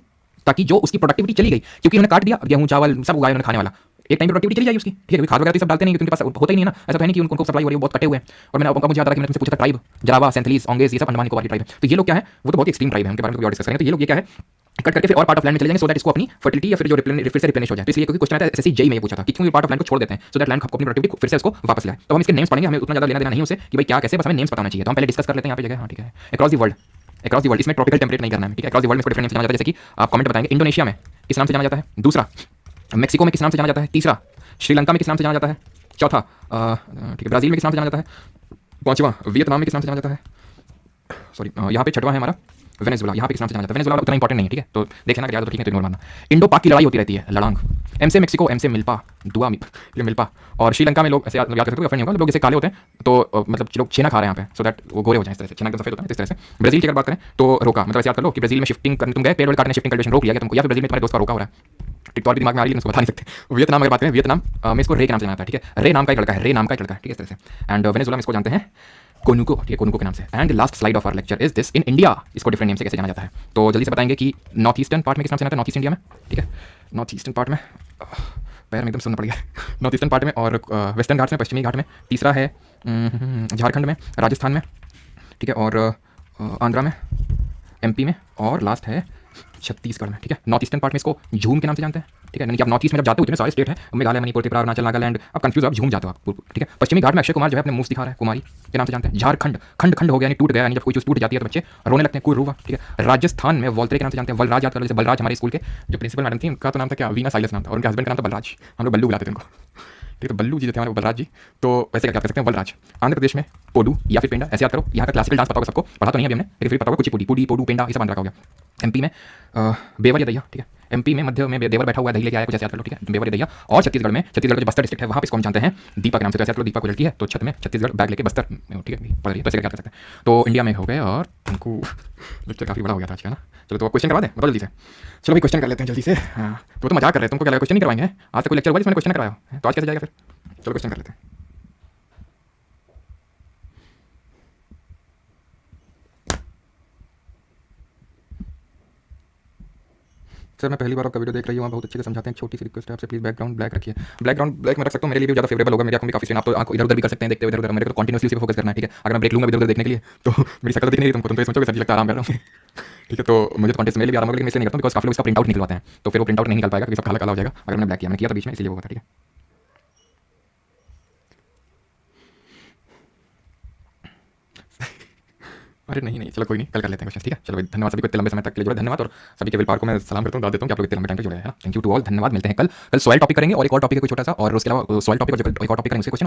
ताकि जो उसकी प्रोडक्टिविटी चली गई, क्योंकि उन्होंने काट दिया, गेहूं चावल सब उगाए उन्होंने खाने वाला, एक टाइम प्रोडक्टिविटी चली जाएगी उसकी, ठीक है। खाद वगैरह तो सब डालते नहीं, क्योंकि उनके पास होता ही नहीं है ना, ऐसा तो है नहीं कि उनको सप्लाई हो रही है, बहुत कटे हुए हैं। और मैंने आपको मुझे याद आ रहा कि मैंने पूछा था ट्राइब, जरावा, सेंथलीज, ओंगेज, ये सब अंडमान निकोबार की ट्राइब है। तो ये लोग क्या है, वो तो बहुत एक्सट्रीम ट्राइब है, उनके बारे में डिस्कस करेंगे। तो ये लोग ये क्या है, कट करके फिर और पार्ट ऑफ लैंड में चले जाएंगे, सो दैट इसको अपनी फर्टिलिटी या फिर जो फिर से रिप्लेनिश हो जाए। तो इसलिए क्योंकि क्वेश्चन आता है एसएससी जेई में ये पूछा था कि क्यों ये पार्ट ऑफ लैंड को छोड़ देते हैं, सो दैट लैंड अपनी प्रोडक्टिविटी फिर से उसको वापस लाए। तो हम इसके नेम्स पढ़ेंगे, हमें उतना ज्यादा लेना देना नहीं उसे कि भाई क्या कैसे, बस हमें नेम्स बताना चाहिए। तो हम पहले डिस्कस कर लेते हैं यहाँ पे जगह, हाँ ठीक है। अक्रॉस द वर्ल्ड, इसमें ट्रॉपिकल टेम्परेट नहीं करना है, ठीक है। अक्रॉस द वर्ल्ड में इसको डिफरेंट नाम से जाना जाता है, जैसे कि आप कमेंट बताएंगे। इंडोनेशिया में किस नाम से जाना जाता है? दूसरा। मैक्सिको में किस नाम से जाना जाता है? तीसरा। श्रीलंका में किस नाम से जाना जाता है? चौथा। ठीक है, ब्राजील में किस नाम से जाना जाता है? 5वां। वियतनाम में किस नाम से जाना जाता है? सॉरी, यहाँ पे 6वां है हमारा वेनेजुला, यहाँ पे किस नाम से जाना जाता है? वेनेजुला उतना इंपॉर्टेंट नहीं है, ठीक है, तो देख लेना, अगर याद हो ठीक है तो इग्नोर मारना। इंडो पाक की लड़ाई होती रहती है, लड़ांग। एम से मेक्सिको, एम से मिल्पा, ये मिल्पा। और श्रीलंका में लोग ऐसे याद कर सकते हो, फ्रेंड नहीं होगा, लोग जैसे काले होते हैं तो मतलब लोग छेना खा रहे हैं यहाँ पे, सो दैट वो गोरे हो जाए, इस तरह से छेना एकदम सफेद होता है, इस तरह से। ब्राजील की अगर बात करें तो रोका, मतलब ऐसे याद कर लो कि ब्राजील में शिफ्टिंग करने तुम गए, पेड़ वेड़ काटने शिफ्टिंग कल्टिवेशन रोक लिया गया तुमको, या फिर ब्राजील में तुम्हारे दोस्त का रोका हो रहा है, टिकटॉक भी दिमाग में आ रही है, उसको बता नहीं सकते। वियतनाम अगर बात करें, वियतनाम में इसको रे के नाम से जाना जाता है, ठीक है, रे नाम का एक लड़का है, रे नाम का एक लड़का है, ठीक है, इस तरह से। एंड वेनेजुला में इसको जानते हैं कोनुको, ठीक है, कोनुको के नाम से। And last slide of our lecture is this, in India इसको डिफरेंट नेम से कैसे जाना जाता है, तो जल्दी से बताएंगे कि नॉर्थ ईस्टर्न पार्ट में किस नाम से जाना है, नॉर्थ ईस्ट इंडिया में, ठीक है, नॉर्थ ईस्टर्न पार्ट में, पैर में एकदम सुनना पड़ गया, नॉर्थ ईस्टर्न पार्ट में, और वेस्टर्न घाट में, पश्चिमी घाट में, तीसरा है झारखंड में, राजस्थान में, ठीक है, और आंध्रा में, एमपी में, और लास्ट है छत्तीसगढ़ में, ठीक है। नॉर्थ ईस्टर्न पार्ट में इसको झूम के नाम से जानते हैं, ठीक है, यानी कि आप नॉर्थ ईस्ट में जब जाते हो इतने सारे स्टेट है, मेघालय, मणिपुर, त्रिपुरा, अरुणाचल, नागालैंड, आप कंफ्यूज आप झूम जाते हो आप, ठीक है। पश्चिमी घाट में अक्षय कुमार जो है अपने मुंह दिखा रहा है, कुमारी के नाम से जानते हैं। झारखंड, खंड खंड हो गया, यानी टूट गया, यानी जब कोई चीज़ टूट जाती है तो बच्चे रोने लगते हैं, कुरुवा, ठीक है। राजस्थान में वोल्तरे के नाम से जानते हैं, बलराज याद कर लो, जैसे बलराज हमारे स्कूल के जो प्रिंसिपल मैडम थी, उनका तो नाम था क्या, वीना साइलस नाम था, और उनके हस्बैंड का नाम था बलराज, हम लोग बल्लू बुलाते थे उनको, ठीक है, तो बल्लू जी जो थे हमारे बलराज जी, तो वैसे क्या कर सकते हैं, बलराज। आंध्र प्रदेश में पोडू या फिर पेंडा, ऐसे याद करो, यहाँ का क्लासिकल डांस पता होगा सबको, पढ़ा तो नहीं अभी हमने, लेकिन फिर पता होगा कुचिपुड़ी, पुडी, पोडू, पेंडा, ये सब आंध्र का हो गया। एमपी में बेवर या दैया, ठीक है, एमपी में मध्य में देवर बैठा हुआ है, दही लेके आया, कुछ ऐसे याद कर लो, ठीक है, बेवर या दैया। और छत्तीसगढ़ में, छत्तीसगढ़ का जो बस्तर डिस्ट्रिक्ट है, वहाँ पे इसको हम जानते हैं दीपा के नाम से, तो ऐसे याद करो, दीपा को लड़की है तो छत में छत्तीसगढ़ बैग लेके बस्तर, ठीक है, पढ़ रही है, तो ऐसे क्या कर सकते हैं। तो इंडिया में हो गए, और उनको लेक्चर काफ़ी बड़ा हो गया था आज का ना। चलो तो क्वेश्चन करवा दें, बताओ जल्दी से, चलो भाई क्वेश्चन कर लेते हैं जल्दी से। हाँ तो मजाक कर रहे हैं, तुमको क्या लगा क्वेश्चन नहीं करवाएंगे, आज तक कोई लेक्चर हुआ जिसमें क्वेश्चन कराया, तो आज कैसे जाएगा फिर, चलो क्वेश्चन कर लेते हैं। सर मैं पहली बार आपका वीडियो देख रही हूँ, आप बहुत अच्छे से समझाते हैं, छोटी सी रिक्वेस्ट है आपसे, प्लीज़ बैकग्राउंड ब्लैक रखिए। बैकग्राउंड ब्लैक में रख सकता हूँ, मेरे लिए भी ज़्यादा फेवरेबल होगा, मेरी आंखों में काफ़ी स्ट्रेन, आप तो आंखों इधर उधर भी कर सकते हैं, देखते हुए इधर उधर, मेरे को कंटिन्यूसली पे फोकस करना है, ठीक है। अगर मैं ब्रेक लूँगा इधर उधर देखने के लिए तो मेरी शक्ल दिख नहीं रही तुमको, तुम तो सोचोगे सर जी लगता आराम कर रहा हूँ, ठीक है। तो मुझे तो कंटेंट मेरे लिए भी आराम होगा, लेकिन इसलिए नहीं करता हूँ बिकॉज काफ़ी लोग इसका प्रिंट आउट निकलवाते हैं, तो फिर वो प्रिंट आउट नहीं निकल पाएगा क्योंकि सब काला काला हो जाएगा, अगर मैंने ब्लैक किया, मैंने किया तो बीच में, इसलिए वो होता है, ठीक है। अरे नहीं नहीं, चलो कोई नहीं, कल कर लेते हैं क्वेश्चन, ठीक है। चलो भाई धन्यवाद सभी को इतने लंबे समय तक के लिए जुड़े, धन्यवाद, और सभी के विल पार को मैं सलाम करता हूँ, दाद देता हूँ कि आप लोग इतने लंबे टाइम तक जुड़े हैं, थैंक यू टू ऑल, धन्यवाद, मिलते हैं कल। कल सॉइल टॉपिक करेंगे और एक और टॉपिक है कोई छोटा सा, और उसके अलावा सॉइल टॉपिक और एक और टॉपिक करेंगे उसके क्वेश्चन।